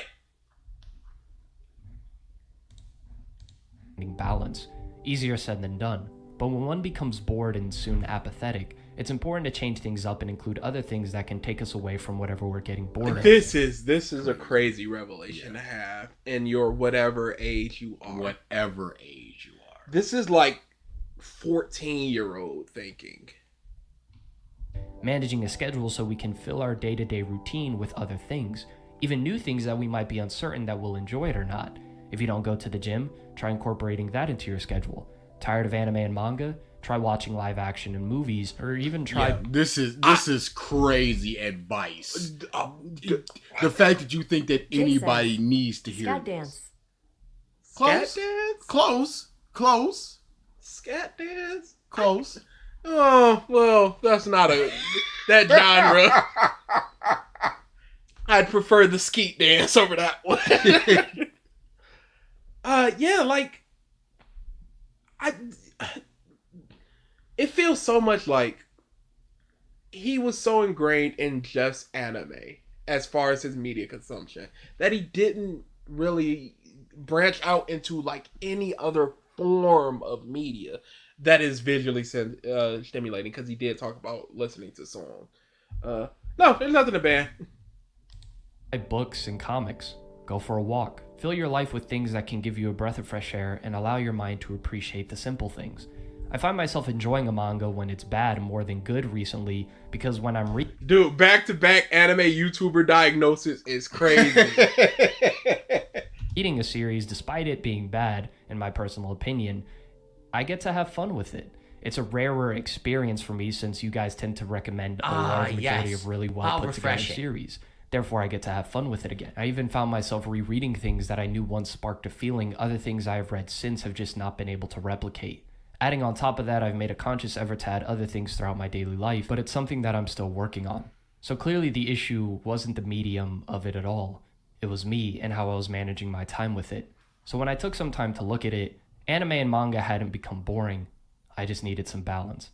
Balance. Easier said than done. But when one becomes bored and soon apathetic, it's important to change things up and include other things that can take us away from whatever we're getting bored of. This is a crazy revelation to have in your whatever age you are. Whatever age you are. This is like 14-year-old thinking. Managing a schedule so we can fill our day-to-day routine with other things, even new things that we might be uncertain that we'll enjoy it or not. If you don't go to the gym, try incorporating that into your schedule. Tired of anime and manga? Try watching live action in movies, or even try. Yeah, this is crazy advice. The fact that you think that anybody needs to hear Scat this. dance. Close. Scat dance? Close. Scat dance? Close. Oh, well, that's not that genre. I'd prefer the skeet dance over that one. Yeah, like it feels so much like he was so ingrained in just anime as far as his media consumption that he didn't really branch out into like any other form of media that is visually stimulating, because he did talk about listening to songs. No, there's nothing to ban. Books and comics. Go for a walk. Fill your life with things that can give you a breath of fresh air and allow your mind to appreciate the simple things. I find myself enjoying a manga when it's bad more than good recently, because when I'm Dude, back-to-back anime YouTuber diagnosis is crazy. reading a series, despite it being bad, in my personal opinion, I get to have fun with it. It's a rarer experience for me since you guys tend to recommend a large majority of really well put together series. Therefore, I get to have fun with it again. I even found myself rereading things that I knew once sparked a feeling other things I have read since have just not been able to replicate. Adding on top of that, I've made a conscious effort to add other things throughout my daily life, but it's something that I'm still working on. So clearly the issue wasn't the medium of it at all. It was me and how I was managing my time with it. So when I took some time to look at it, anime and manga hadn't become boring. I just needed some balance.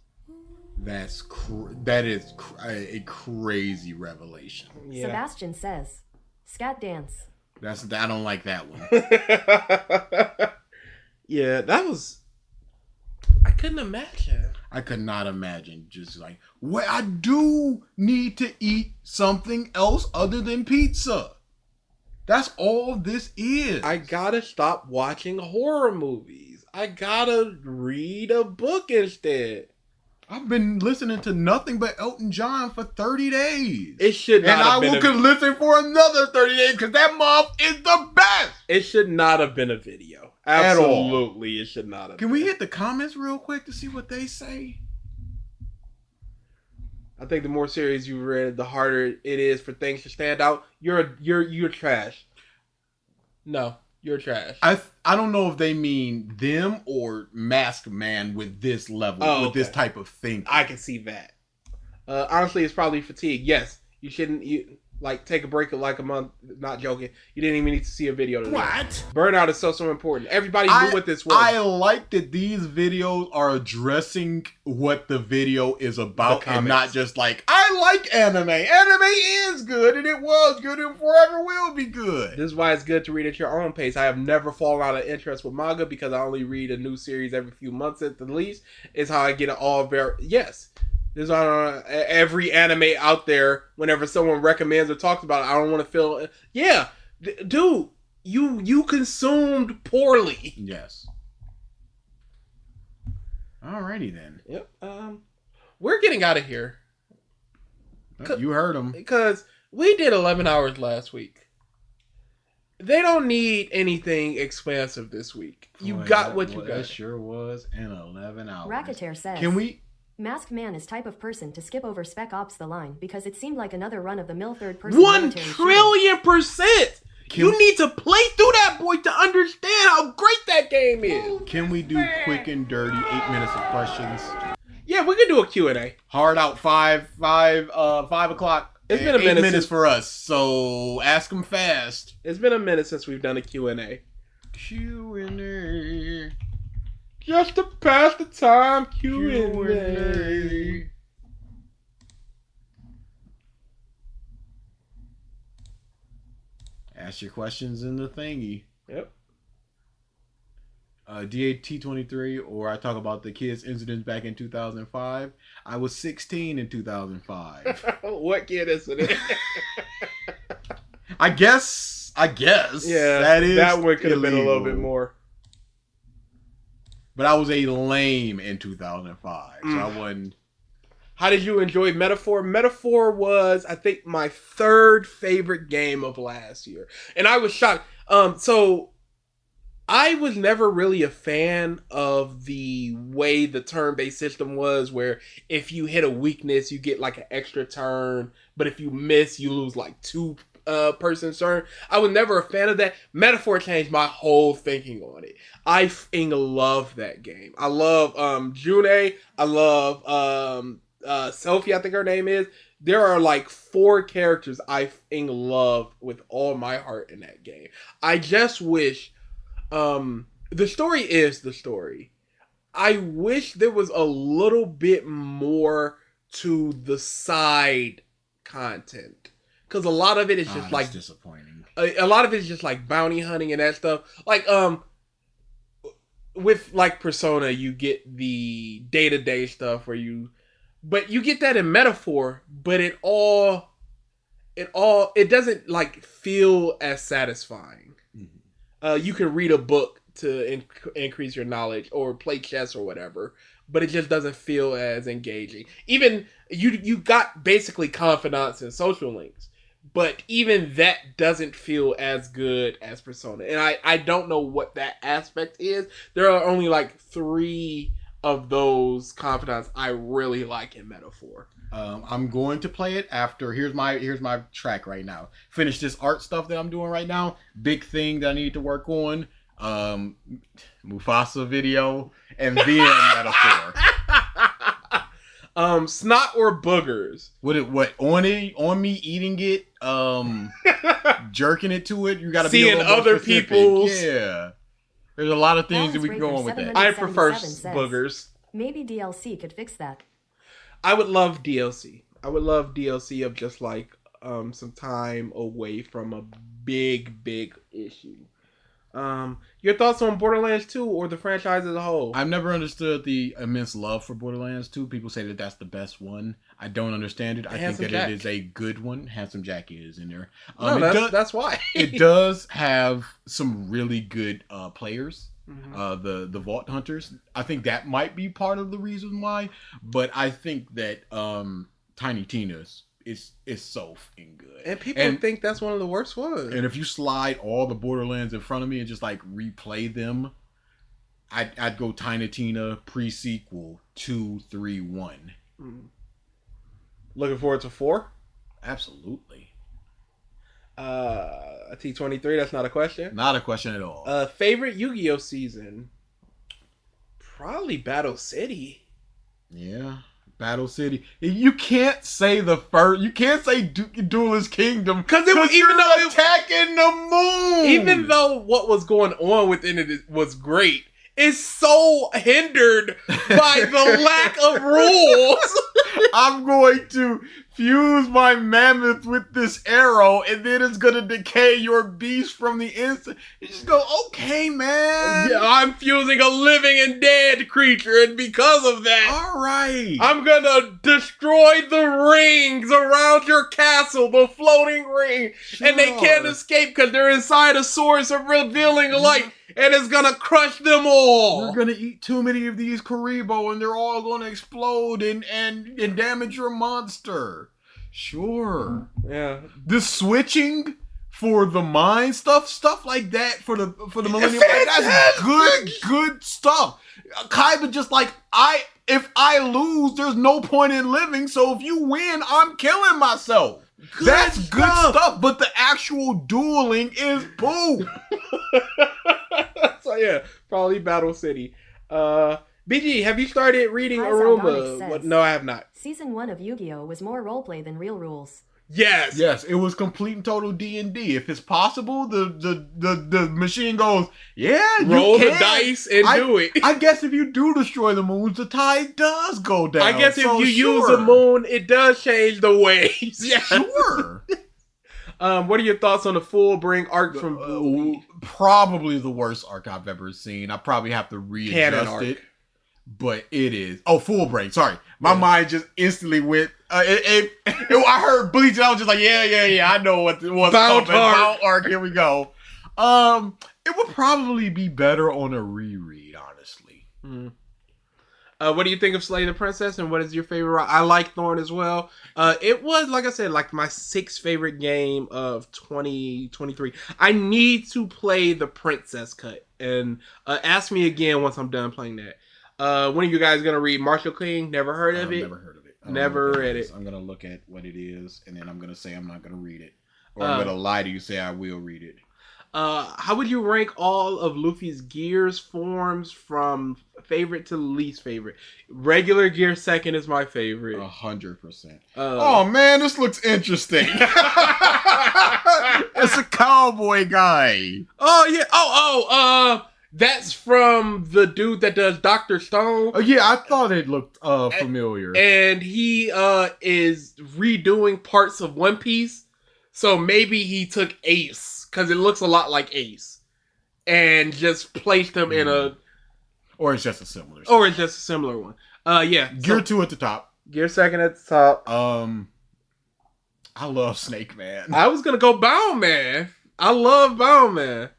That is a crazy revelation. Yeah. Sebastian says, scat dance. I don't like that one. Yeah, that was... I couldn't imagine. I could not imagine just like, well, I do need to eat something else other than pizza. That's all this is. I gotta stop watching horror movies. I gotta read a book instead. I've been listening to nothing but Elton John for 30 days. It should not have been. And I could listen for another 30 days because that month is the best. It should not have been a video. Absolutely, it should not have Can been. we hit the comments real quick to see what they say? I think the more series you read, the harder it is for things to stand out. You're trash. No, you're trash. I don't know if they mean them or Masked Man with this level, with this type of thinking. I can see that. Honestly, it's probably fatigue. Yes, you shouldn't take a break of like a month. Not joking. You didn't even need to see a video. What? Burnout is so important. Everybody knew what this was. I like that these videos are addressing what the video is about and not just like, I like anime. Anime is good and it was good and forever will be good. This is why it's good to read at your own pace. I have never fallen out of interest with manga because I only read a new series every few months at the least. It's how I get it all yes. There's on every anime out there. Whenever someone recommends or talks about it, I don't want to feel. Yeah, dude, you consumed poorly. Yes. Alrighty then. Yep. We're getting out of here. You heard them. Because we did 11 hours last week. They don't need anything expansive this week. You got what you got. That sure was in 11 hours. Racketeer says, Can we? Masked Man is type of person to skip over Spec Ops The Line because it seemed like another run-of-the-mill third-person 1 trillion%! You need to play through that, boy, to understand how great that game is. Can we do quick and dirty 8 minutes of questions? Yeah, we can do a Q&A. Hard out 5 o'clock. It's been a minute 8 minutes since... for us, so ask them fast. It's been a minute since we've done a Q&A. Q&A. Just to pass the time, Q&A. Ask your questions in the thingy. Yep. DAT23, or I talk about the kids' incidents back in 2005. I was 16 in 2005. What kid incident? I guess. Yeah, that one could have been a little bit more. But I was a lame in 2005, so I wasn't. How did you enjoy Metaphor? Metaphor was, I think, my third favorite game of last year. And I was shocked. So, I was never really a fan of the way the turn-based system was, where if you hit a weakness, you get like an extra turn, but if you miss, you lose like 2 person's turn. I was never a fan of that. Metaphor changed my whole thinking on it. I f***ing love that game. I love June. I love Sophie, I think her name is. There are like 4 characters I f***ing love with all my heart in that game. I just wish the story is the story. I wish there was a little bit more to the side content, because a lot of it is just like disappointing. A lot of it is just like bounty hunting and that stuff. Like with like Persona, you get the day-to-day stuff where you get that in Metaphor, but it doesn't like feel as satisfying. You can read a book to increase your knowledge or play chess or whatever, but it just doesn't feel as engaging. Even you got basically confidants and social links, but even that doesn't feel as good as Persona. And I don't know what that aspect is. There are only like 3 of those confidants I really like in Metaphor. I'm going to play it after. Here's my track right now. Finish this art stuff that I'm doing right now. Big thing that I need to work on. Mufasa video and then Metaphor. Snot or boogers? What on me eating it? Jerking it to it. You got to be seeing other specific. people's. Yeah. There's a lot of things that we can go on with that. I prefer boogers. Maybe DLC could fix that. I would love DLC. I would love DLC of just like some time away from a big issue. Your thoughts on Borderlands 2 or the franchise as a whole? I've never understood the immense love for Borderlands 2. People say that that's the best one. I don't understand it. I think that it is a good one. Handsome Jack is in there. That's why. It does have some really good players. The Vault Hunters. I think that might be part of the reason why. But I think that Tiny Tina's is so f***ing good. And people think that's one of the worst ones. And if you slide all the Borderlands in front of me and just like replay them, I'd go Tiny Tina pre-sequel 2, 3, 1. Looking forward to 4? Absolutely. A T23, that's not a question. Not a question at all. Favorite Yu-Gi-Oh season? Probably Battle City. Yeah. Battle City. You can't say the first. You can't say Duelist Kingdom because even though attacking the moon. Even though what was going on within it was great, it's so hindered by the lack of rules. I'm going to fuse my mammoth with this arrow, and then it's gonna decay your beast from the inside. You just go, okay, man. Yeah, I'm fusing a living and dead creature, and because of that, all right, I'm gonna destroy the rings around your castle, the floating ring, and they can't escape because they're inside a source of revealing light. And it's gonna crush them all. You're gonna eat too many of these Karibo, and they're all gonna explode and damage your monster. Sure. Yeah. The switching for the mine stuff like that for the Millennium, that's good stuff. Kaiba just like if I lose, there's no point in living. So if you win, I'm killing myself. That's good stuff, but the actual dueling is poop. So yeah, probably Battle City. BG, have you started reading Aruma? No, I have not. Season 1 of Yu-Gi-Oh! Was more roleplay than real rules. Yes, it was complete and total D&D. If it's possible, the machine goes, yeah, roll the dice and do it. I guess if you do destroy the moons, the tide does go down. I guess if you use a moon, it does change the waves. Yeah, sure. What are your thoughts on the full bring arc from probably the worst arc I've ever seen. I probably have to readjust it. But it is. Oh, full break. Sorry. My mind just instantly went. I heard Bleach and I was just like, yeah. I know what's Bound arc. Here we go. It would probably be better on a reread, honestly. What do you think of Slay the Princess, and what is your favorite route? I like Thorn as well. It was, like I said, like my 6th favorite game of 2023. I need to play the Princess cut, and ask me again once I'm done playing that. When are you guys gonna read Marshall King? Never heard of it. Never heard of it. I don't Never know what that read is. it. I'm gonna look at what it is, and then I'm gonna say I'm not gonna read it, or I'm gonna lie to you, say I will read it. How would you rank all of Luffy's gears forms from favorite to least favorite? Regular gear second is my favorite. 100%. Oh man, this looks interesting. It's a cowboy guy. Oh yeah. That's from the dude that does Dr. Stone. Oh yeah, I thought it looked familiar. And he is redoing parts of One Piece. So maybe he took Ace, because it looks a lot like Ace, and just placed him in a... Or it's just a similar one. Yeah. Gear 2 at the top. Gear second at the top. I love Snake Man. I was going to go Bound Man. I love Bound Man.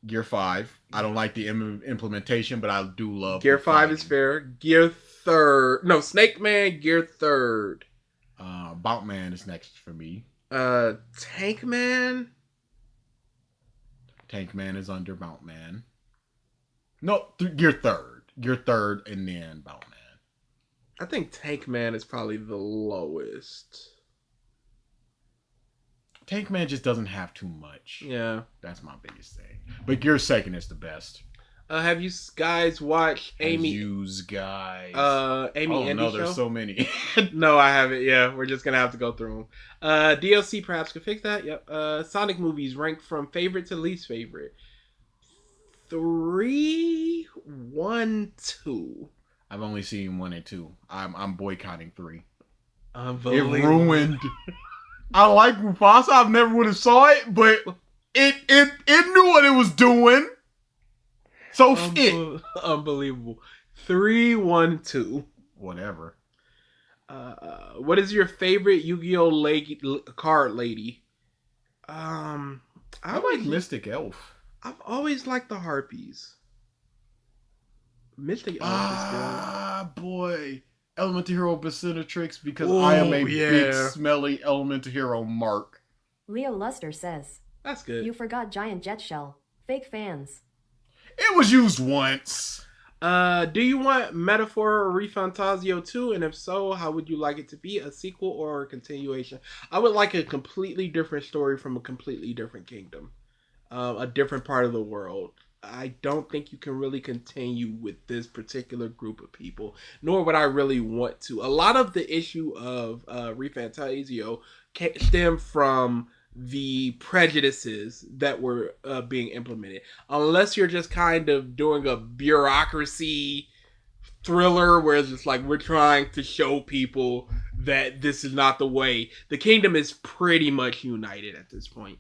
Gear 5. I don't like the implementation, but I do love Gear 5 is fair. Gear 3rd. No, Snake Man, Gear 3rd. Bout Man is next for me. Tank Man? Tank Man is under Bout Man. No, Gear 3rd. Gear 3rd and then Bout Man. I think Tank Man is probably the lowest. Tank Man just doesn't have too much. Yeah. That's my biggest thing. But Gear 2nd is the best. Have you guys watched Amy? Amy Andy no, show? there's so many. No, I haven't. Yeah, we're just gonna have to go through them. DLC perhaps could fix that. Yep. Sonic movies ranked from favorite to least favorite. 3, 1, 2. I've only seen 1 and 2. I'm boycotting 3. It ruined. I like Mufasa. I never would have saw it, but it knew what it was doing. So unbelievable. 3, 1, 2. Whatever. What is your favorite Yu-Gi-Oh card lady? I like Mystic Elf. I've always liked the Harpies. Mystic Elf is good. Boy. Elemental Hero Bacinetrix, because I am a big smelly Elemental Hero mark. Leo Luster says, that's good. You forgot Giant Jet Shell. Fake fans. It was used once. Do you want Metaphor or Refantasio 2? And if so, how would you like it to be? A sequel or a continuation? I would like a completely different story from a completely different kingdom. A different part of the world. I don't think you can really continue with this particular group of people, nor would I really want to. A lot of the issue of Refantasio stem from the prejudices that were being implemented. Unless you're just kind of doing a bureaucracy thriller where it's just like we're trying to show people that this is not the way. The kingdom is pretty much united at this point.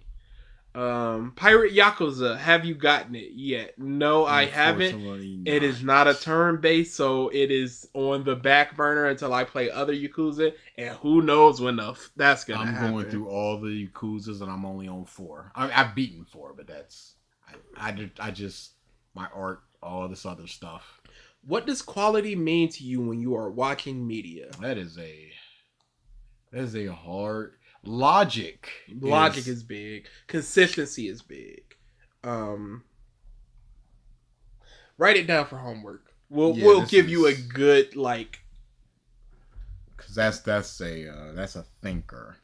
Pirate Yakuza, have you gotten it yet? No, I haven't. It is not a turn-based, so it is on the back burner until I play other Yakuza, and who knows when that's gonna happen. I'm going through all the Yakuzas, and I'm only on 4. I've beaten 4, but that's I just my art, all this other stuff. What does quality mean to you when you are watching media? That is a hard. Logic is big. Consistency is big. Write it down for homework. We'll give you a good because that's a thinker.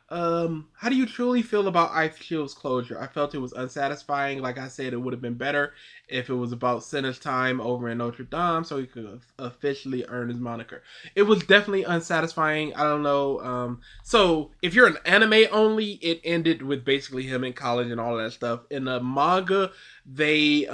How do you truly feel about Ice Shield's closure? I felt it was unsatisfying. Like I said, it would have been better if it was about Senna's time over in Notre Dame so he could officially earn his moniker. It was definitely unsatisfying. I don't know. So if you're an anime only, it ended with basically him in college and all that stuff. In the manga, they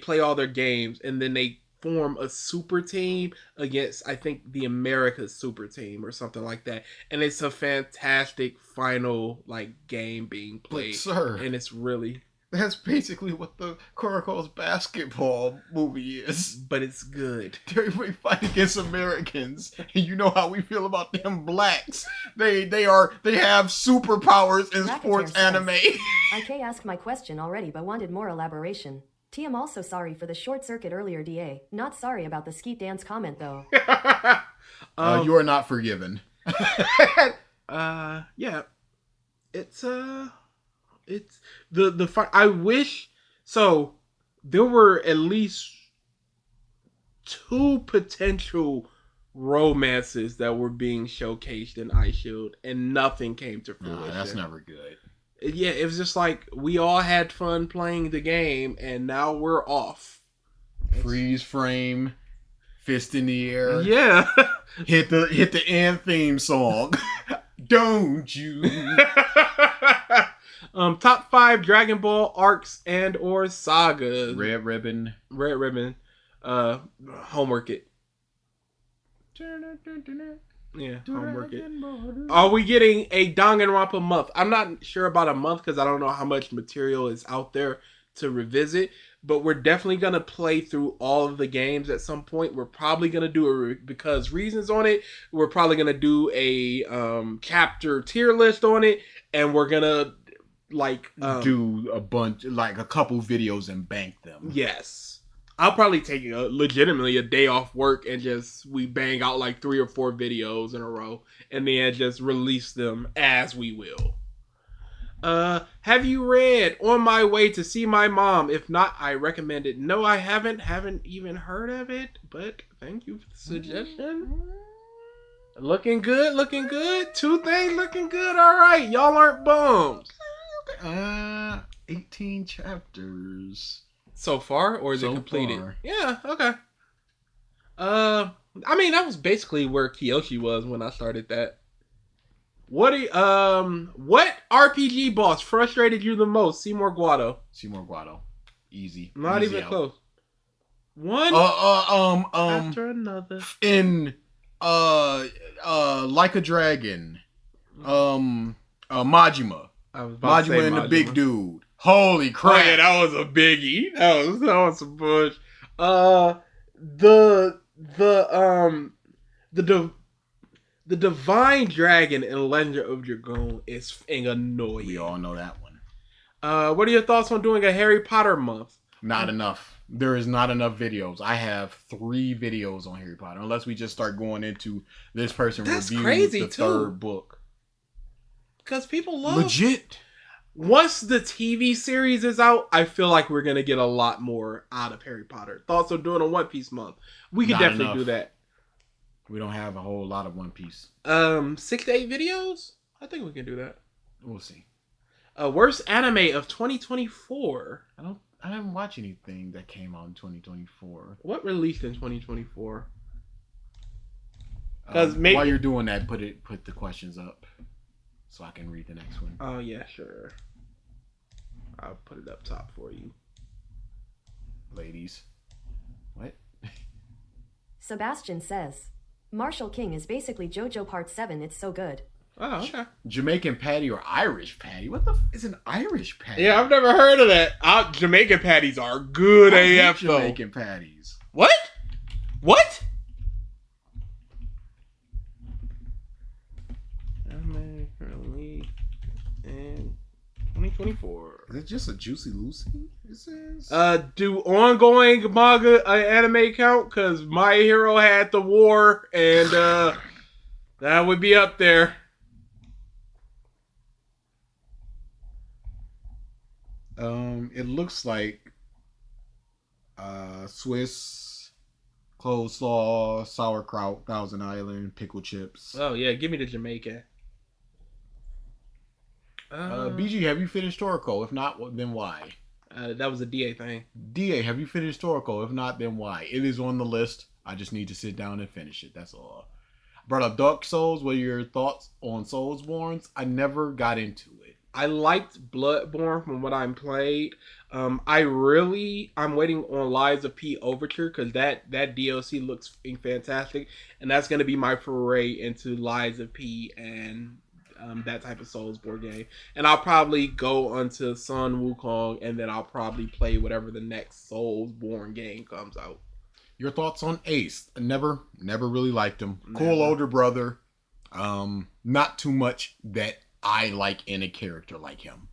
play all their games and then they form a super team against, I think, the America's super team or something like that, and it's a fantastic final game being played. But, sir, and it's really that's basically what the Kuroko's basketball movie is. But it's good. They fight against Americans, and you know how we feel about them blacks. They have superpowers in sports anime. IK asked my question already, but wanted more elaboration. T, I'm also sorry for the short circuit earlier, DA. Not sorry about the skeet dance comment, though. You are not forgiven. Yeah. It's I wish so. There were at least 2 potential romances that were being showcased in Ice Shield, and nothing came to fruition. Nah, that's never good. Yeah, it was just like we all had fun playing the game, and now we're off. Freeze frame, fist in the air. Yeah, hit the end theme song. Don't you? Top 5 Dragon Ball arcs and or sagas. Red Ribbon. Homework it. Yeah, homework it. Are we getting a Danganronpa month? I'm not sure about a month because I don't know how much material is out there to revisit. But we're definitely going to play through all of the games at some point. We're probably going to do because reasons on it. We're probably going to do a chapter tier list on it. And we're going to do a couple videos and bank them. Yes. I'll probably take legitimately a day off work and we bang out like 3 or 4 videos in a row. And then just release them as we will. Have you read On My Way to See My Mom? If not, I recommend it. No, I haven't. Haven't even heard of it, but thank you for the suggestion. Looking good. 2 things looking good. All right, y'all aren't bums. 18 chapters. So far, or is it completed? Far. Yeah, okay. I mean, that was basically where Kyoshi was when I started that. What RPG boss frustrated you the most? Seymour Guado. Easy. Not Easy even out. close. One after another. In Like a Dragon. Majima. Majima and the big dude. Holy crap. Oh, yeah, that was a biggie. That was some push. The Divine Dragon in Legend of Dragoon is annoying. We all know that one. What are your thoughts on doing a Harry Potter month? Not enough. There is not enough videos. I have 3 videos on Harry Potter. Unless we just start going into this person reviewing the 3rd book. Because people love... Legit. Once the TV series is out, I feel like we're going to get a lot more out of Harry Potter. Thoughts on doing a One Piece month? We could definitely do that. We don't have a whole lot of One Piece. 6 to 8 videos? I think we can do that. We'll see. Worst anime of 2024. I didn't watch anything that came out in 2024. What released in 2024? While you're doing that, put the questions up so I can read the next one. Oh yeah, sure. I'll put it up top for you, ladies. What? Sebastian says, Marshall King is basically JoJo Part 7. It's so good. Oh, okay. Jamaican patty or Irish patty? What the is an Irish patty? Yeah, I've never heard of that. Jamaican patties are good AF though. Jamaican patties. What? Anime currently in 2024. Is it just a Juicy Lucy? It says. Do ongoing manga anime count? Because My Hero had the war, and that would be up there. It looks like Swiss coleslaw, sauerkraut, Thousand Island, pickle chips. Oh yeah, give me the Jamaican. BG, have you finished Toriko? If not, then why? That was a DA thing. DA, have you finished Toriko? If not, then why? It is on the list. I just need to sit down and finish it. That's all. Brought up Dark Souls. What are your thoughts on Soulsborne? I never got into it. I liked Bloodborne from what I played. I'm waiting on Lies of P Overture because that DLC looks fantastic, and that's going to be my foray into Lies of P and that type of Soulsborne game. And I'll probably go onto Sun Wukong, and then I'll probably play whatever the next Soulsborne game comes out. Your thoughts on Ace? Never really liked him. Never. Cool older brother. Not too much that I like in a character like him.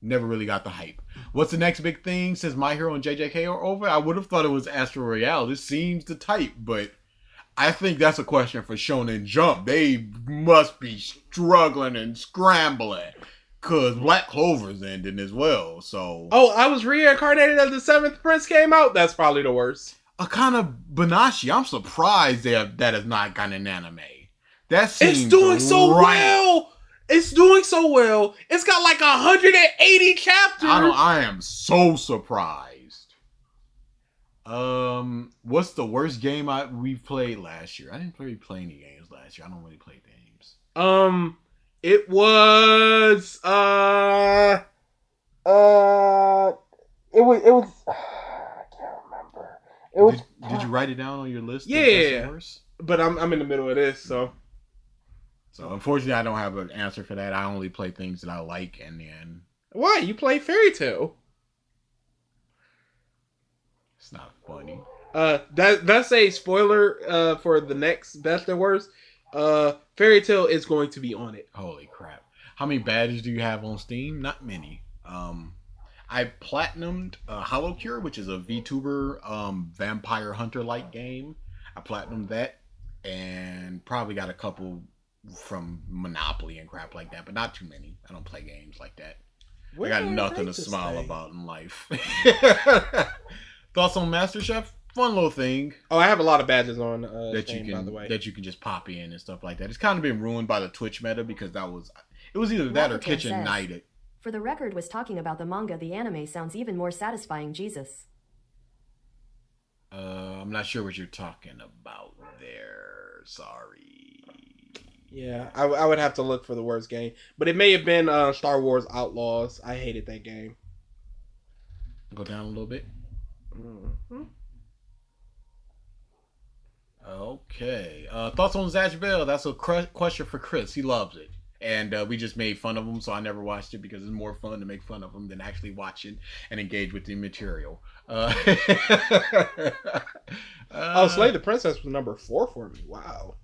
Never really got the hype. What's the next big thing since My Hero and JJK are over? I would have thought it was Astro Royale. This seems the type, but I think that's a question for Shonen Jump. They must be struggling and scrambling because Black Clover's ending as well. So, oh, I was reincarnated as the Seventh Prince came out. That's probably the worst. Akana Banashi, I'm surprised that has not gotten an anime. That seems it's doing so right. well. It's doing so well. It's got like 180 chapters. I am so surprised. What's the worst game we've played last year? I didn't really play any games last year. I don't really play games. It was it was I can't remember. It was. Did you write it down on your list? Yeah, but I'm in the middle of this, so. So unfortunately, I don't have an answer for that. I only play things that I like, and then why you play Fairy Tail? It's not funny. That's a spoiler for the next best and worst. Fairy Tail is going to be on it. Holy crap! How many badges do you have on Steam? Not many. I platinumed Hollow Cure, which is a VTuber vampire hunter like game. I platinumed that, and probably got a couple from Monopoly and crap like that, but not too many. I don't play games like that. I got nothing to smile about in life. Thoughts on MasterChef? Fun little thing. Oh, I have a lot of badges on that Steam, you can, by the way. that you can just pop in and stuff like that. It's kind of been ruined by the Twitch meta because it was either that or Kitchen says, Night. For the record, was talking about the manga. The anime sounds even more satisfying. Jesus. I'm not sure what you're talking about there. Sorry. Yeah, I would have to look for the worst game, but it may have been Star Wars Outlaws. I hated that game. Go down a little bit. Mm-hmm. Okay. Thoughts on Zatch Bell? That's a question for Chris. He loves it. And we just made fun of him, so I never watched it because it's more fun to make fun of him than actually watch it and engage with the material. Slay the Princess was number 4 for me. Wow.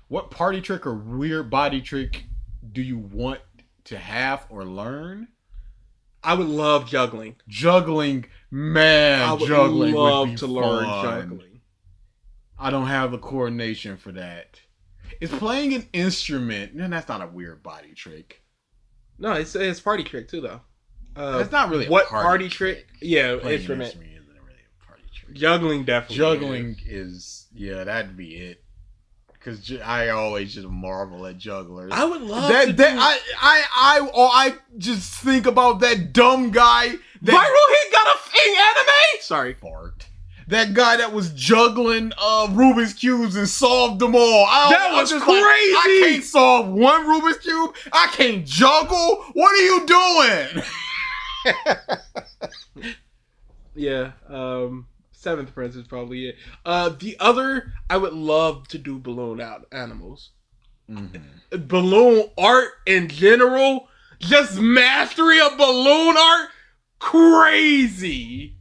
What party trick or weird body trick do you want to have or learn? I would love juggling. Juggling, man. I would juggling love would be to learn fun. juggling. I don't have the coordination for that. Is playing an instrument, and that's not a weird body trick. No, it's party trick too, though. That's not really what a party trick. Yeah, playing instrument. An instrument isn't really a party trick. Juggling definitely. Juggling is that'd be it. Because I always just marvel at jugglers. I would love that. I just think about that dumb guy. Viral Hit got a anime. Sorry, fart. That guy that was juggling Rubik's cubes and solved them all. That was crazy. I can't solve one Rubik's cube. I can't juggle. What are you doing? Yeah. Seventh Prince is probably it. The other, I would love to do balloon animals. Mm-hmm. Balloon art in general, just mastery of balloon art, crazy.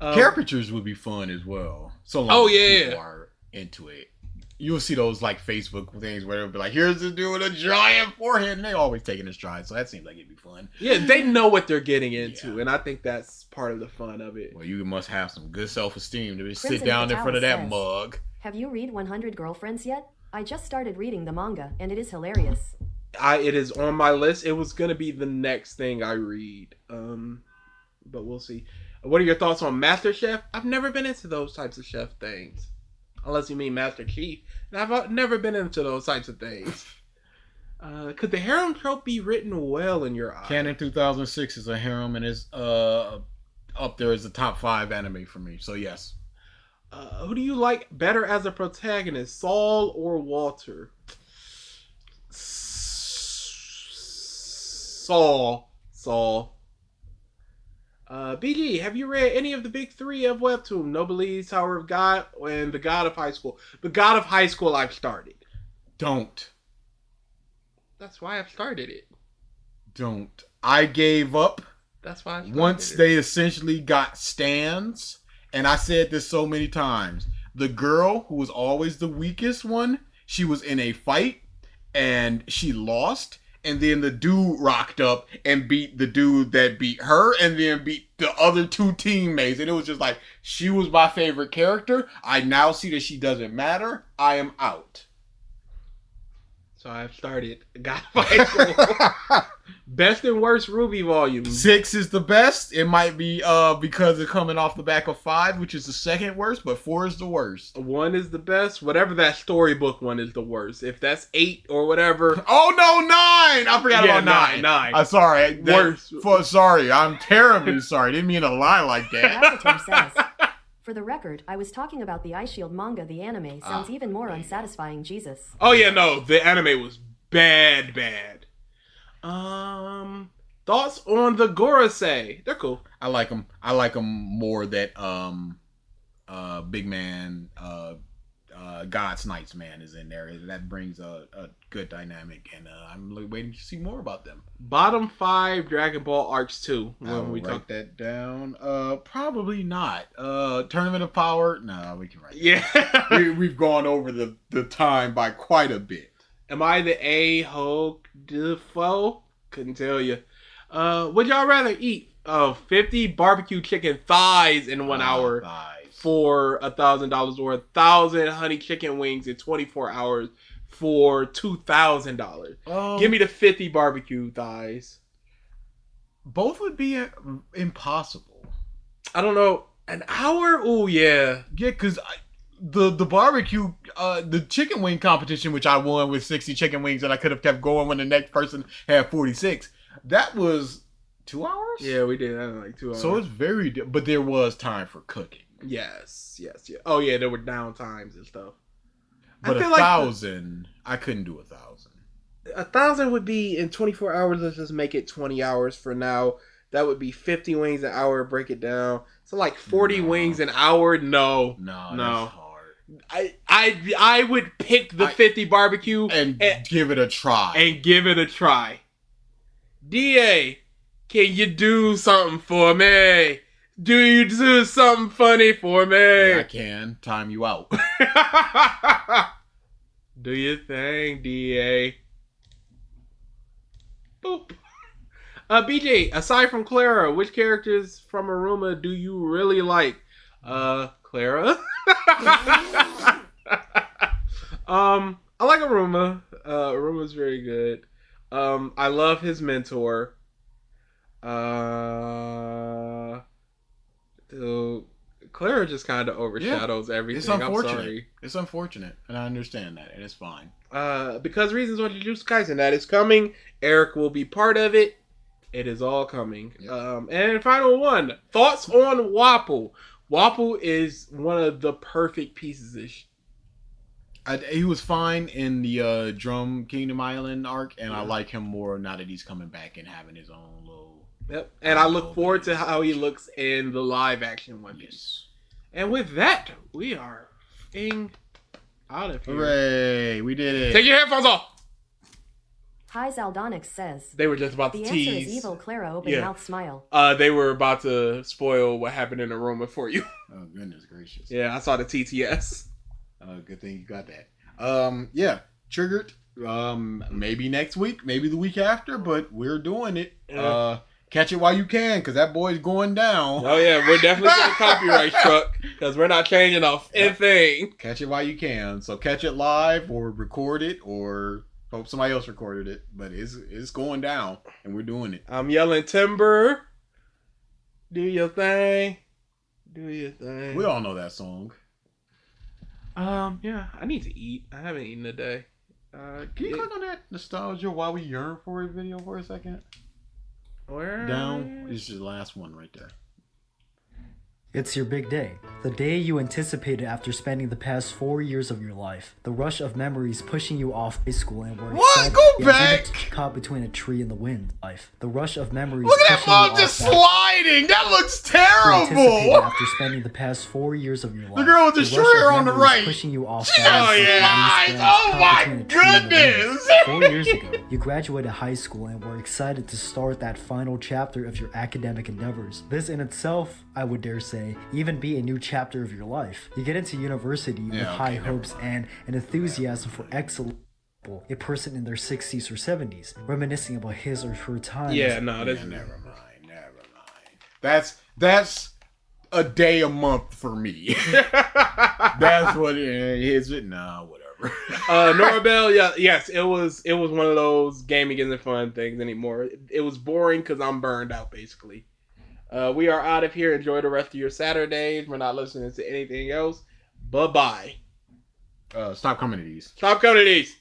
Caricatures would be fun as well. So long as people are into it. You'll see those like Facebook things where they'll be like, here's this dude with a giant forehead, and they always taking a stride, so that seems like it'd be fun. Yeah, they know what they're getting into, and I think that's part of the fun of it. Well, you must have some good self-esteem to sit down in front of that mug. Have you read 100 Girlfriends yet? I just started reading the manga, and it is hilarious. It is on my list. It was going to be the next thing I read, but we'll see. What are your thoughts on MasterChef? I've never been into those types of chef things. Unless you mean Master Chief. And I've never been into those types of things. Could the harem trope be written well in your eyes? Canon 2006 is a harem and is up there as the top 5 anime for me. So yes. Who do you like better as a protagonist, Saul or Walter? Saul. BG, have you read any of the big 3 of Webtoon? Noblesse, Tower of God, and The God of High School? The God of High School I've started. Don't. That's why I've started it. Don't. I gave up. That's why I started once they essentially got stands, and I said this so many times. The girl who was always the weakest one, she was in a fight, and she lost, and then the dude rocked up and beat the dude that beat her, and then beat the other two teammates. And it was just like, she was my favorite character. I now see that she doesn't matter. I am out. So I've started God of High School. Best and worst Ruby volume. 6 is the best. It might be because it's coming off the back of 5, which is the second worst, but 4 is the worst. 1 is the best. Whatever that storybook one is the worst. If that's 8 or whatever. Oh no, 9! I forgot about 9. 9. I'm sorry. Worst. Sorry. I'm terribly sorry. Didn't mean to lie like that. Avatar says, for the record, I was talking about the Eye Shield manga. The anime sounds even more unsatisfying. Jesus. Oh yeah, no, the anime was bad. Thoughts on the Gorosei? They're cool. I like them. I like them more that Big Man, God's Knights Man is in there. That brings a good dynamic, and I'm waiting to see more about them. Bottom 5 Dragon Ball Arcs 2. When we write that down, probably not. Tournament of Power. No, we can write. Yeah, we've gone over the time by quite a bit. Am I the A-Hulk Defoe? Couldn't tell you. Would y'all rather eat 50 barbecue chicken thighs in 1 hour for $1,000 or 1,000 honey chicken wings in 24 hours for $2,000? Give me the 50 barbecue thighs. Both would be impossible. I don't know. An hour? Oh yeah. Yeah, because the barbecue, the chicken wing competition, which I won with 60 chicken wings, and I could have kept going when the next person had 46. That was 2 hours? Yeah, we did that in like 2 hours. So it's very, but there was time for cooking. Yes. Oh yeah, there were down times and stuff. But 1,000, I couldn't do 1,000. 1,000 would be in 24 hours. Let's just make it 20 hours for now. That would be 50 wings an hour. Break it down. So like 40 wings an hour. No. That's hard. I would pick the 50 barbecue and give it a try. DA, can you do something for me? Do you do something funny for me? Yeah, I can. Time you out. Do your thing, DA. Boop. BJ, aside from Clara, which characters from Aruma do you really like? Clara. I like Aruma. Aruma's very good. I love his mentor. Clara just kind of overshadows everything. It's unfortunate. I'm sorry. It's unfortunate, and I understand that, and it's fine. Because reasons on Jujutsu Kaisen, that is coming. Eric will be part of it. It is all coming. Yep. And final one, thoughts on Wapple. Wapple is one of the perfect pieces of he was fine in the Drum Kingdom Island arc, and I like him more now that he's coming back and having his own little... Yep. And I look forward to how he looks in the live action One Piece. Yes. And with that, we are out of here. Hooray, we did it. Take your headphones off. Hi Zaldonix says. They were just about to tease. The answer is evil Clara open mouth smile. They were about to spoil what happened in the Aruma for you. Oh, goodness gracious. Yeah, I saw the TTS. Good thing you got that. Yeah, triggered. Maybe next week, maybe the week after, but we're doing it. Yeah. Catch it while you can, because that boy's going down. Oh, yeah, we're definitely getting a copyright struck, because we're not changing off anything. Catch it while you can. So catch it live, or record it, or hope somebody else recorded it. But it's going down, and we're doing it. I'm yelling timber. Do your thing. Do your thing. We all know that song. Yeah, I need to eat. I haven't eaten today. Can you click on that nostalgia while we yearn for a video for a second? Where? Down is the last one right there. It's your big day. The day you anticipated after spending the past 4 years of your life. The rush of memories pushing you off high school and were what? Go back! Caught between a tree and the wind. Life. The rush of memories. Look at that mom just sliding! That looks terrible! After spending the past 4 years of your life. The girl with the shredder on the right. Pushing you off. Oh yeah! Oh my goodness! 4 years ago, you graduated high school and were excited to start that final chapter of your academic endeavors. This in itself, I would dare say, even be a new chapter of your life. You get into university with high hopes and an enthusiasm for excellence. a person in their 60s or 70s, reminiscing about his or her time. Yeah, no, that's Never mind. That's a day a month for me. That's what it is. Nah, whatever. Norabelle, yes, it was one of those gaming isn't fun things anymore. It was boring because I'm burned out, basically. We are out of here. Enjoy the rest of your Saturdays. We're not listening to anything else. Bye-bye. Stop coming to these. Stop coming to these.